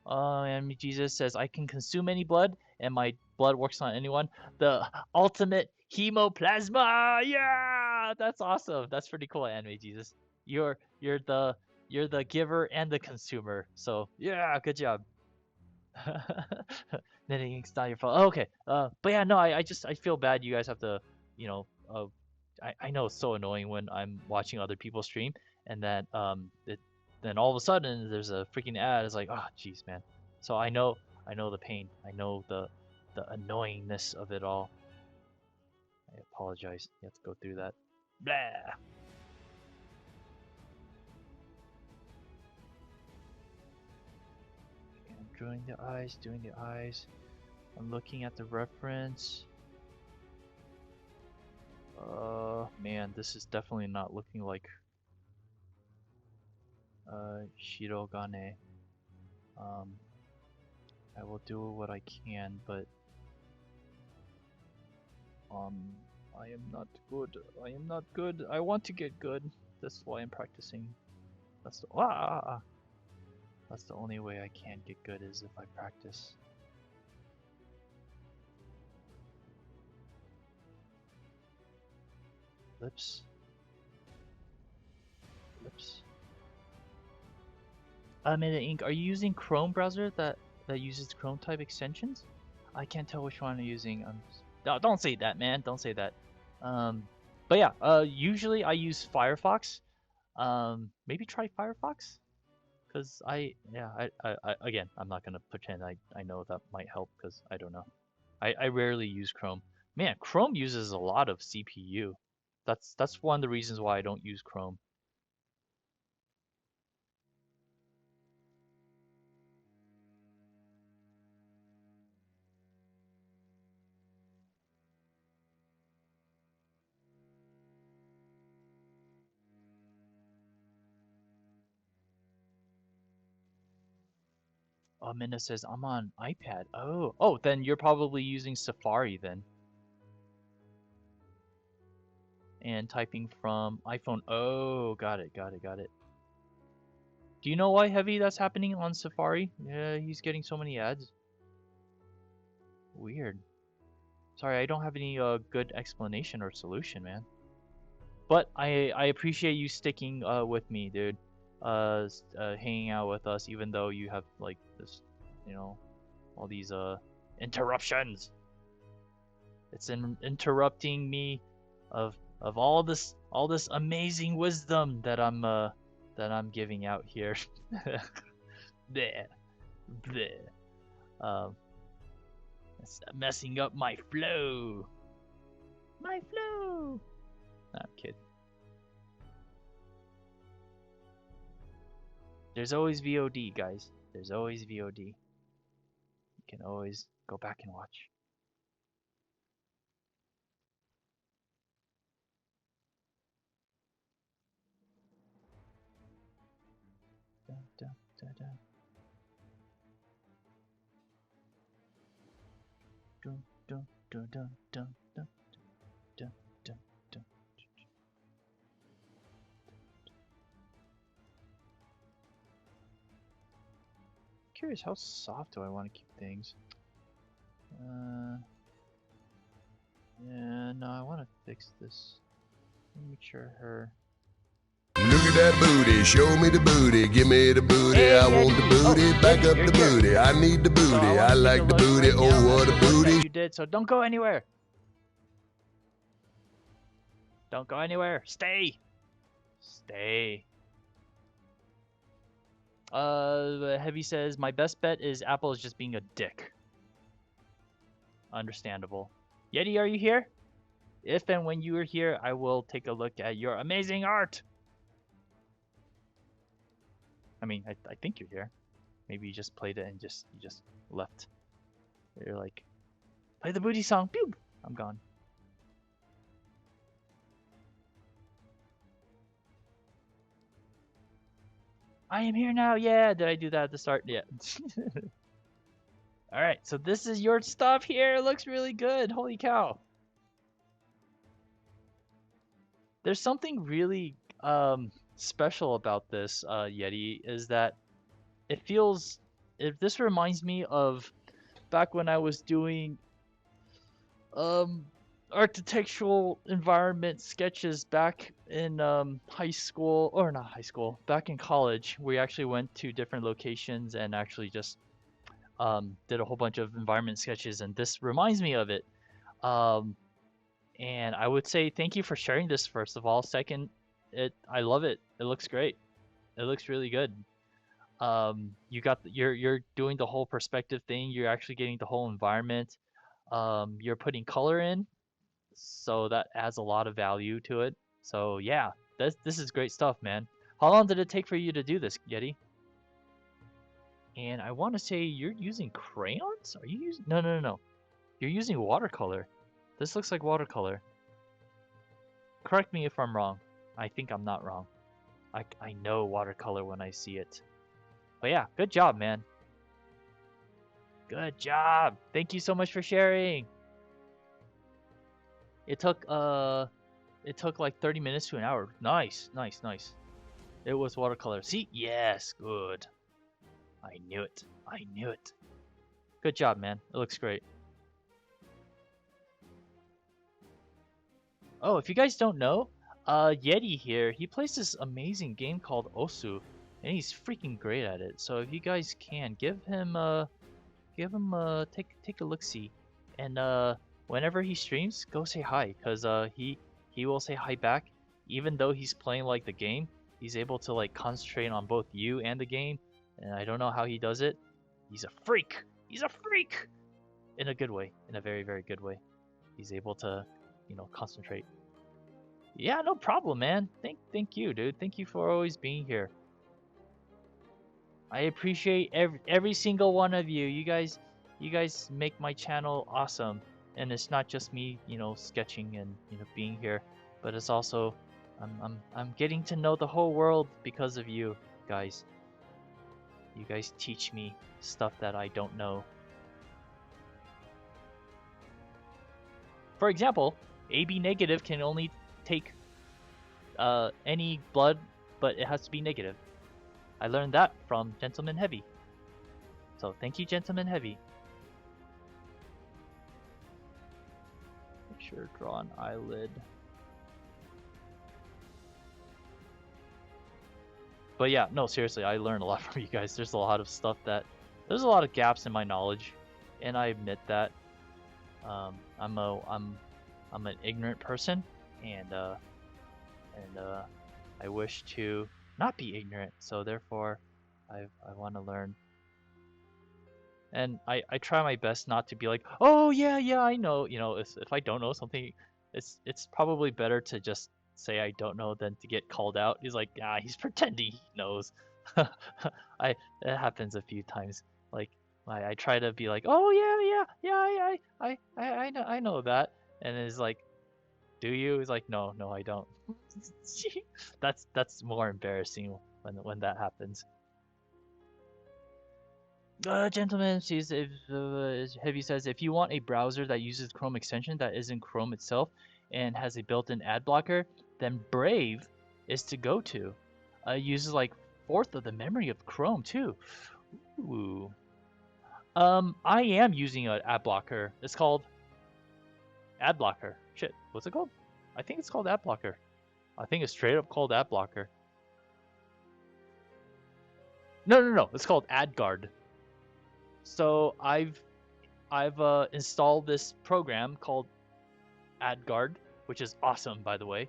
And Jesus says, I can consume any blood, and my blood works on anyone. The ultimate hemoplasma. Yeah, that's awesome. That's pretty cool, Anime Jesus. You're the giver and the consumer. So yeah, good job. Knitting's not your fault. Oh, okay. But yeah, no, I feel bad. You guys have to, you know, I know it's so annoying when I'm watching other people stream, and then all of a sudden there's a freaking ad. It's like, oh, jeez, man. So I know the pain. I know the annoyingness of it all. I apologize. You have to go through that. Blah. I'm doing the eyes, doing the eyes. I'm looking at the reference. Man, this is definitely not looking like Shirogane. Um, I will do what I can, but I am not good. I am not good. I want to get good. That's why I'm practicing. That's the only way I can get good, is if I practice. Lips. Lips. Meta Ink, are you using Chrome browser that uses Chrome type extensions? I can't tell which one I'm using. No, don't say that, man. Don't say that. Um, but yeah, usually I use Firefox. Maybe try Firefox, cause again, I'm not gonna pretend I know that might help, cause I don't know. I rarely use Chrome. Man, Chrome uses a lot of CPU. That's one of the reasons why I don't use Chrome. Oh, Minna says I'm on iPad. Oh, then you're probably using Safari then, and typing from iPhone. Oh, got it. Do you know why, Heavy, that's happening on Safari? Yeah, he's getting so many ads. Weird. Sorry, I don't have any good explanation or solution, man. But I appreciate you sticking with me, dude. Hanging out with us, even though you have like this, you know, all these interruptions. It's interrupting me of all this amazing wisdom that I'm giving out here. Bleh, bleh. Um, it's messing up my flow. My flow. Nah, I'm kidding. There's always VOD, guys. There's always VOD. You can always go back and watch. Dun, dun, dun, dun. Dun, dun, dun, dun, dun, dun, dun, dun, dun. Curious, how soft do I want to keep things? Yeah, no, I want to fix this. Let me make sure her. Look at that booty, show me the booty, give me the booty, Hey, I want the Yeti. booty, Oh, back Yeti, up you're the here. booty, I need the So booty, I I want to take like a the look booty, right oh now what at a the work booty. that you did. So don't go anywhere. Don't go anywhere. Stay. Stay. Heavy says my best bet is Apple is just being a dick. Understandable. Yeti, are you here? If and when you are here, I will take a look at your amazing art. I mean, I think you're here. Maybe you just played it and you just left. You're like, play the booty song. Pew! I'm gone. I am here now. Yeah, did I do that at the start? Yeah. All right, so this is your stuff here. It looks really good. Holy cow. There's something really special about this Yeti is that it feels this reminds me of back when I was doing um architectural environment sketches back in high school, or not high school, back in college. We actually went to different locations and actually just did a whole bunch of environment sketches, and this reminds me of it. Um, and I would say thank you for sharing this first of all. Second, I love it. It looks great. It looks really good. You're doing the whole perspective thing. You're actually getting the whole environment. You're putting color in, so that adds a lot of value to it. So yeah, this is great stuff, man. How long did it take for you to do this, Yeti? And I want to say you're using crayons? Are you using? No. You're using watercolor. This looks like watercolor. Correct me if I'm wrong. I think I'm not wrong. I know watercolor when I see it. But yeah, good job, man. Good job. Thank you so much for sharing. It took like 30 minutes to an hour. Nice. It was watercolor. See? Yes, good. I knew it. Good job, man. It looks great. Oh, if you guys don't know, Yeti here, he plays this amazing game called Osu, and he's freaking great at it. So if you guys can take a look see, and whenever he streams, go say hi, cause he will say hi back, even though he's playing like the game. He's able to like concentrate on both you and the game, and I don't know how he does it. He's a freak. He's a freak in a good way, in a very very good way. he's able to, concentrate. Yeah, no problem, man. Thank you, dude. Thank you for always being here. I appreciate every single one of you. You guys make my channel awesome. And it's not just me, sketching and being here, but it's also I'm getting to know the whole world because of you guys. You guys teach me stuff that I don't know. For example, AB negative can only take any blood, but it has to be negative. I learned that from Gentleman Heavy. So thank you, Gentleman Heavy. Make sure to draw an eyelid. But yeah, no, seriously, I learned a lot from you guys. There's a lot of stuff there's a lot of gaps in my knowledge, and I admit that. I'm an ignorant person, and I wish to not be ignorant. So therefore, I want to learn, and I try my best not to be like, oh yeah, I know. If I don't know something, it's probably better to just say I don't know than to get called out. He's like, he's pretending he knows. It happens a few times. Like I try to be like, oh yeah, I know that, and it's like, do you? He's like, no, I don't. That's more embarrassing when that happens. Gentlemen, Heavy says, if you want a browser that uses Chrome extension that isn't Chrome itself and has a built-in ad blocker, then Brave is to go to. Uses like 1/4 of the memory of Chrome too. Ooh. I am using an ad blocker. It's called ad blocker. Shit, what's it called? I think it's called ad blocker. I think it's straight up called ad blocker. No. It's called AdGuard. So I've installed this program called AdGuard, which is awesome, by the way.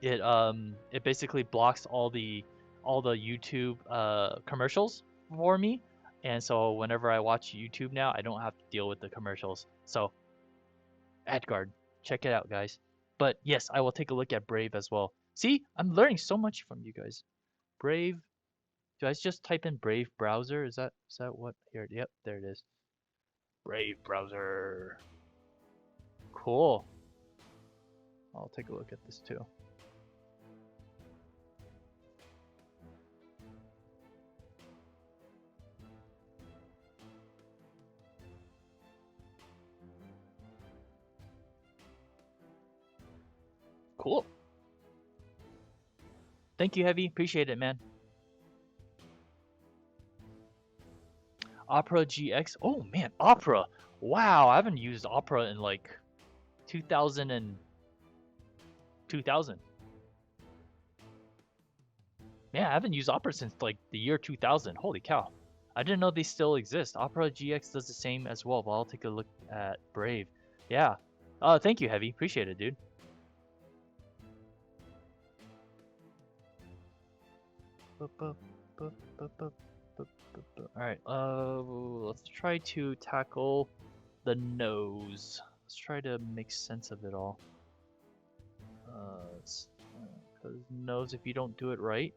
It basically blocks all the YouTube commercials for me, and so whenever I watch YouTube now, I don't have to deal with the commercials. So AdGuard, check it out, guys. But yes, I will take a look at Brave as well. See, I'm learning so much from you guys. Brave. Do I just type in Brave browser? Is that what? Here, yep, there it is. Brave browser. Cool. I'll take a look at this too. Cool. Thank you, Heavy. Appreciate it, man. Opera GX. Oh man, Opera. Wow, I haven't used Opera in like 2000 and 2000. Yeah, I haven't used Opera since like the year 2000. Holy cow. I didn't know they still exist. Opera GX does the same as well, but I'll take a look at Brave. Yeah. Thank you, Heavy. Appreciate it, dude. Alright, let's try to tackle the nose. Let's try to make sense of it all. Because nose, if you don't do it right,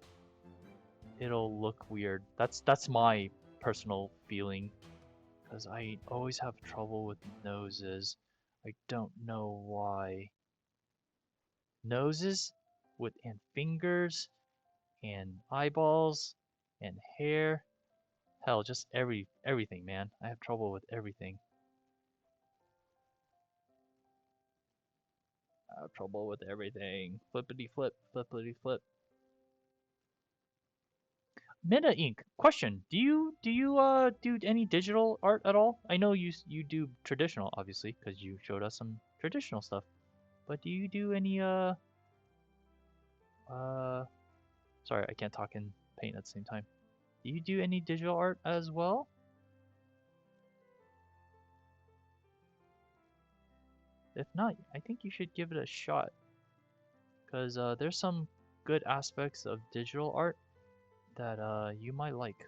it'll look weird. That's my personal feeling. Because I always have trouble with noses. I don't know why. Noses and fingers and eyeballs and hair. Hell, just everything, man. I have trouble with everything. I have trouble with everything. Flippity flip, flippity flip. Meta Ink. Question: Do you do any digital art at all? I know you do traditional, obviously, because you showed us some traditional stuff. But do you do any sorry, I can't talk and paint at the same time. Do you do any digital art as well? If not, I think you should give it a shot. Because there's some good aspects of digital art that you might like.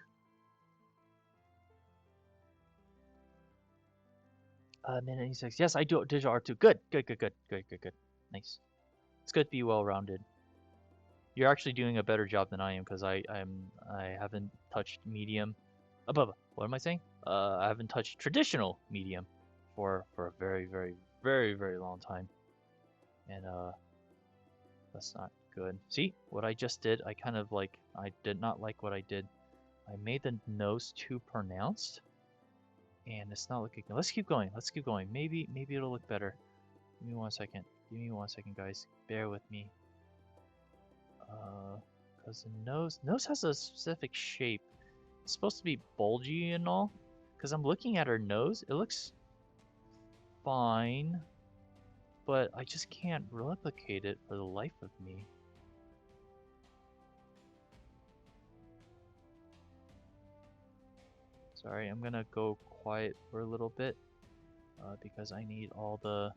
Minute 86. Yes, I do digital art too. Good, good, good, good, good, good, good. Nice. It's good to be well-rounded. You're actually doing a better job than I am because I haven't touched medium. What am I saying? I haven't touched traditional medium for a very, very, very, very long time, and that's not good. See what I just did? I kind of like I did not like what I did. I made the nose too pronounced, and it's not looking good. Let's keep going. Let's keep going. Maybe it'll look better. Give me 1 second. Give me 1 second, guys. Bear with me. Because the nose has a specific shape. It's supposed to be bulgy and all. Because I'm looking at her nose, it looks fine, but I just can't replicate it for the life of me. Sorry, I'm gonna go quiet for a little bit because I need all the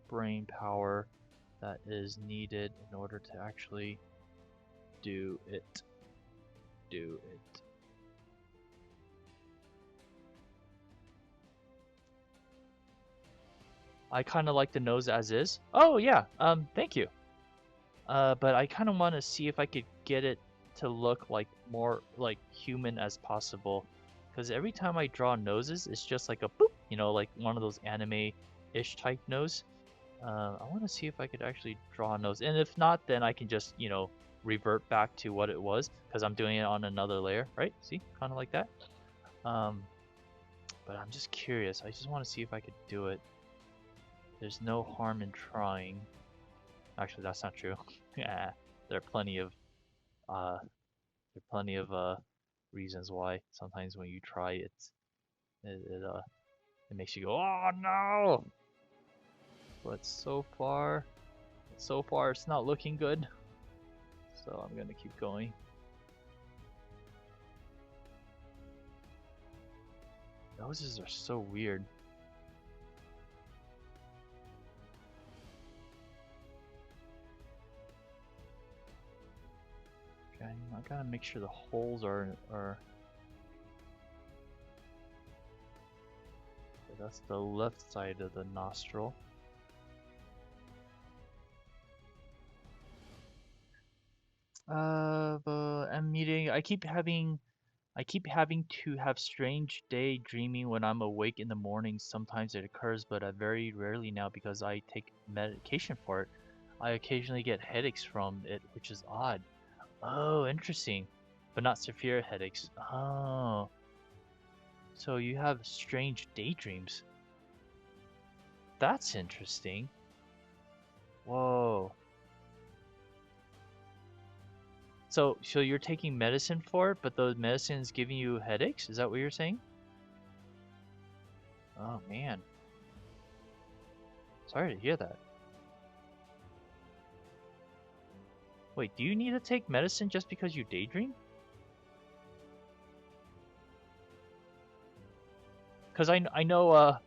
brain power that is needed in order to actually do it. Do it. I kind of like the nose as is. Oh yeah, thank you. But I kind of want to see if I could get it to look like more like human as possible. Because every time I draw noses, it's just like a boop, you know, like one of those anime-ish type nose. I want to see if I could actually draw a nose. And if not, then I can just, you know, revert back to what it was. Because I'm doing it on another layer, right? See? Kind of like that. But I'm just curious. I just want to see if I could do it. There's no harm in trying. Actually, that's not true. Yeah, there are plenty of reasons why. Sometimes when you try, it makes you go, oh no! But so far, it's not looking good. So I'm gonna keep going. Noses are so weird. Okay, I gotta make sure the holes are. Okay, that's the left side of the nostril. But I'm meeting. I keep having to have strange daydreaming when I'm awake in the morning. Sometimes it occurs, but very rarely now because I take medication for it. I occasionally get headaches from it, which is odd. Oh, interesting. But not severe headaches. Oh. So you have strange daydreams. That's interesting. Whoa. So you're taking medicine for it, but the medicine is giving you headaches? Is that what you're saying? Oh man. Sorry to hear that. Wait, do you need to take medicine just because you daydream? Because I know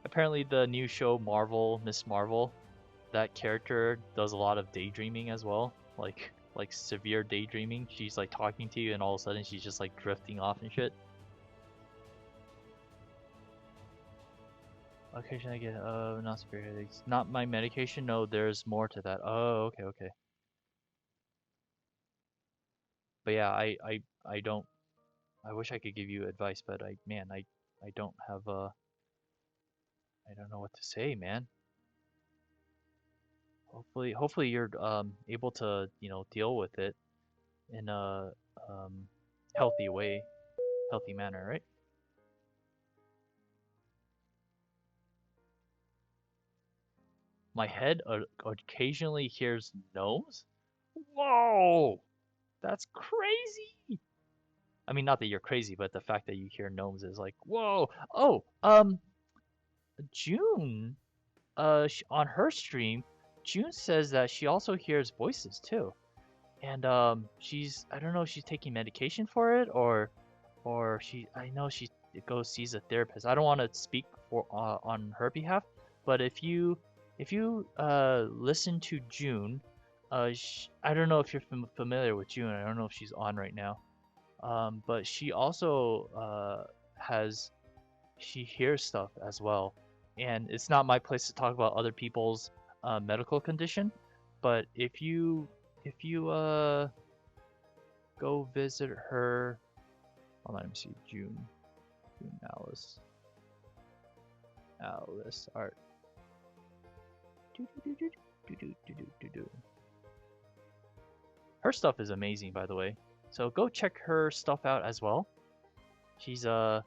apparently the new show Marvel, Miss Marvel, that character does a lot of daydreaming as well. Like severe daydreaming. She's like talking to you and all of a sudden she's just like drifting off and shit. Occasionally I get not severe headaches. Not my medication. No, there's more to that. Oh, okay, okay. But yeah, I don't. I wish I could give you advice, but I don't have I don't know what to say, man. Hopefully you're able to, you know, deal with it in a um healthy way, healthy manner, right? My head occasionally hears gnomes. Whoa, that's crazy. I mean, not that you're crazy, but the fact that you hear gnomes is like, whoa. Oh, June, on her stream, June says that she also hears voices too. And I don't know if she's taking medication for it or I know she goes sees a therapist. I don't want to speak for on her behalf, but if you listen to June, I don't know if you're familiar with June. I don't know if she's on right now. But she also has she hears stuff as well. and it's not my place to talk about other people's medical condition. But if you go visit her, hold on, let me see, June Alice, art. Her stuff is amazing, by the way. So go check her stuff out as well. She's a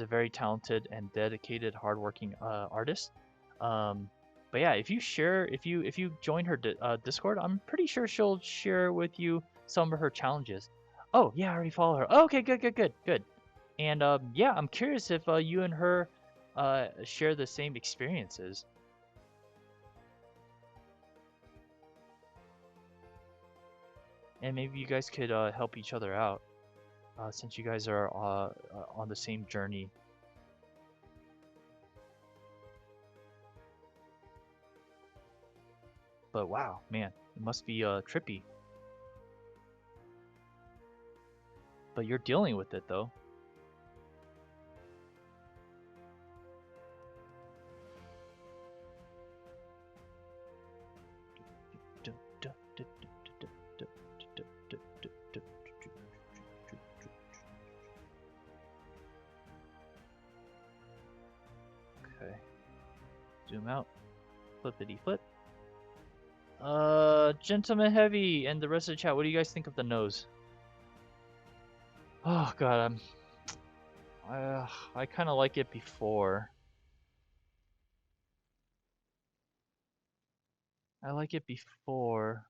very talented and dedicated, hardworking artist. But yeah, if you join her Discord, I'm pretty sure she'll share with you some of her challenges. Oh yeah, I already follow her. Oh, okay, good. And yeah, I'm curious if you and her share the same experiences. And maybe you guys could help each other out, since you guys are on the same journey. But wow, man, it must be trippy. But you're dealing with it though. Okay. Zoom out. Flippity flip. Gentleman Heavy and the rest of the chat, what do you guys think of the nose? Oh god, I kind of like it before. I like it before,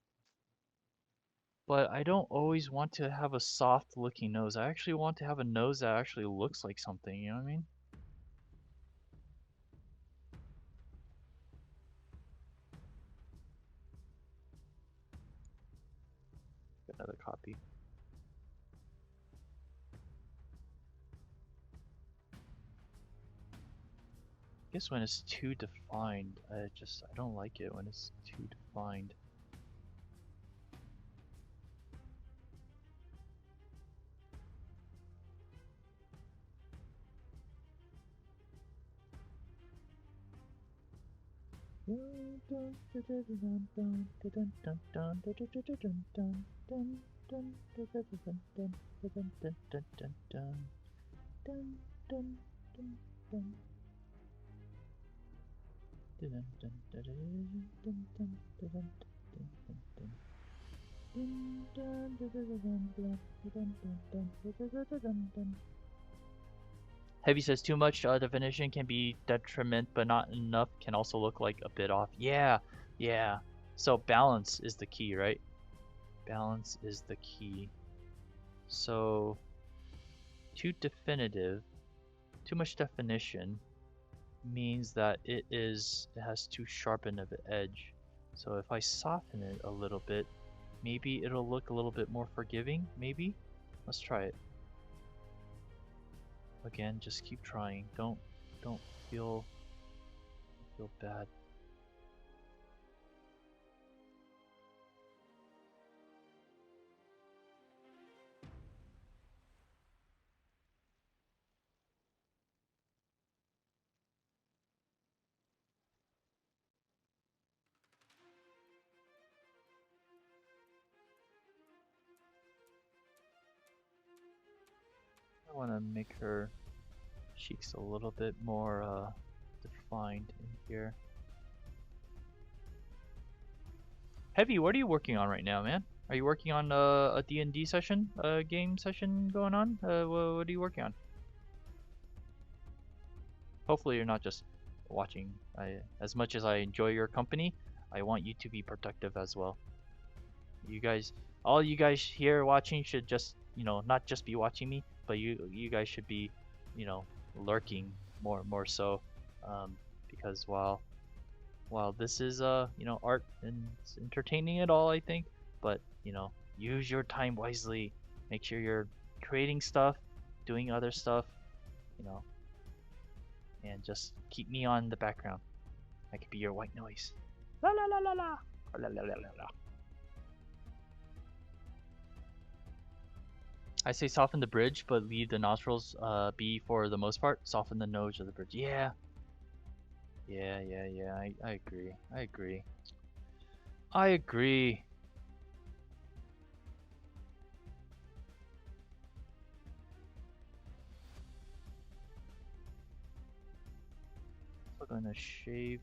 but I don't always want to have a soft looking nose. I actually want to have a nose that actually looks like something, you know what I mean? Get another copy. I guess when it's too defined, I don't like it when it's too defined. Heavy says too much definition can be detriment, but not enough can also look like a bit off. Yeah. So balance is the key, right? Balance is the key. So too definitive, too much definition means that it has too sharp of an edge. So if I soften it a little bit, maybe it'll look a little bit more forgiving, maybe? Let's try it. Again, just keep trying. Don't feel bad. I want to make her cheeks a little bit more defined in here. Heavy, what are you working on right now, man? Are you working on a D&D session, a game session going on? What are you working on? Hopefully you're not just watching. As much as I enjoy your company, I want you to be productive as well. You guys, all you guys here watching should just, not just be watching me, but you guys should be, lurking more so, because while this is art and it's entertaining at all, I think, but use your time wisely. Make sure you're creating stuff, doing other stuff, and just keep me on the background. I could be your white noise. La la la la la. La la la la la. I say soften the bridge, but leave the nostrils be for the most part. Soften the nose of the bridge. Yeah. Yeah. I agree. I agree. I agree. We're gonna shave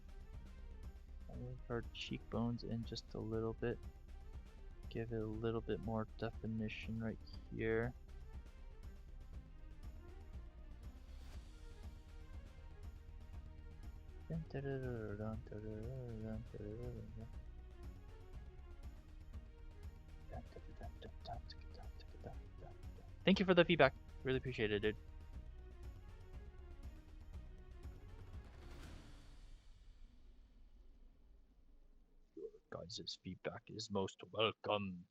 her cheekbones in just a little bit. Give it a little bit more definition right here. Thank you for the feedback. Really appreciate it, dude. Guys' feedback is most welcome.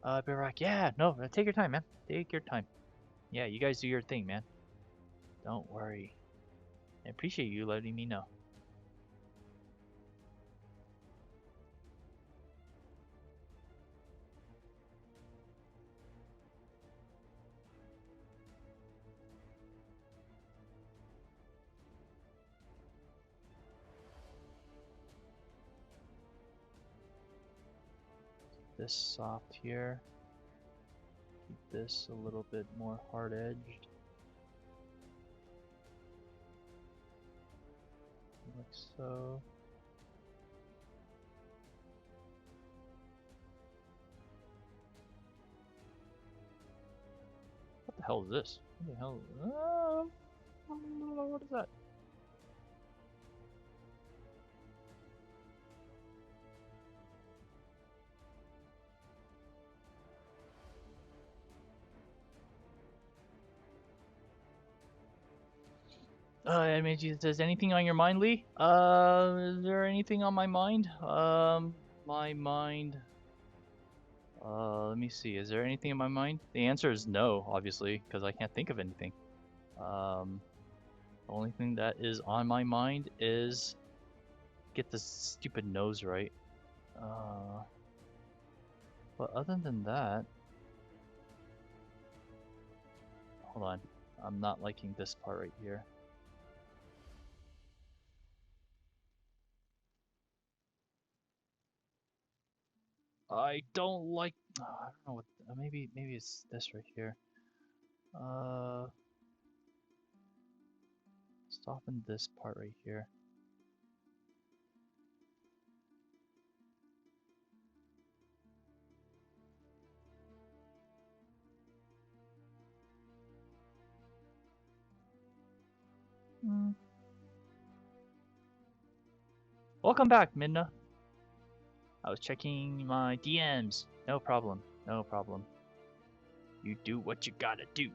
Barack, yeah, no, take your time, man. Take your time. Yeah, you guys do your thing, man. Don't worry. I appreciate you letting me know. This soft here. Keep this a little bit more hard-edged. Like so. What the hell is this? What the hell? What is that? I mean, says anything on your mind, Lee? Is there anything on my mind? My mind. Let me see. Is there anything in my mind? The answer is no, obviously, because I can't think of anything. The only thing that is on my mind is get this stupid nose right. But other than that, hold on. I'm not liking this part right here. I don't like. I don't know what. Maybe it's this right here. Soften this part right here. Welcome back, Midna. I was checking my DMs. No problem. No problem. You do what you gotta do.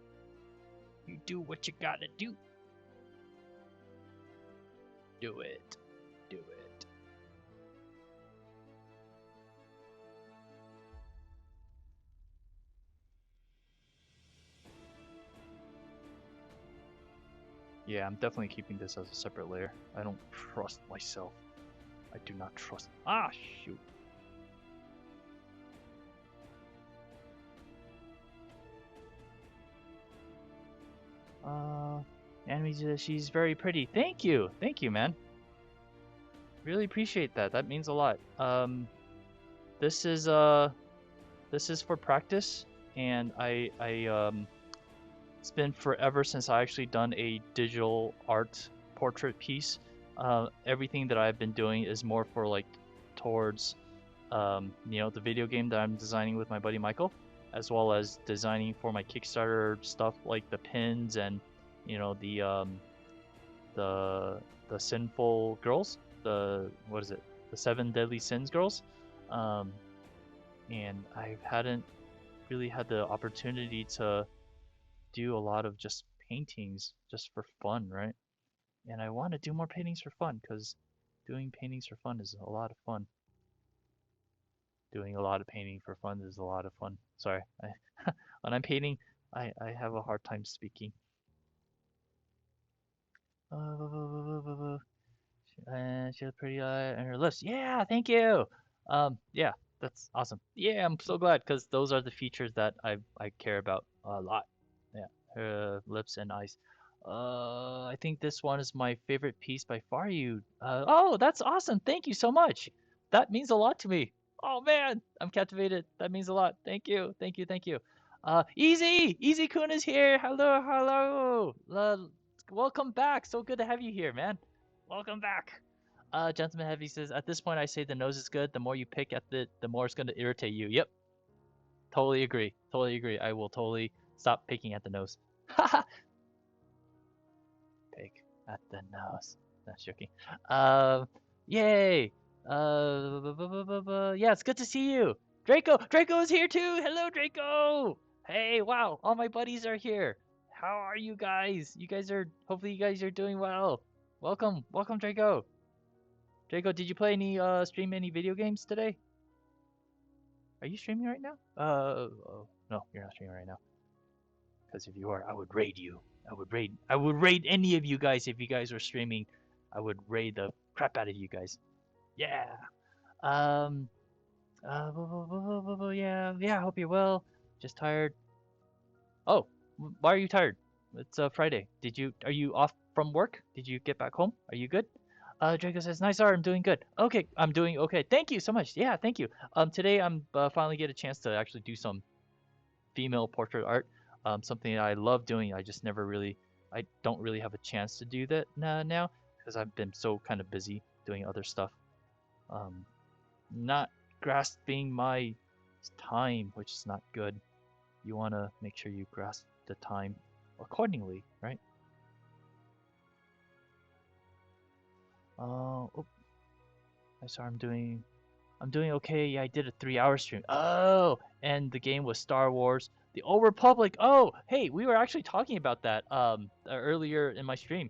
You do what you gotta do. Do it. Do it. Yeah, I'm definitely keeping this as a separate layer. I don't trust myself. I do not trust. Ah, shoot. Anime says she's very pretty. Thank you, man. Really appreciate that. That means a lot. This is for practice, and it's been forever since I actually done a digital art portrait piece. Everything that I've been doing is more for like towards the video game that I'm designing with my buddy Michael, as well as designing for my Kickstarter stuff like the pins and the sinful girls, the what is it, the 7 deadly sins girls, and I hadn't really had the opportunity to do a lot of just paintings just for fun, right? And I want to do more paintings for fun because Doing paintings for fun is a lot of fun. Doing a lot of painting for fun is a lot of fun. Sorry, when I'm painting, I have a hard time speaking. And she has a pretty eye and her lips. Yeah, thank you. Yeah, that's awesome. Yeah, I'm so glad because those are the features that I care about a lot. Yeah, her lips and eyes. I think this one is my favorite piece by far. Oh, that's awesome. Thank you so much. That means a lot to me. Oh man, I'm captivated. That means a lot. Thank you, thank you, thank you. Easy Kun is here. Hello, hello. Welcome back. So good to have you here, man. Welcome back. Gentleman Heavy says, at this point, I say the nose is good. The more you pick at the more it's going to irritate you. Yep, totally agree. Totally agree. I will totally stop picking at the nose. Haha. Pick at the nose. That's joking. Yay. Yeah, it's good to see you. Draco is here too. Hello, Draco. Hey, wow, all my buddies are here. How are you guys? Hopefully you guys are doing well. Welcome, Draco. Draco, did you play stream any video games today? Are you streaming right now? Oh, no, you're not streaming right now. Because if you are, I would raid you. I would raid any of you guys if you guys were streaming. I would raid the crap out of you guys. Yeah. Um. Yeah. I hope you're well. Just tired. Oh, why are you tired? It's Friday. Are you off from work? Did you get back home? Are you good? Draco says, "Nice art. I'm doing good. Okay, I'm doing okay. Thank you so much. Yeah, thank you. Today I'm finally get a chance to actually do some female portrait art. Something that I love doing. I don't really have a chance to do that now because I've been so kind of busy doing other stuff. Um, not grasping my time, which is not good. You want to make sure you grasp the time accordingly, right? Oh, I saw I'm doing okay. Yeah, I did a 3 hour stream. Oh, and the game was Star Wars: The Old Republic. Oh, hey, we were actually talking about that earlier in my stream.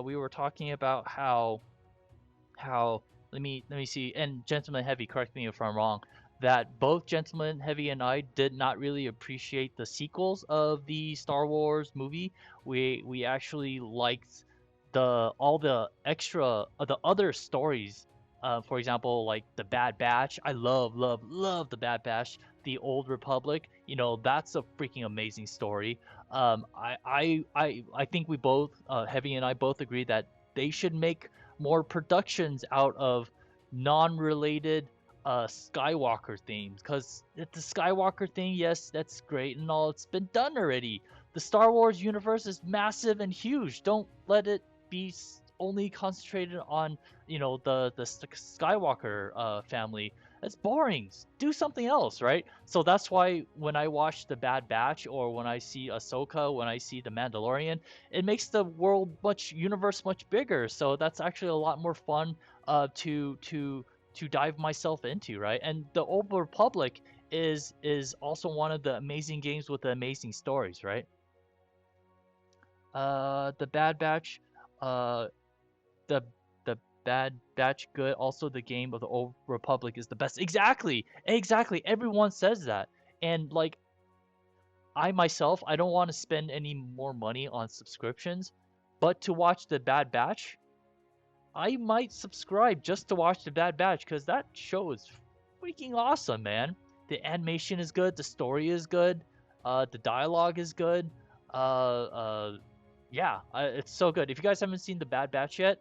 We were talking about how let me see. And Gentleman Heavy, correct me if I'm wrong. That both Gentleman Heavy and I did not really appreciate the sequels of the Star Wars movie. We actually liked the all the extra the other stories. For example, like the Bad Batch. I love the Bad Batch. The Old Republic. That's a freaking amazing story. I think we both, Heavy and I both agree that they should make more productions out of non-related Skywalker themes. Because the Skywalker thing, yes, that's great and all. It's been done already. The Star Wars universe is massive and huge. Don't let it be only concentrated on the Skywalker family. That's boring. Do something else, right? So that's why when I watch the Bad Batch or when I see Ahsoka, when I see the Mandalorian, it makes the universe much bigger. So that's actually a lot more fun to dive myself into, right? And the Old Republic is also one of the amazing games with the amazing stories, right? The Bad Batch, uh, the the Bad Batch good. Also, the game of the Old Republic is the best. Exactly. Everyone says that, and like I myself, I don't want to spend any more money on subscriptions, but to watch the Bad Batch, I might subscribe just to watch the Bad Batch because that show is freaking awesome, man. The animation is good, the story is good, the dialogue is good. Yeah, it's so good. If you guys haven't seen the Bad Batch yet,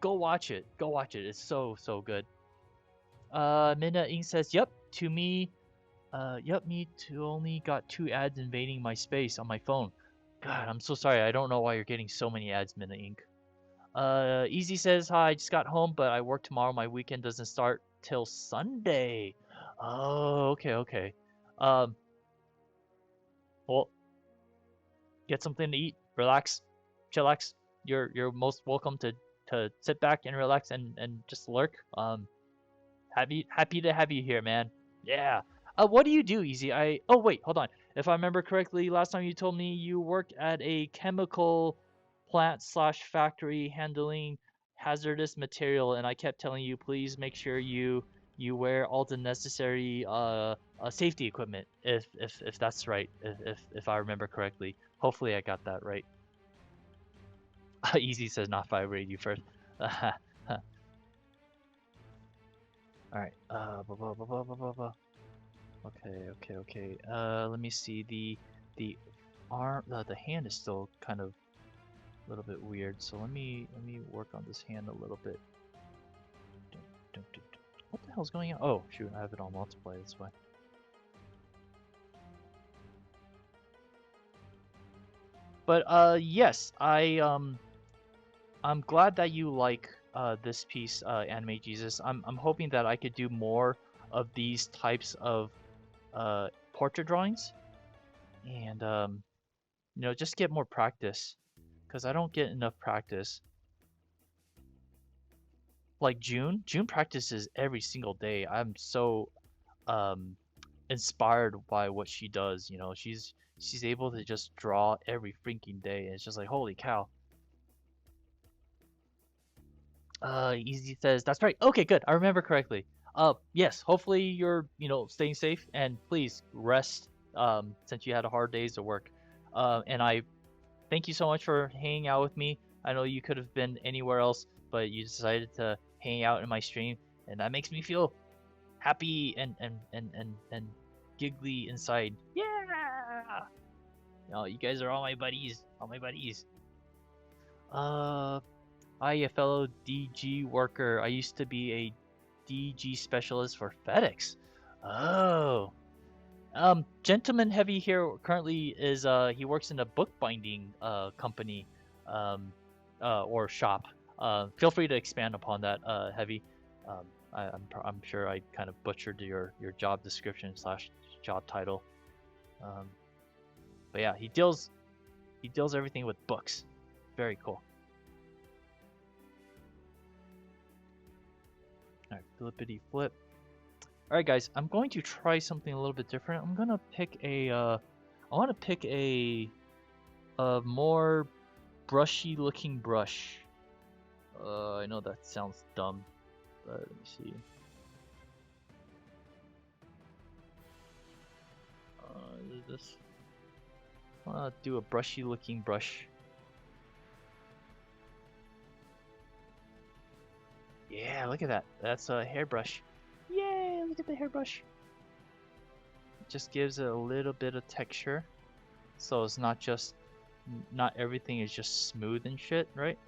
go watch it. Go watch it. It's so good. Minna Ing says, "Yep, to me, yep, me too. Only got 2 ads invading my space on my phone. God, I'm so sorry. I don't know why you're getting so many ads, Minna Inc. Easy says, hi, I just got home, but I work tomorrow. My weekend doesn't start till Sunday. Oh, okay. Um, well, get something to eat, relax, chillax. You're most welcome to sit back and relax and just lurk. Happy to have you here, man. Yeah. What do you do, Easy? Oh wait, hold on. If I remember correctly, last time you told me you worked at a chemical plant slash factory hazardous material, and I kept telling you, please make sure you wear all the necessary safety equipment, if that's right, if I remember correctly. Hopefully I got that right. Easy says not vibrate you first. All right. Okay. Let me see. The arm, the hand is still kind of a little bit weird. So let me work on this hand a little bit. What the hell's going on? Oh shoot, I have it on multiply this way. But yes, I'm glad that you like this piece, Anime Jesus. I'm hoping that I could do more of these types of portrait drawings, and you know, just get more practice, because I don't get enough practice. Like June practices every single day. I'm so um inspired by what she does. You know, she's able to just draw every freaking day, and it's just like holy cow. Easy says that's right. Okay, good. I remember correctly. Yes. Hopefully you're, you know, staying safe, and please rest. Since you had a hard days of work. And I thank you so much for hanging out with me. I know you could have been anywhere else, but you decided to hang out in my stream, and that makes me feel happy and giggly inside. Yeah. You know, you guys are all my buddies. All my buddies. Uh, Hi, a fellow DG worker. I used to be a DG specialist for FedEx. Oh. Gentleman Heavy here currently is he works in a bookbinding company or shop. Feel free to expand upon that, Heavy. I'm sure I kind of butchered your job description slash job title. Um, but yeah, he deals everything with books. Very cool. Alright, flippity flip. Alright guys, I'm going to try something a little bit different. I'm gonna pick a I wanna pick a more brushy looking brush. I know that sounds dumb, but let me see. Is this I wanna do a brushy looking brush. Yeah, look at that. That's a hairbrush. Yay, look at the hairbrush. It just gives it a little bit of texture. So it's not everything is just smooth and shit, right?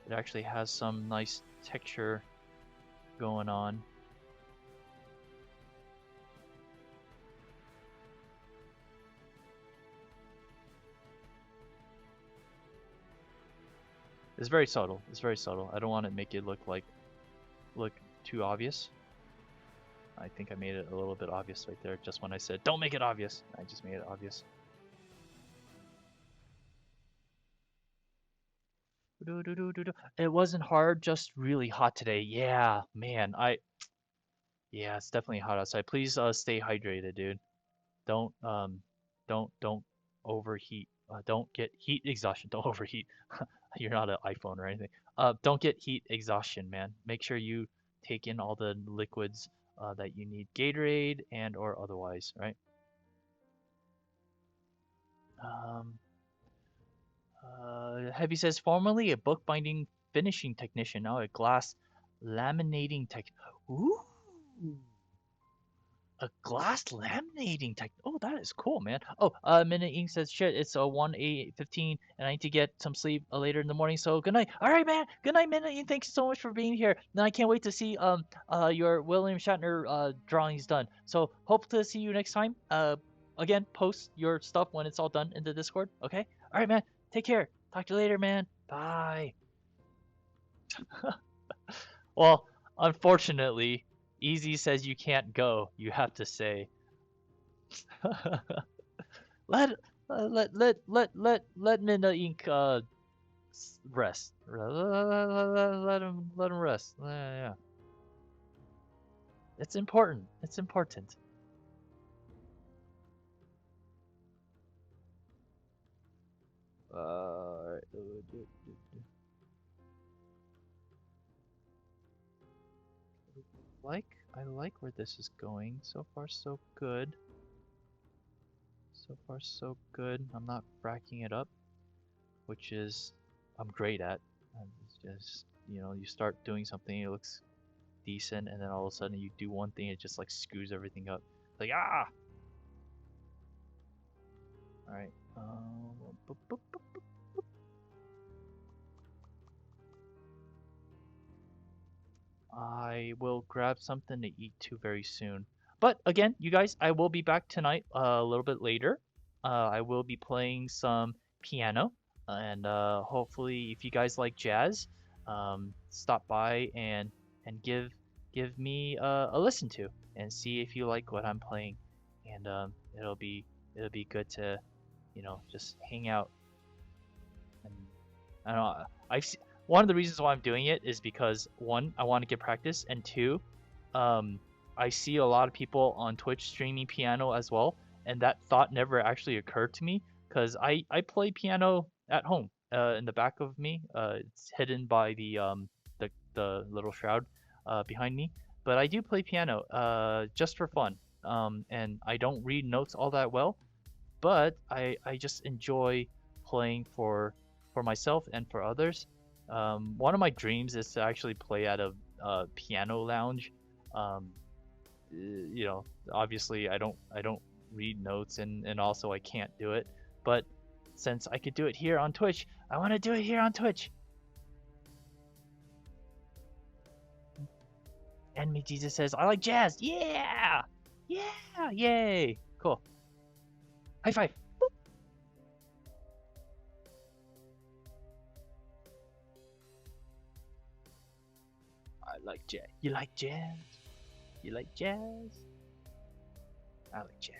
It actually has some nice texture going on. It's very subtle. It's very subtle. I don't want to make it look too obvious. I think I made it a little bit obvious right there just when I said don't make it obvious. I just made it obvious. It wasn't hard, just really hot today. Yeah, man. Yeah, it's definitely hot outside. Please stay hydrated, dude. Don't don't overheat. Don't get heat exhaustion. Don't overheat. You're not an iPhone or anything. Don't get heat exhaustion, man. Make sure you take in all the liquids that you need, Gatorade and or otherwise, right? Um, Heavy says formerly a bookbinding finishing technician, now a glass laminating tech. Ooh. A glass laminating tech. Oh, that is cool, man. Oh, Minute Ink says shit. It's 1:15, and I need to get some sleep later in the morning. So good night. All right, man. Good night, Minute Ink. Thanks so much for being here. And I can't wait to see your William Shatner drawings done. So hope to see you next time. Again, post your stuff when it's all done in the Discord. Okay. All right, man. Take care. Talk to you later, man. Bye. Well, unfortunately, Easy says you can't go. You have to say. let let Midnight Ink rest. Let him rest. Yeah. It's important. It's important. Uh, I like where this is going. So far, so good. So far, so good. I'm not fracking it up, which is I'm great at. It's just, you start doing something, it looks decent, and then all of a sudden you do one thing, it just like screws everything up. Like, ah! Alright. Boop, boop, boop. I will grab something to eat too very soon. But again, you guys, I will be back tonight a little bit later. I will be playing some piano, and hopefully, if you guys like jazz, stop by and give me a listen to and see if you like what I'm playing, and it'll be good to just hang out. And I don't know. One of the reasons why I'm doing it is because one, I want to get practice, and two, um, I see a lot of people on Twitch streaming piano as well, and that thought never actually occurred to me because I play piano at home. In the back of me, it's hidden by the little shroud behind me. But I do play piano just for fun, and I don't read notes all that well, but I just enjoy playing for myself and for others. One of my dreams is to actually play at a piano lounge. Obviously I don't read notes, and also I can't do it. But since I could do it here on Twitch, I want to do it here on Twitch. Enemy Jesus says, I like jazz. Yeah! Yeah! Yay! Cool. High five. I like jazz. You like jazz? You like jazz? I like jazz.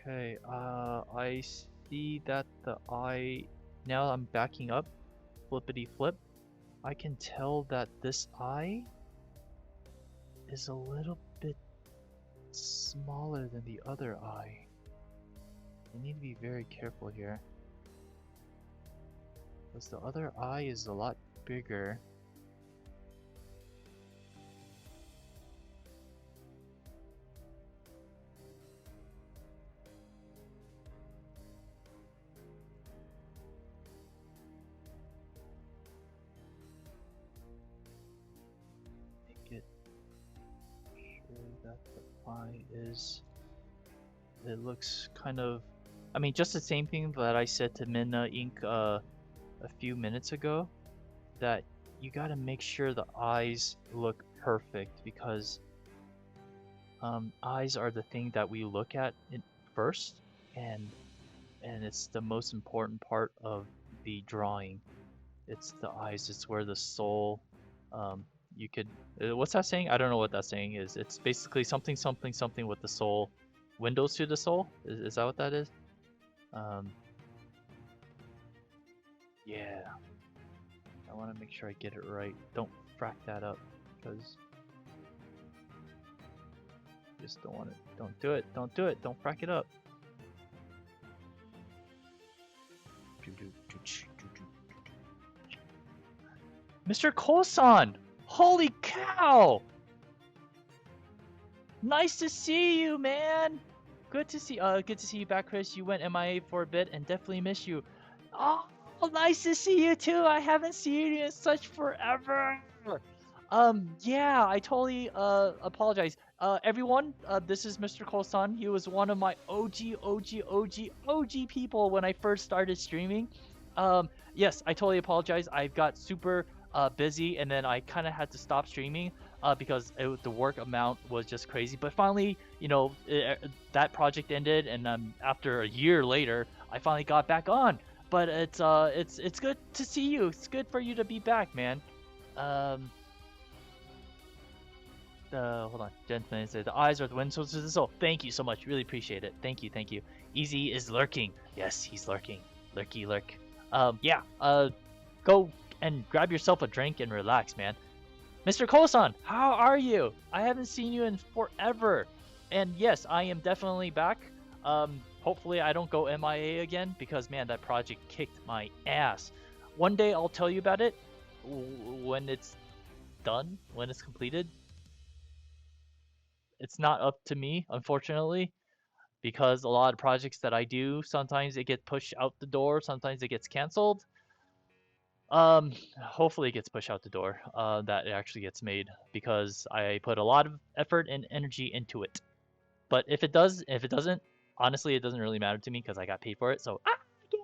Okay, I see that the eye... Now I'm backing up. Flippity flip. I can tell that this eye is a little bit smaller than the other eye. I need to be very careful here, because the other eye is a lot bigger. Make it sure that the eye is... It looks kind of... I mean, just the same thing that I said to Minna Inc. A few minutes ago, that you gotta make sure the eyes look perfect, because eyes are the thing that we look at first, and it's the most important part of the drawing. It's the eyes. It's where the soul. You could. What's that saying? I don't know what that saying is. It's basically something, something, something with the soul. Windows to the soul. Is that what that is? Yeah. I want to make sure I get it right. Don't frack that up, because just don't want it. Don't do it. Don't do it. Don't frack it up. Mr. Kosan! Holy cow! Nice to see you, man! Good to see you back, Chris. You went MIA for a bit and definitely miss you. Oh, nice to see you too. I haven't seen you in such forever. Yeah, I totally apologize. Everyone, this is Mr. Kosan. He was one of my OG people when I first started streaming. Yes, I totally apologize. I got super busy, and then I kind of had to stop streaming because the work amount was just crazy. But finally, that project ended, and after a year later, I finally got back on. But it's good to see you. It's good for you to be back, man. Hold on. Gentleman said the eyes are the windows to the soul. Thank you so much. Really appreciate it. Thank you, thank you. Easy is lurking. Yes, he's lurking. Lurky lurk. Yeah. Go and grab yourself a drink and relax, man. Mr. Kosan, how are you? I haven't seen you in forever. And yes, I am definitely back. Hopefully I don't go MIA again, because man, that project kicked my ass. One day I'll tell you about it when it's done, when it's completed, it's not up to me, unfortunately, because a lot of projects that I do, sometimes it gets pushed out the door, sometimes it gets canceled. Hopefully it gets pushed out the door, that it actually gets made because I put a lot of effort and energy into it. But if it doesn't, honestly, it doesn't really matter to me because I got paid for it. So,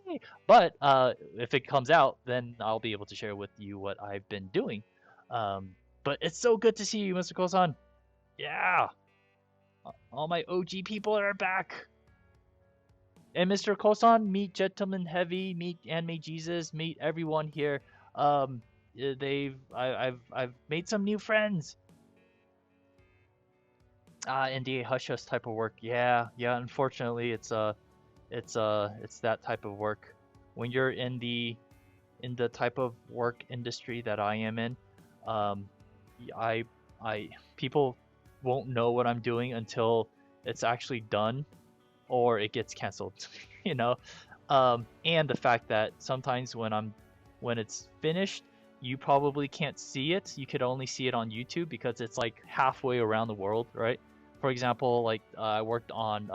yay! But if it comes out, then I'll be able to share with you what I've been doing. But it's so good to see you, Mr. Kosan. Yeah, all my OG people are back. And Mr. Kosan, meet Gentleman Heavy, meet Anime Jesus, meet everyone here. I've made some new friends. NDA hush hush type of work. Yeah, yeah. Unfortunately, it's that type of work. When you're in the type of work industry that I am in, um, I people won't know what I'm doing until it's actually done or it gets canceled. You know, and the fact that sometimes when it's finished, you probably can't see it. You could only see it on YouTube because it's like halfway around the world, right? For example, like I worked on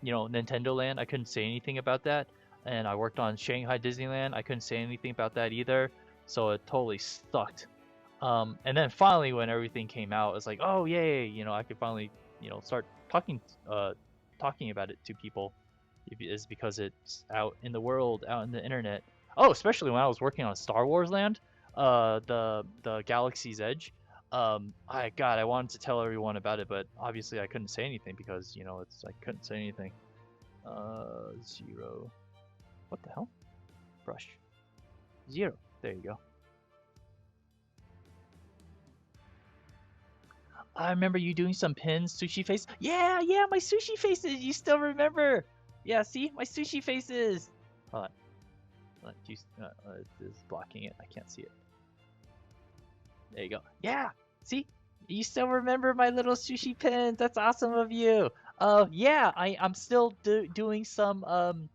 Nintendo Land. I couldn't say anything about that. And I worked on Shanghai Disneyland. I couldn't say anything about that either. So it totally sucked. And then finally, when everything came out, it's like, oh yay! I could finally, start talking about it to people. Is because it's out in the world, out in the internet. Oh, especially when I was working on Star Wars Land, the Galaxy's Edge. I wanted to tell everyone about it, but obviously I couldn't say anything because I couldn't say anything. 0. What the hell? Brush. 0. There you go. I remember you doing some pins, sushi face. Yeah, yeah, my sushi faces. You still remember? Yeah, see my sushi faces. Hold on. It's blocking it. I can't see it. There you go. Yeah. See, you still remember my little sushi pins. That's awesome of you. Yeah, I'm still doing some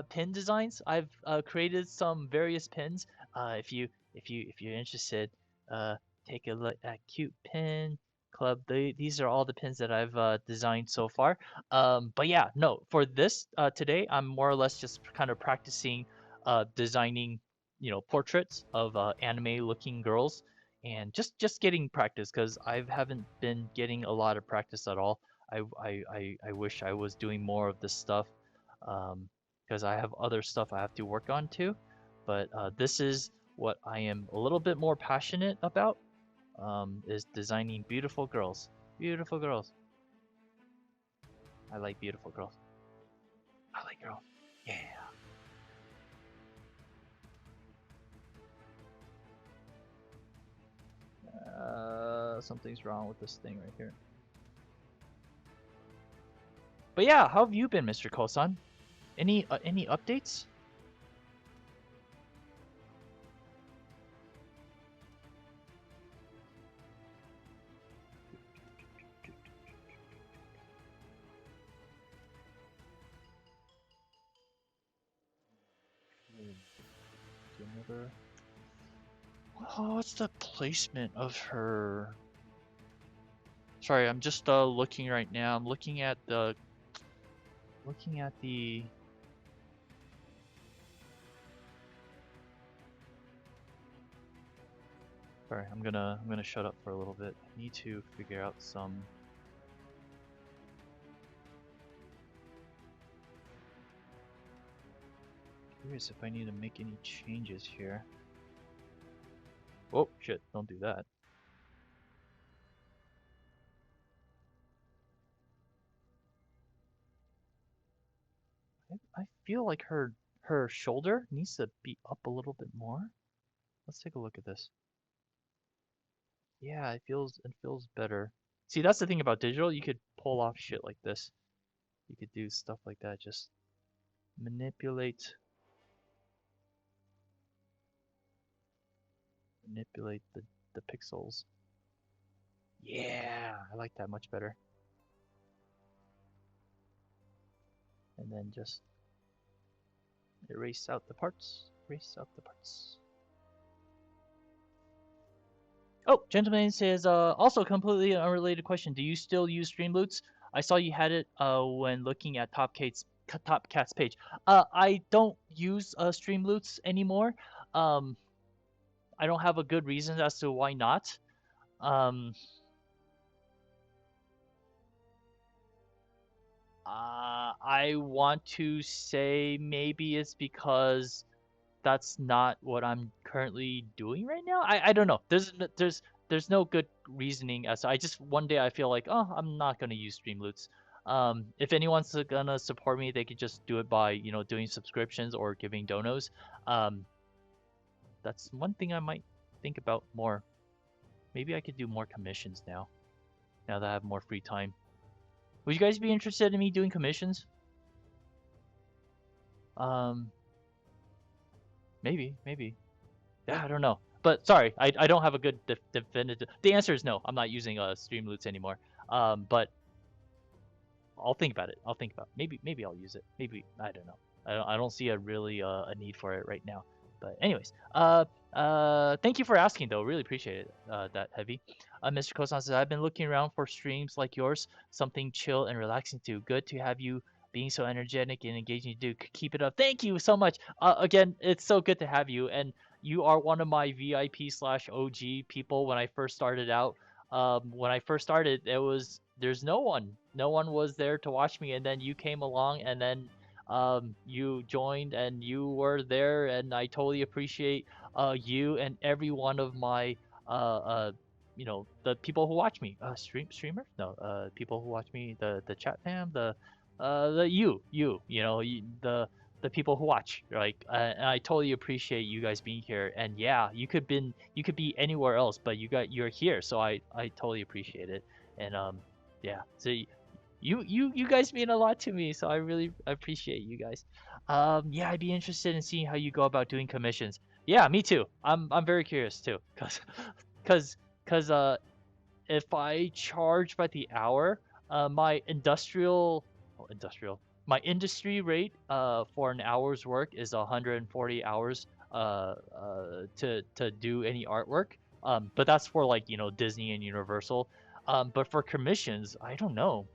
pin designs. I've created some various pins. If you're interested, uh, take a look at Cute Pin Club. These are all the pins that I've designed so far. But yeah, no, for this today, I'm more or less just kind of practicing designing, portraits of anime-looking girls, and just getting practice because I haven't been getting a lot of practice at all. I wish I was doing more of this stuff. Because I have other stuff I have to work on too. But this is what I am a little bit more passionate about, is designing beautiful girls. Beautiful girls. I like beautiful girls. I like girls. Yeah. Something's wrong with this thing right here. But yeah, how have you been, Mr. Kosan? Any updates? Another. Oh, what's the placement of her? Sorry, I'm just looking right now. I'm looking at the. Sorry, I'm gonna shut up for a little bit. I need to figure out some. Curious if I need to make any changes here. Oh shit! Don't do that. I feel like her shoulder needs to be up a little bit more. Let's take a look at this. Yeah, it feels better. See, that's the thing about digital. You could pull off shit like this. You could do stuff like that. Just manipulate the pixels. Yeah, I like that much better. And then just erase out the parts. Erase out the parts. Oh, gentleman says, also completely unrelated question. Do you still use Streamloots? I saw you had it when looking at Top Cat's page. I don't use Streamloots anymore. Um, I don't have a good reason as to why not. Um, I want to say maybe it's because that's not what I'm currently doing right now. I don't know. There's no good reasoning as I just one day I feel like, oh, I'm not gonna use Streamloots. If anyone's gonna support me, they could just do it by doing subscriptions or giving donos. Um, that's one thing I might think about more. Maybe I could do more commissions now that I have more free time. Would you guys be interested in me doing commissions? Um, maybe. Yeah, I don't know. But sorry, I don't have a good definitive. The answer is no. I'm not using Streamloots anymore. But I'll think about it. I'll think about it. Maybe I'll use it. Maybe I don't know. I don't see a really a need for it right now. But anyways, thank you for asking though. Really appreciate it. That heavy. Mr. Kosan says I've been looking around for streams like yours, something chill and relaxing to. Good to have you being so energetic and engaging to do. Keep it up. Thank you so much. Again, it's so good to have you, and you are one of my VIP slash OG people when I first started out. When I first started, there's no one was there to watch me, and then you came along, and then you joined, and you were there, and I totally appreciate you and every one of my the people who watch me, streamer, no, people who watch me, the chat fam, the the people who watch, like, and I totally appreciate you guys being here. And yeah, you could be anywhere else, but you're here, so I totally appreciate it. And yeah, so you guys mean a lot to me, so I really appreciate you guys. Yeah, I'd be interested in seeing how you go about doing commissions. Yeah, me too. I'm very curious too, cause cause if I charge by the hour, my my industry rate for an hour's work is 140 hours to do any artwork. But that's for like Disney and Universal. But for commissions, I don't know.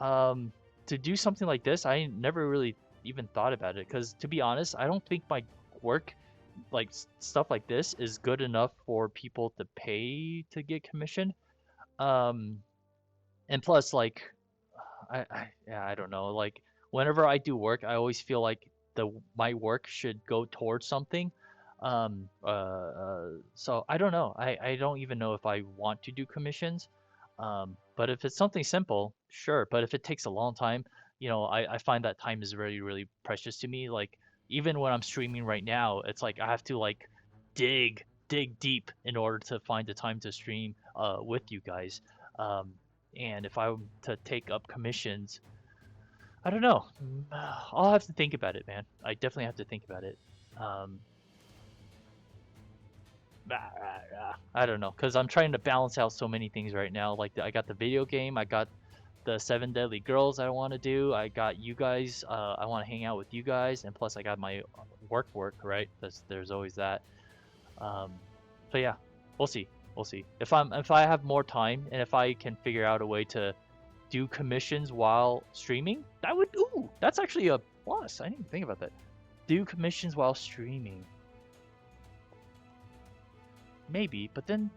Um, to do something like this, I never really even thought about it because to be honest, I don't think my work like stuff like this is good enough for people to pay to get commissioned. Um, and plus, like, yeah, I don't know. Like, whenever I do work, I always feel like my work should go towards something. So I don't know. I don't even know if I want to do commissions. But if it's something simple, sure. But if it takes a long time, I find that time is really, really precious to me. Like, even when I'm streaming right now, it's like I have to like dig deep in order to find the time to stream with you guys. Um, and if I were to take up commissions, I don't know. I'll have to think about it, man. I definitely have to think about it. Um, I don't know, cause I'm trying to balance out so many things right now. Like I got the video game, I got the Seven Deadly Girls I want to do, I got you guys. I want to hang out with you guys, and plus I got my work, right? There's always that. Um, so yeah, we'll see. We'll see. If I have more time and if I can figure out a way to do commissions while streaming, that's actually a plus. I didn't even think about that. Do commissions while streaming. Maybe, but then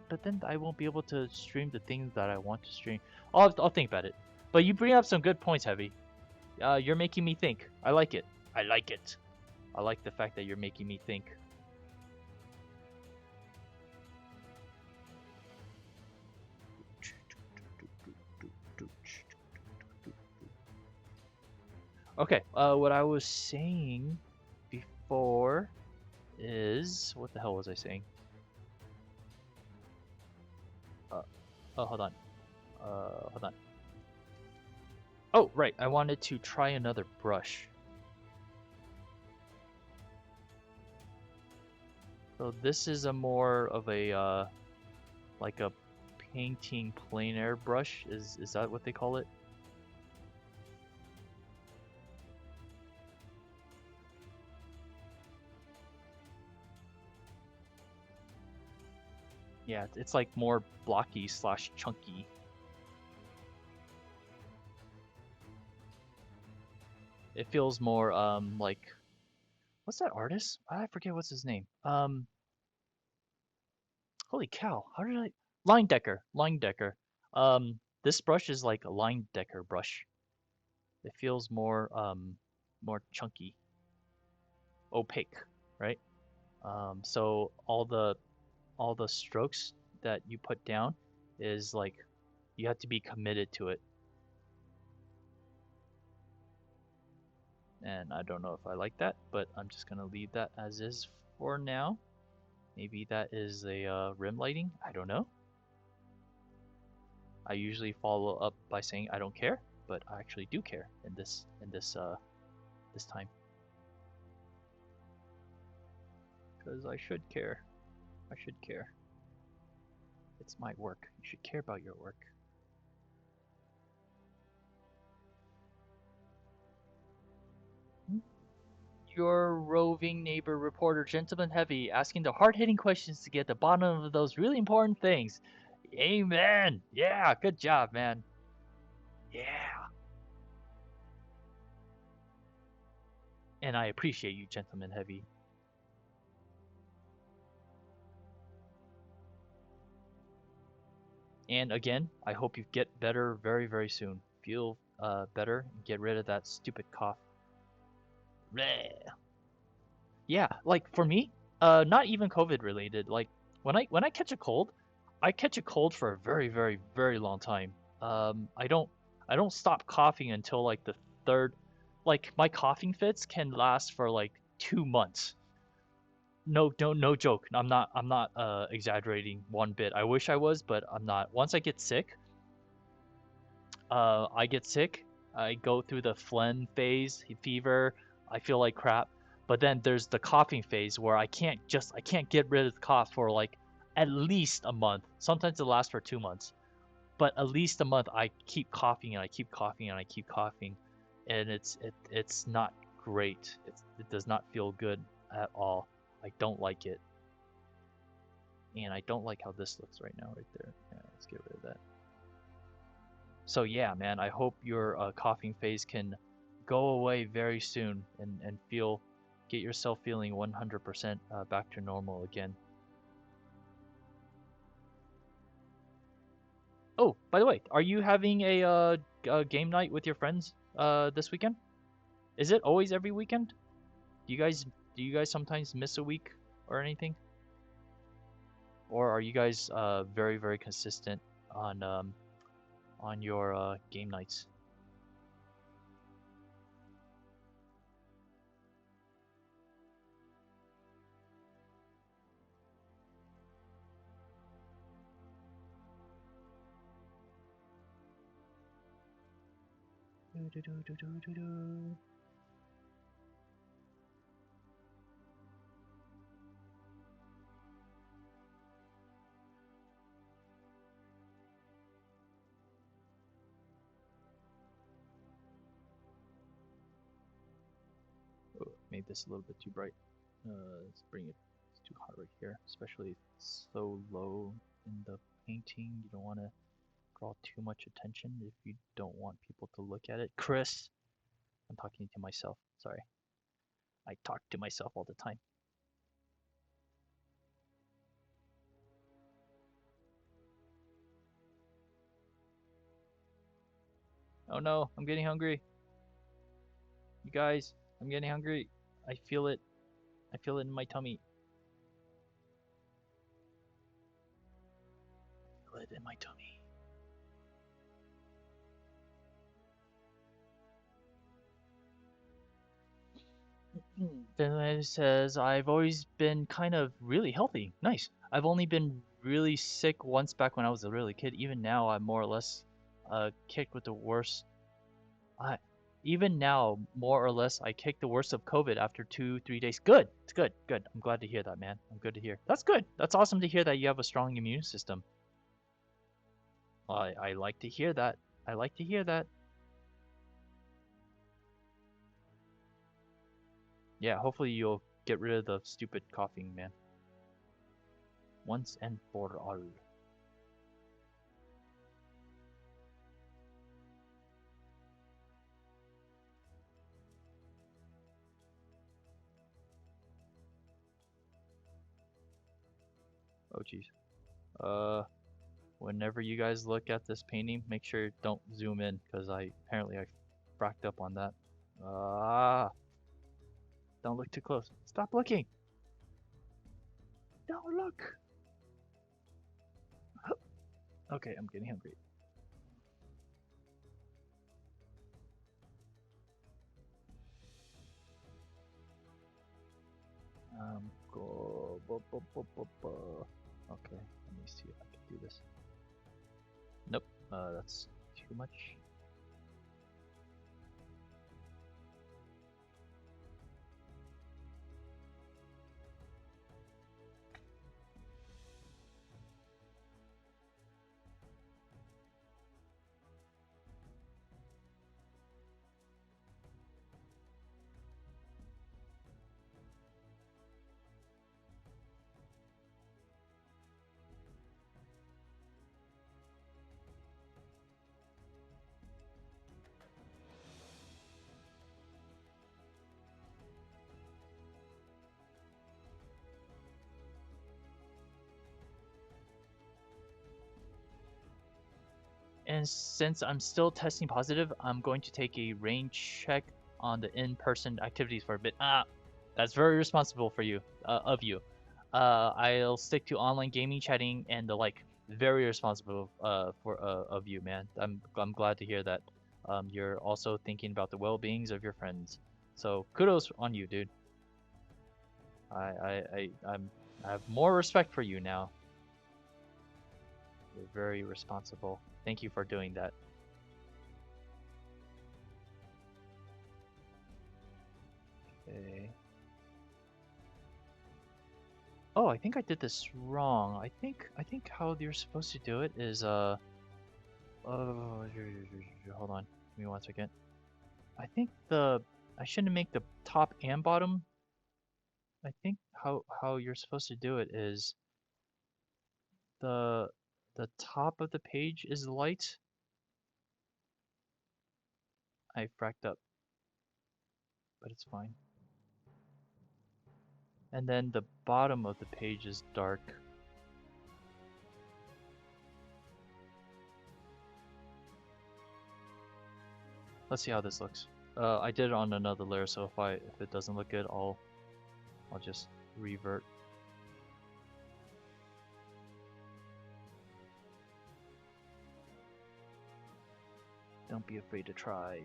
I won't be able to stream the things that I want to stream. I'll think about it. But you bring up some good points, Heavy. You're making me think. I like it. I like it. I like the fact that you're making me think. Okay, what I was saying before is what the hell was I saying? Oh, hold on. Hold on. Oh, right. I wanted to try another brush. So this is a more of a like a painting plein air brush. Is that what they call it? Yeah, it's like more blocky slash chunky. It feels more like, what's that artist? I forget what's his name. Holy cow! How did I? Line Decker. Line Decker. This brush is like a line Decker brush. It feels more chunky, opaque, right? So all the strokes that you put down is like you have to be committed to it. And I don't know if I like that, but I'm just gonna leave that as is for now. Maybe that is a rim lighting. I don't know. I usually follow up by saying I don't care, but I actually do care in this time because I should care. I should care. It's my work. You should care about your work. Your roving neighbor reporter, Gentleman Heavy, asking the hard-hitting questions to get the bottom of those really important things. Amen. Yeah, good job, man. Yeah. And I appreciate you, Gentleman Heavy. And again, I hope you get better very, very soon. Feel better and get rid of that stupid cough. Bleh. Yeah, like for me, not even COVID related. Like when I catch a cold, I catch a cold for a very, very, very long time. I don't stop coughing until like the third. Like my coughing fits can last for like 2 months. No, no joke. I'm not exaggerating one bit. I wish I was, but I'm not. Once I get sick. I go through the phlegm phase, fever. I feel like crap. But then there's the coughing phase where I can't get rid of the cough for like at least a month. Sometimes it lasts for 2 months, but at least a month. I keep coughing and I keep coughing and I keep coughing, and it's not great. It does not feel good at all. I don't like it, and I don't like how this looks right now, right there. Yeah, let's get rid of that. So yeah, man, I hope your coughing phase can go away very soon and get yourself feeling 100% back to normal again. Oh, by the way, are you having a game night with your friends this weekend? Is it always every weekend? Do you guys sometimes miss a week or anything? Or are you guys very very consistent on your game nights? Oh, made this a little bit too bright. Let's bring it. It's too hot right here, especially if it's so low in the painting. You don't want to draw too much attention if you don't want people to look at it. Chris, I'm talking to myself. Sorry, I talk to myself all the time. Oh no, I'm getting hungry. You guys, I'm getting hungry. I feel it. I feel it in my tummy. I feel it in my tummy. Finlay says, I've always been kind of really healthy. Nice. I've only been really sick once back when I was a really kid. Even now, I'm more or less kicked with the worst. I, Even now, more or less, I kicked the worst of COVID after 2, 3 days. Good. It's good. Good. I'm glad to hear that, man. I'm good to hear. That's good. That's awesome to hear that you have a strong immune system. I like to hear that. I like to hear that. Yeah, hopefully you'll get rid of the stupid coughing, man. once and for all. Oh jeez. Whenever you guys look at this painting, make sure don't zoom in, because I fracked up on that. Ah, don't look too close. Stop looking. Don't look. Okay, I'm getting hungry. Go. Okay, let me see if I can do this. Nope, that's too much. And since I'm still testing positive, I'm going to take a rain check on the in-person activities for a bit. Ah, that's very responsible for you, of you. I'll stick to online gaming, chatting, and the like. Very responsible, of you, man. I'm glad to hear that. You're also thinking about the well-beings of your friends. So kudos on you, dude. I have more respect for you now. You're very responsible. Thank you for doing that. Okay. Oh, I think I did this wrong. I think how you're supposed to do it is oh, hold on. Give me 1 second. I think I shouldn't make the top and bottom. I think how you're supposed to do it is the the top of the page is light. I fracked up, but it's fine. And then the bottom of the page is dark. Let's see how this looks. I did it on another layer, so if it doesn't look good, I'll just revert. Don't be afraid to try.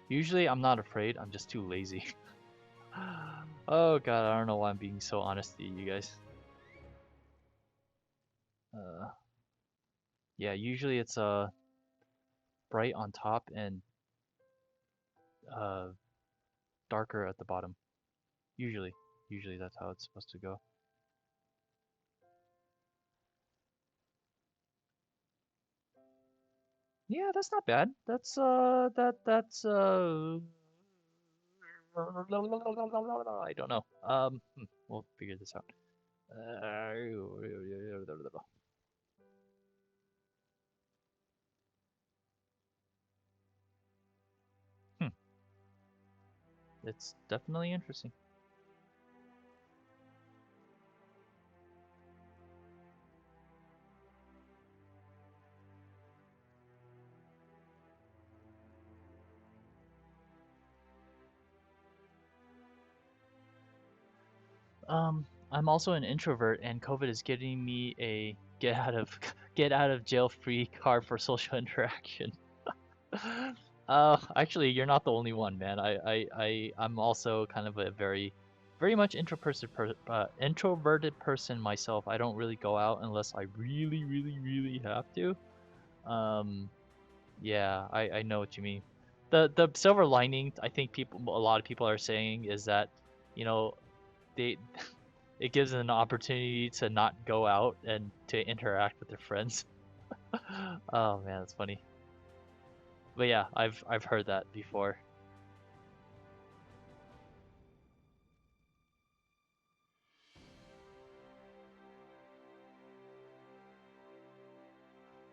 Usually I'm not afraid, I'm just too lazy. Oh god, I don't know why I'm being so honest to you guys. Yeah, usually it's bright on top and uh, darker at the bottom. Usually that's how it's supposed to go. Yeah, that's not bad. That's I don't know. We'll figure this out. Hmm. It's definitely interesting. I'm also an introvert, and COVID is getting me a get out of jail free card for social interaction. Actually, you're not the only one, man. I'm also kind of a very much introverted person myself. I don't really go out unless I really have to. Um, yeah, I know what you mean. The silver lining, I think a lot of people are saying is that, you know, they it gives them an opportunity to not go out and to interact with their friends. Oh man, that's funny. But yeah, I've heard that before.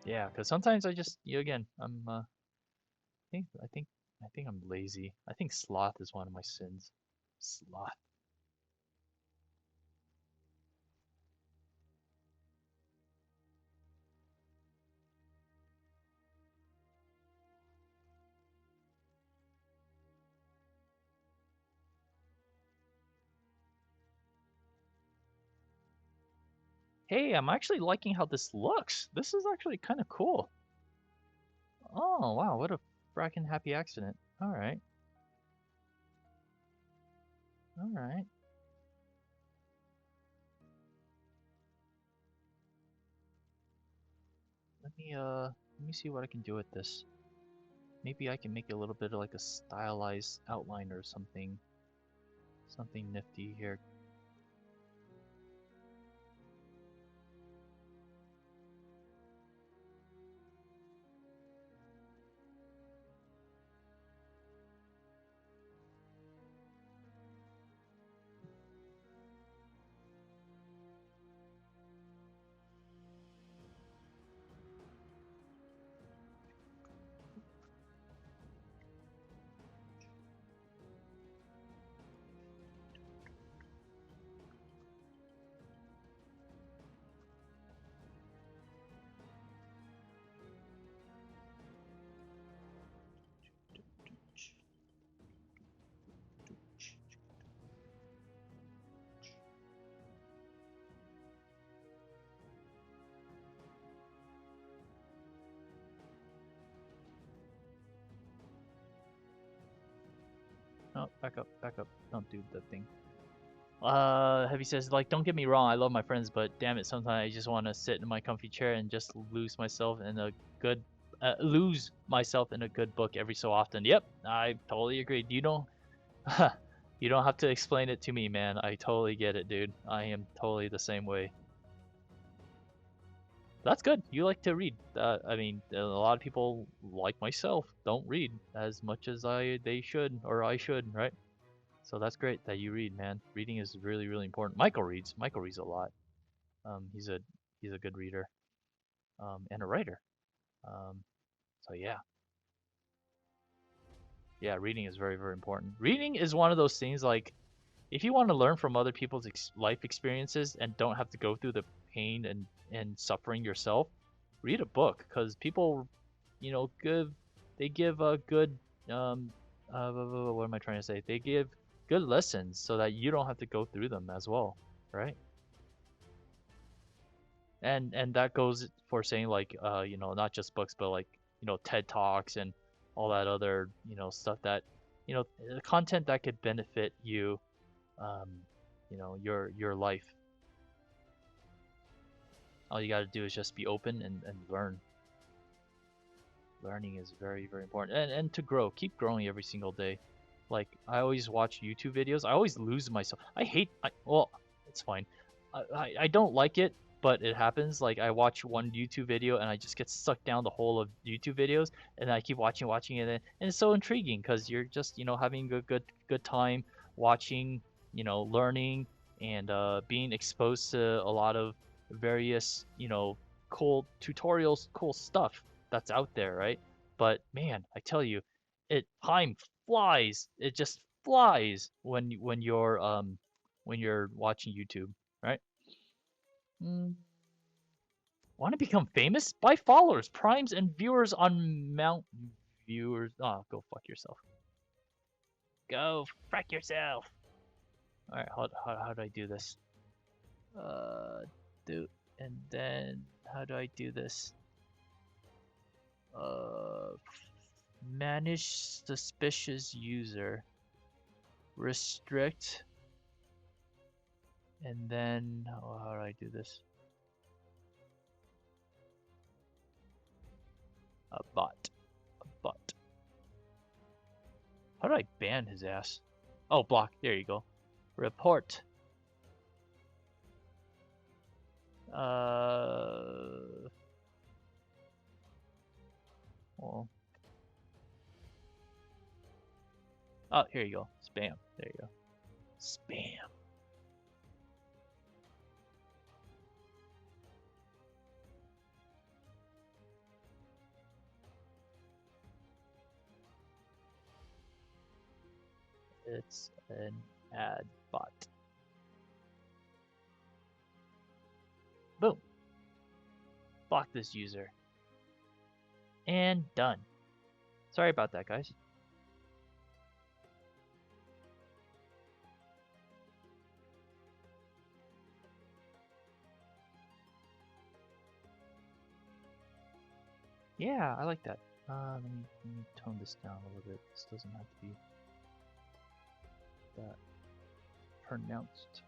Yeah, because sometimes I just, again, I think I'm lazy. I think sloth is one of my sins. Sloth. Hey, I'm actually liking how this looks. This is actually kind of cool. Oh, wow, what a fracking happy accident. All right, all right. Let me see what I can do with this. Maybe I can make a little bit of like a stylized outline or something, something nifty here. Oh, back up, back up. Don't do the thing. Heavy says, like, don't get me wrong, I love my friends, but damn it, sometimes I just want to sit in my comfy chair and just lose myself in a good book every so often. Yep, I totally agree. You don't, you don't have to explain it to me, man. I totally get it, dude. I am totally the same way. That's good. You like to read. I mean, a lot of people like myself don't read as much as they should or I should, right? So that's great that you read, man. Reading is really, really important. Michael reads. Michael reads a lot. He's a good reader, and a writer. Um, so yeah, yeah, reading is very, very important. Reading is one of those things like if you want to learn from other people's life experiences and don't have to go through the pain and suffering yourself, read a book because people, give they give a good what am I trying to say? They give good lessons so that you don't have to go through them as well, right? And that goes for saying like not just books but like TED Talks and all that other stuff that content that could benefit you, um your life. All you got to do is just be open and learn. Learning is very, very important, and to grow, keep growing every single day. Like I always watch YouTube videos. I always lose myself. Well, it's fine. I don't like it, but it happens. Like I watch one YouTube video and I just get sucked down the whole of YouTube videos, and I keep watching it, and it's so intriguing because you're just having a good time watching, learning and being exposed to a lot of various cool tutorials, cool stuff that's out there, right? But man, I tell you, time flies. It just flies when you're watching YouTube, right? Mm. Want to become famous? Buy followers, primes, and viewers on Mount Viewers. Oh, go fuck yourself. Go frack yourself. All right, how do I do this? Uh, do and then how do I do this? Uh, manage suspicious user. Restrict, and then how do I do this? A bot. A bot. How do I ban his ass? Oh, block. There you go. Report. Well. Oh, here you go. Spam. There you go. Spam. It's an ad bot. Boom. Block this user. And done. Sorry about that, guys. Yeah, I like that. Let me tone this down a little bit. This doesn't have to be that pronounced.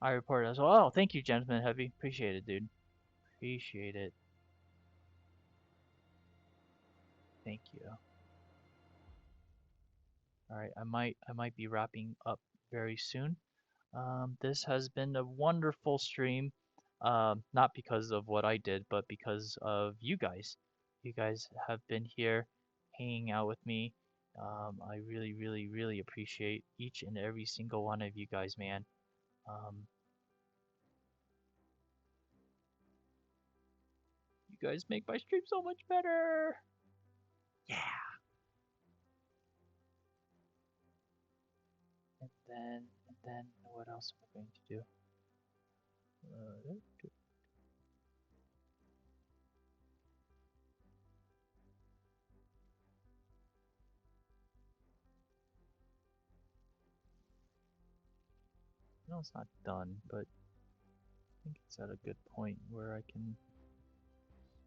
I report as well. Oh, thank you, Gentleman Heavy. Appreciate it, dude. Appreciate it. Thank you. All right, I might be wrapping up very soon. This has been a wonderful stream. Not because of what I did, but because of you guys. You guys have been here hanging out with me. I really, really, really appreciate each and every single one of you guys, man. You guys make my stream so much better. Yeah. And then, what else am I going to do? No, it's not done, but I think it's at a good point where I can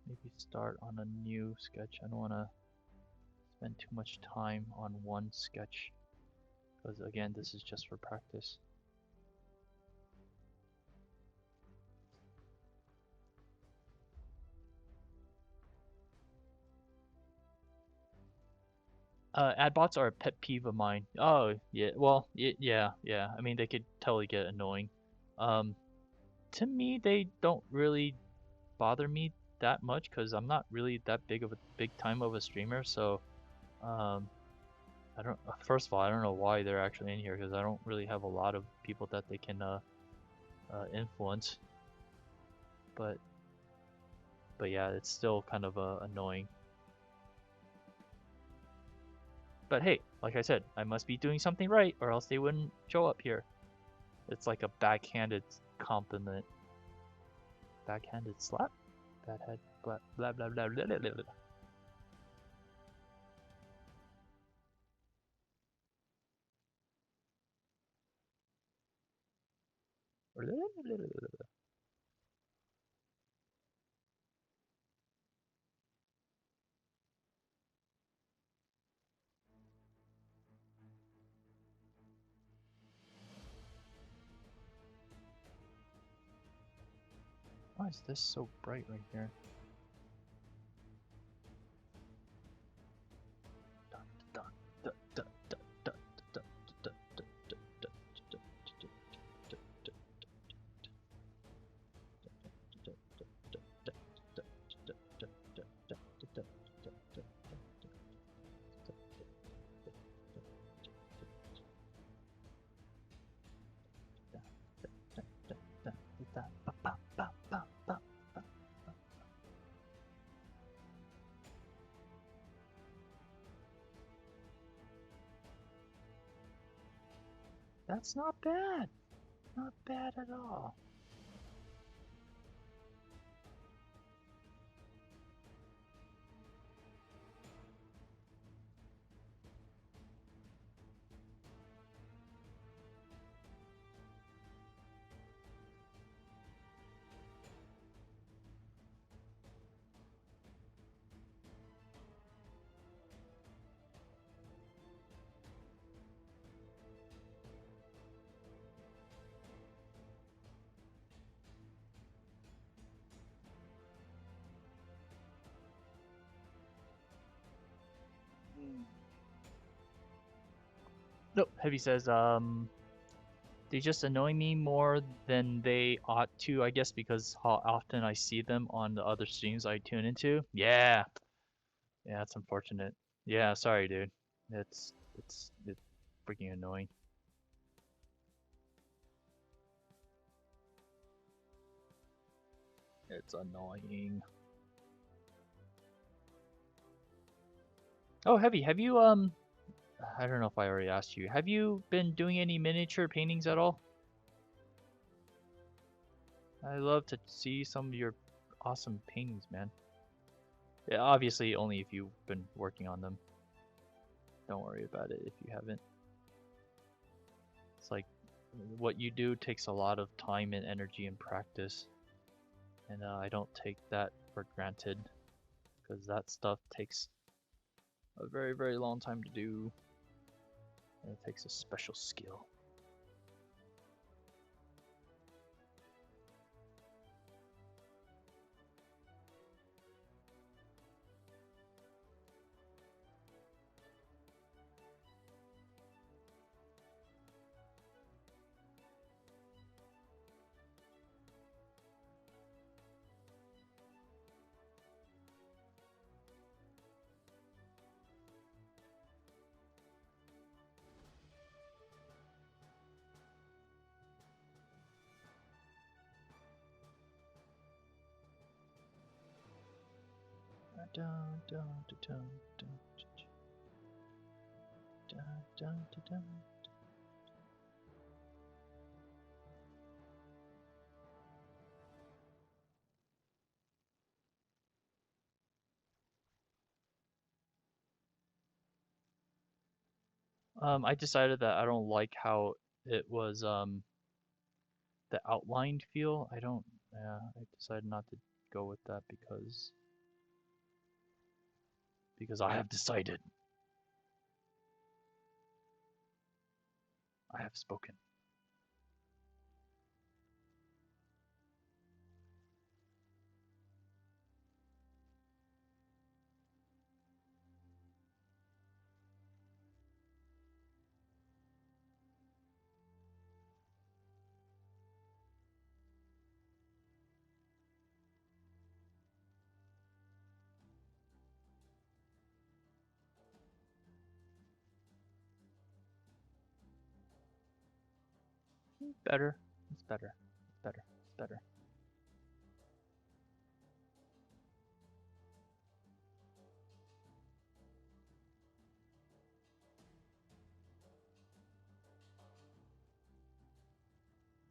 maybe start on a new sketch. I don't want to spend too much time on one sketch because again, this is just for practice. Ad bots are a pet peeve of mine. Oh, yeah, well, yeah. I mean, they could totally get annoying. Um, to me, they don't really bother me that much because I'm not really that big time of a streamer. So, I don't. First of all, I don't know why they're actually in here because I don't really have a lot of people that they can influence. But yeah, it's still kind of annoying. But hey, like I said, I must be doing something right or else they wouldn't show up here. It's like a backhanded compliment. Backhanded slap? Badhead blah blah blah blah blah blah blah. Why is this so bright right here? That's not bad. Not bad at all. Nope. Heavy says, they just annoy me more than they ought to, I guess, because how often I see them on the other streams I tune into. Yeah. Yeah, that's unfortunate. Yeah, sorry, dude. It's freaking annoying. It's annoying. Oh, Heavy, have you I don't know if I already asked you. Have you been doing any miniature paintings at all? I love to see some of your awesome paintings, man. Yeah, obviously only if you've been working on them. Don't worry about it if you haven't. It's like what you do takes a lot of time and energy and practice. And I don't take that for granted because that stuff takes a very, very long time to do. And it takes a special skill. Dun, dun, dun, dun, dun, dun, dun, dun, dun. I decided that I don't like how it was the outlined feel. I don't. Yeah, I decided not to go with that because I have decided. I have spoken. Better. It's better. It's better. It's better.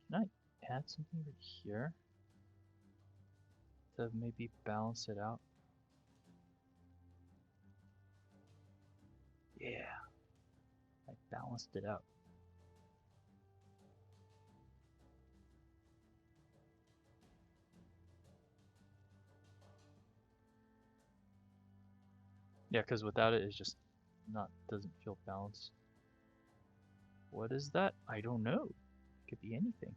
Can I add something right here to maybe balance it out? Yeah, I balanced it out. Yeah, because without it, it's just not doesn't feel balanced. What is that? I don't know. It could be anything.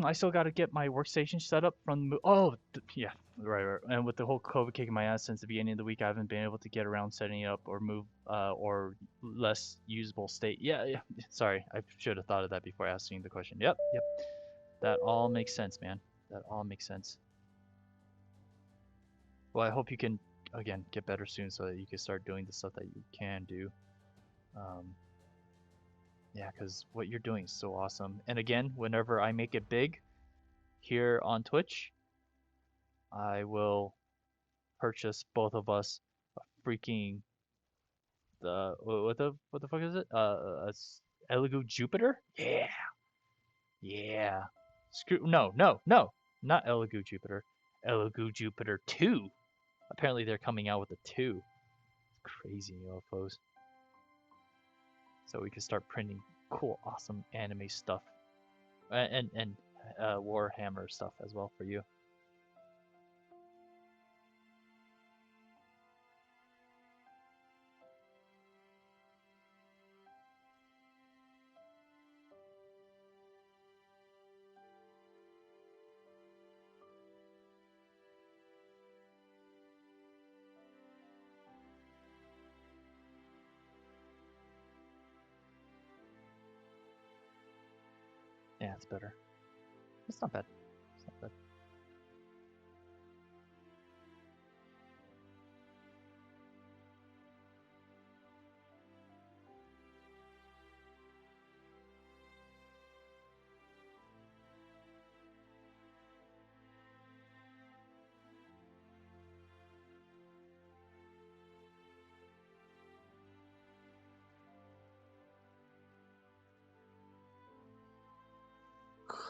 I still got to get my workstation set up from. Oh, yeah, right. And with the whole COVID kicking my ass since the beginning of the week, I haven't been able to get around setting it up or move or less usable state. Yeah, yeah. Sorry, I should have thought of that before asking the question. Yep, yep. That all makes sense, man. That all makes sense. Well, I hope you can again get better soon so that you can start doing the stuff that you can do. Um, yeah, because what you're doing is so awesome. And again, whenever I make it big here on Twitch, I will purchase both of us a freaking what the fuck is it? Elegoo Jupiter? Yeah, yeah. Screw no, not Elegoo Jupiter. Elegoo Jupiter 2. Apparently they're coming out with a 2. Crazy UFOs. So we can start printing cool, awesome anime stuff, and Warhammer stuff as well for you. That's better. It's not bad. It's not bad.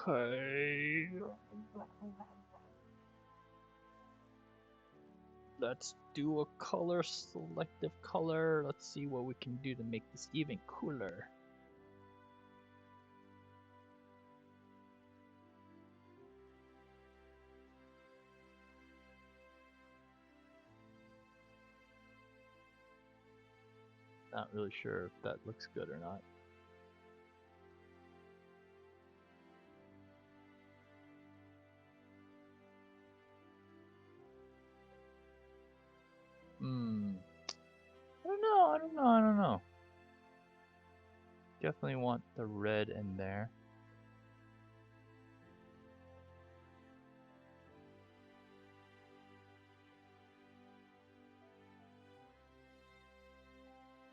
Okay. Let's do a color selective color. Let's see what we can do to make this even cooler. Not really sure if that looks good or not. I don't know. Definitely want the red in there.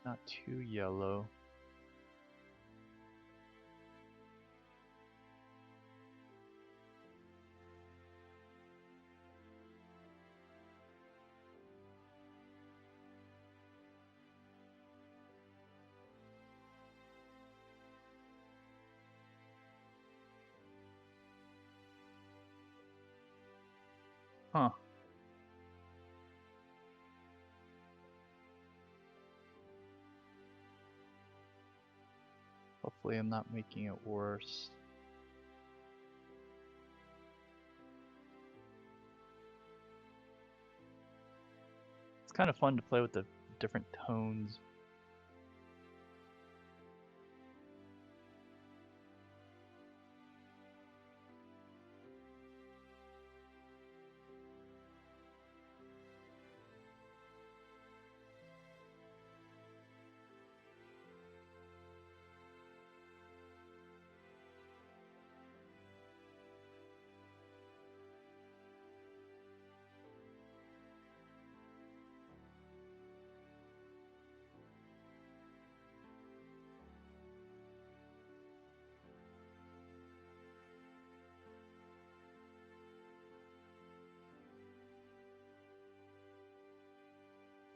Not too yellow. Huh. Hopefully I'm not making it worse. It's kind of fun to play with the different tones.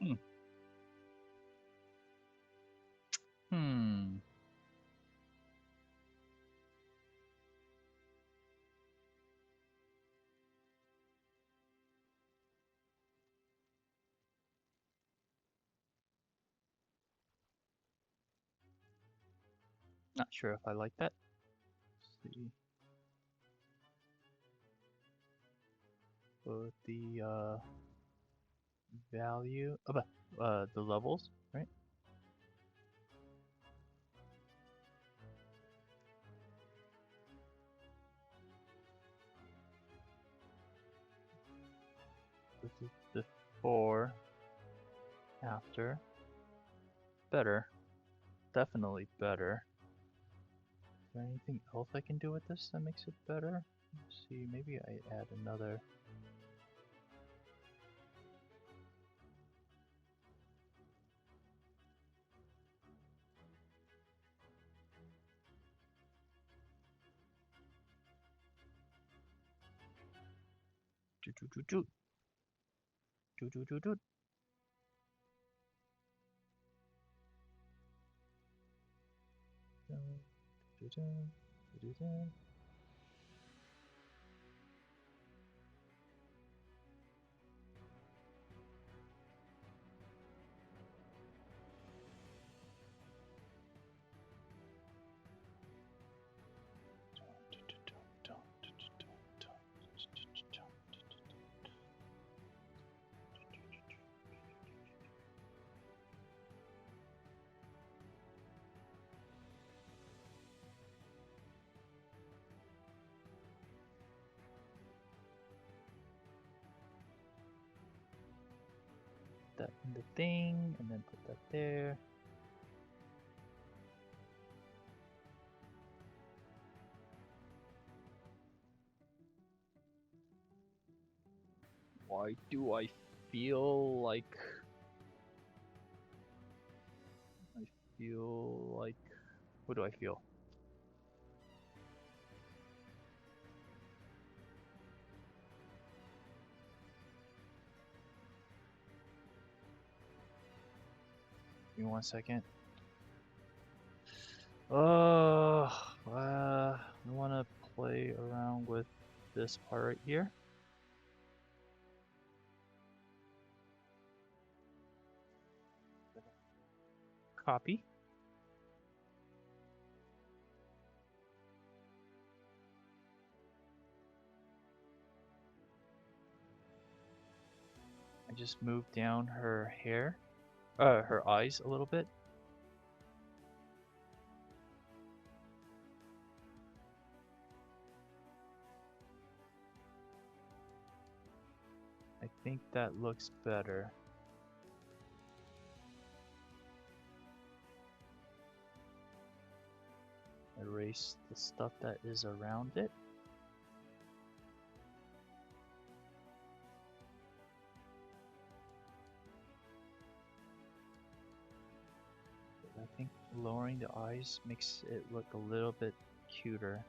Hmm. Hmm. Not sure if I like that. Let's see. Put the value of the levels, right? This is before, after. Better. Definitely better. Is there anything else I can do with this that makes it better? Let's see, maybe I add another. Do do do do. Do do do do. Do do do do. That in the thing, and then put that there. Why do I feel like what do I feel? Give me 1 second. I want to play around with this part right here. Copy. I just moved down her hair, her eyes a little bit. I think that looks better. Erase the stuff that is around it. I think lowering the eyes makes it look a little bit cuter.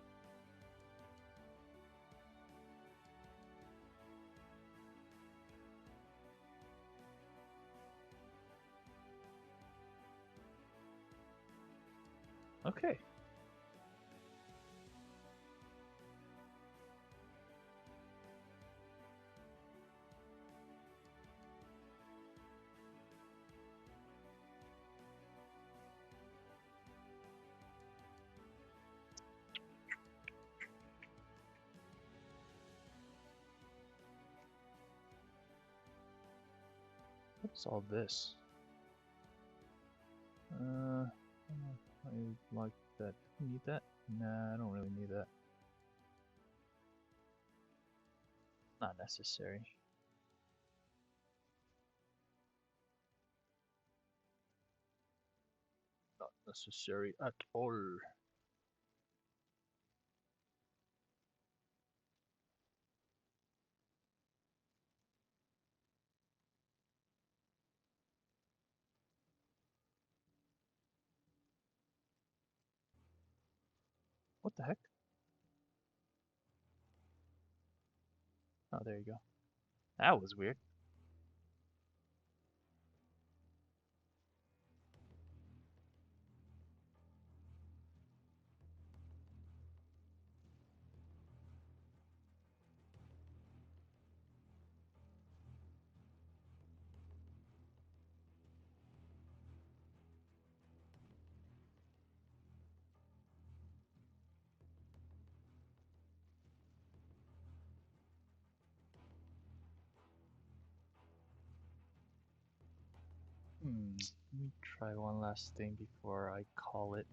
Okay. What's all this? I like that. Do you need that? Nah, I don't really need that. Not necessary. Not necessary at all. What the heck? Oh, there you go. That was weird. Let me try one last thing before I call it.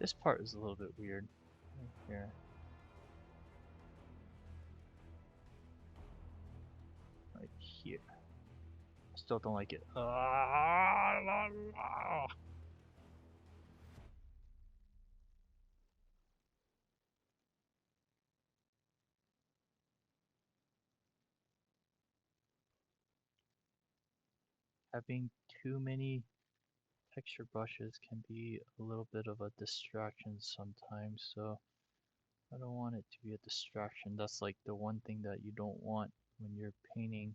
This part is a little bit weird. Right here. Right here. Still don't like it. Having too many texture brushes can be a little bit of a distraction sometimes, so I don't want it to be a distraction. That's like the one thing that you don't want when you're painting.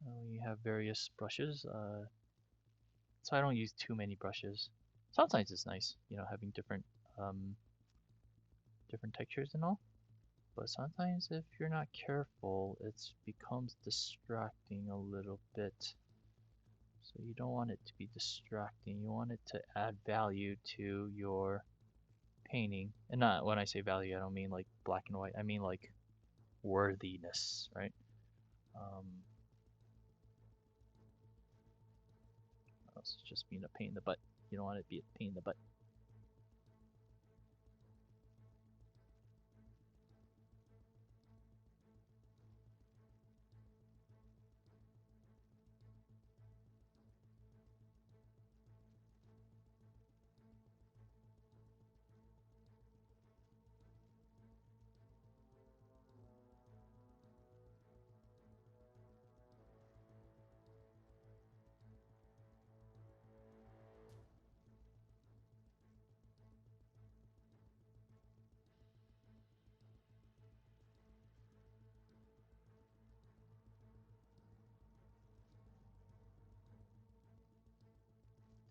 When you have various brushes, so I don't use too many brushes. Sometimes it's nice, having different different textures and all. But sometimes if you're not careful, it becomes distracting a little bit. So you don't want it to be distracting. You want it to add value to your painting. And not when I say value, I don't mean like black and white. I mean like worthiness, right? Else it's just being a pain in the butt. You don't want it to be a pain in the butt.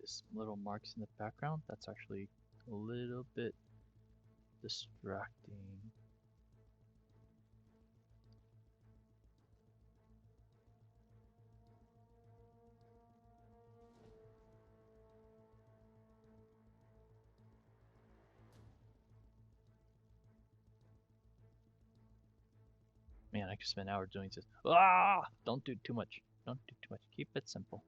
This little marks in the background, that's actually a little bit distracting. Man, I could spend hours doing this. Ah! Don't do too much. Don't do too much. Keep it simple.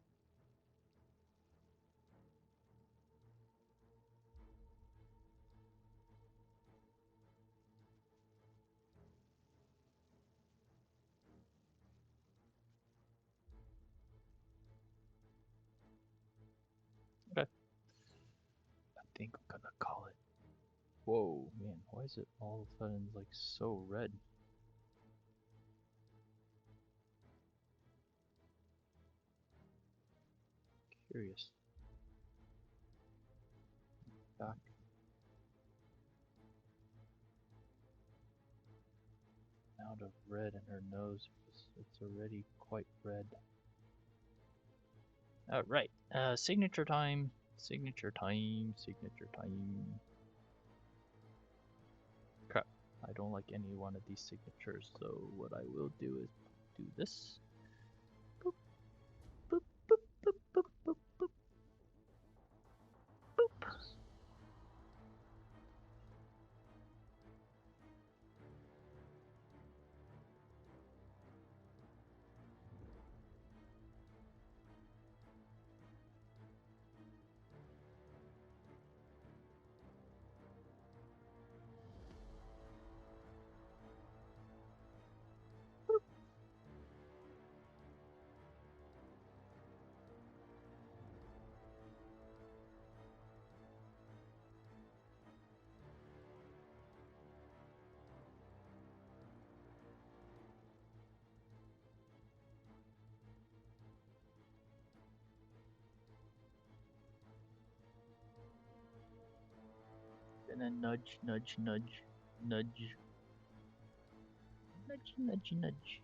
Okay. I think I'm gonna call it. Whoa, man, why is it all of a sudden like so red? Curious. Back out of red in her nose because it's already quite red. Alright, signature time. Signature time. Signature time. Crap. I don't like any one of these signatures, so what I will do is do this. Boop, boop, boop, boop, boop, boop, boop, boop. And then nudge, nudge, nudge, nudge, nudge, nudge, nudge.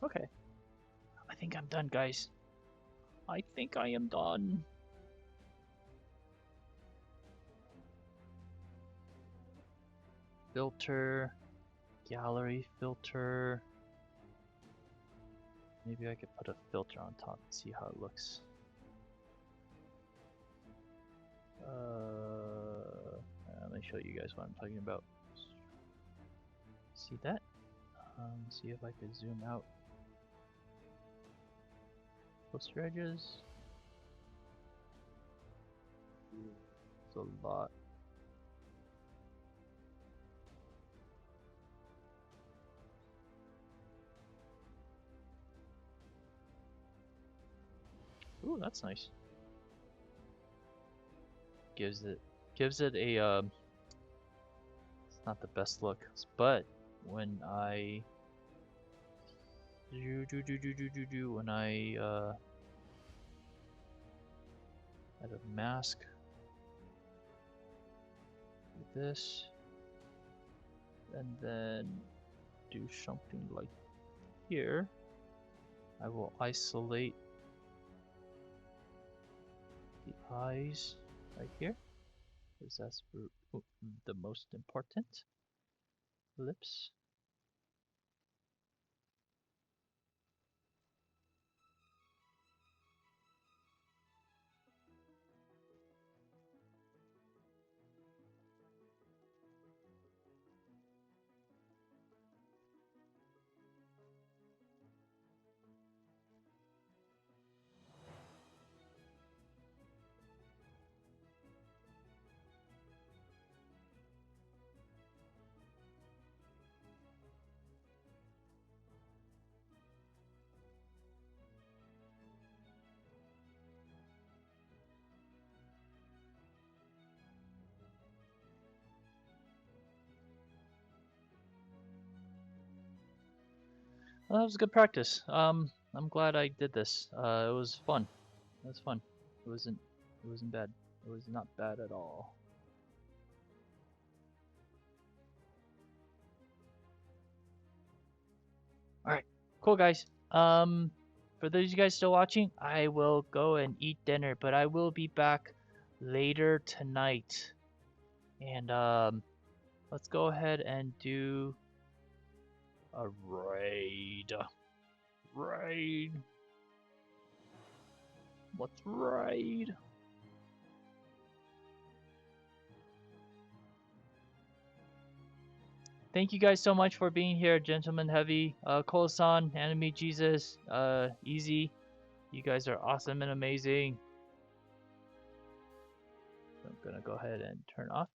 Okay. I think I'm done, guys. I think I am done. Filter, gallery filter. Maybe I could put a filter on top and see how it looks. show you guys what I'm talking about. See that? See if I could zoom out. Closer edges. It's a lot. Ooh, that's nice. Gives it a it's not the best look, but when I when I add a mask with this and then do something like here, I will isolate the eyes right here, because that's the most important. Lips. Well, that was good practice. I'm glad I did this. It was fun. It was fun. It wasn't bad. It was not bad at all. Alright, cool guys. For those of you guys still watching, I will go and eat dinner, but I will be back later tonight. And let's go ahead and do a raid. Raid. Let's raid. Thank you guys so much for being here, Gentleman Heavy, Colasan, Enemy Jesus, Easy. You guys are awesome and amazing. So I'm gonna go ahead and turn off.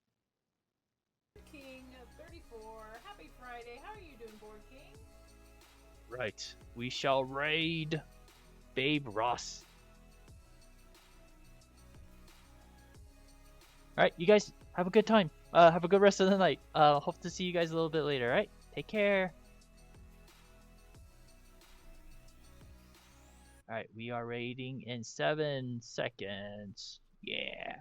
King 34, happy Friday. How are you doing, Board King? Right, we shall raid Babe Ross. Alright, you guys have a good time. Have a good rest of the night. Hope to see you guys a little bit later, alright? Take care. Alright, we are raiding in 7 seconds. Yeah.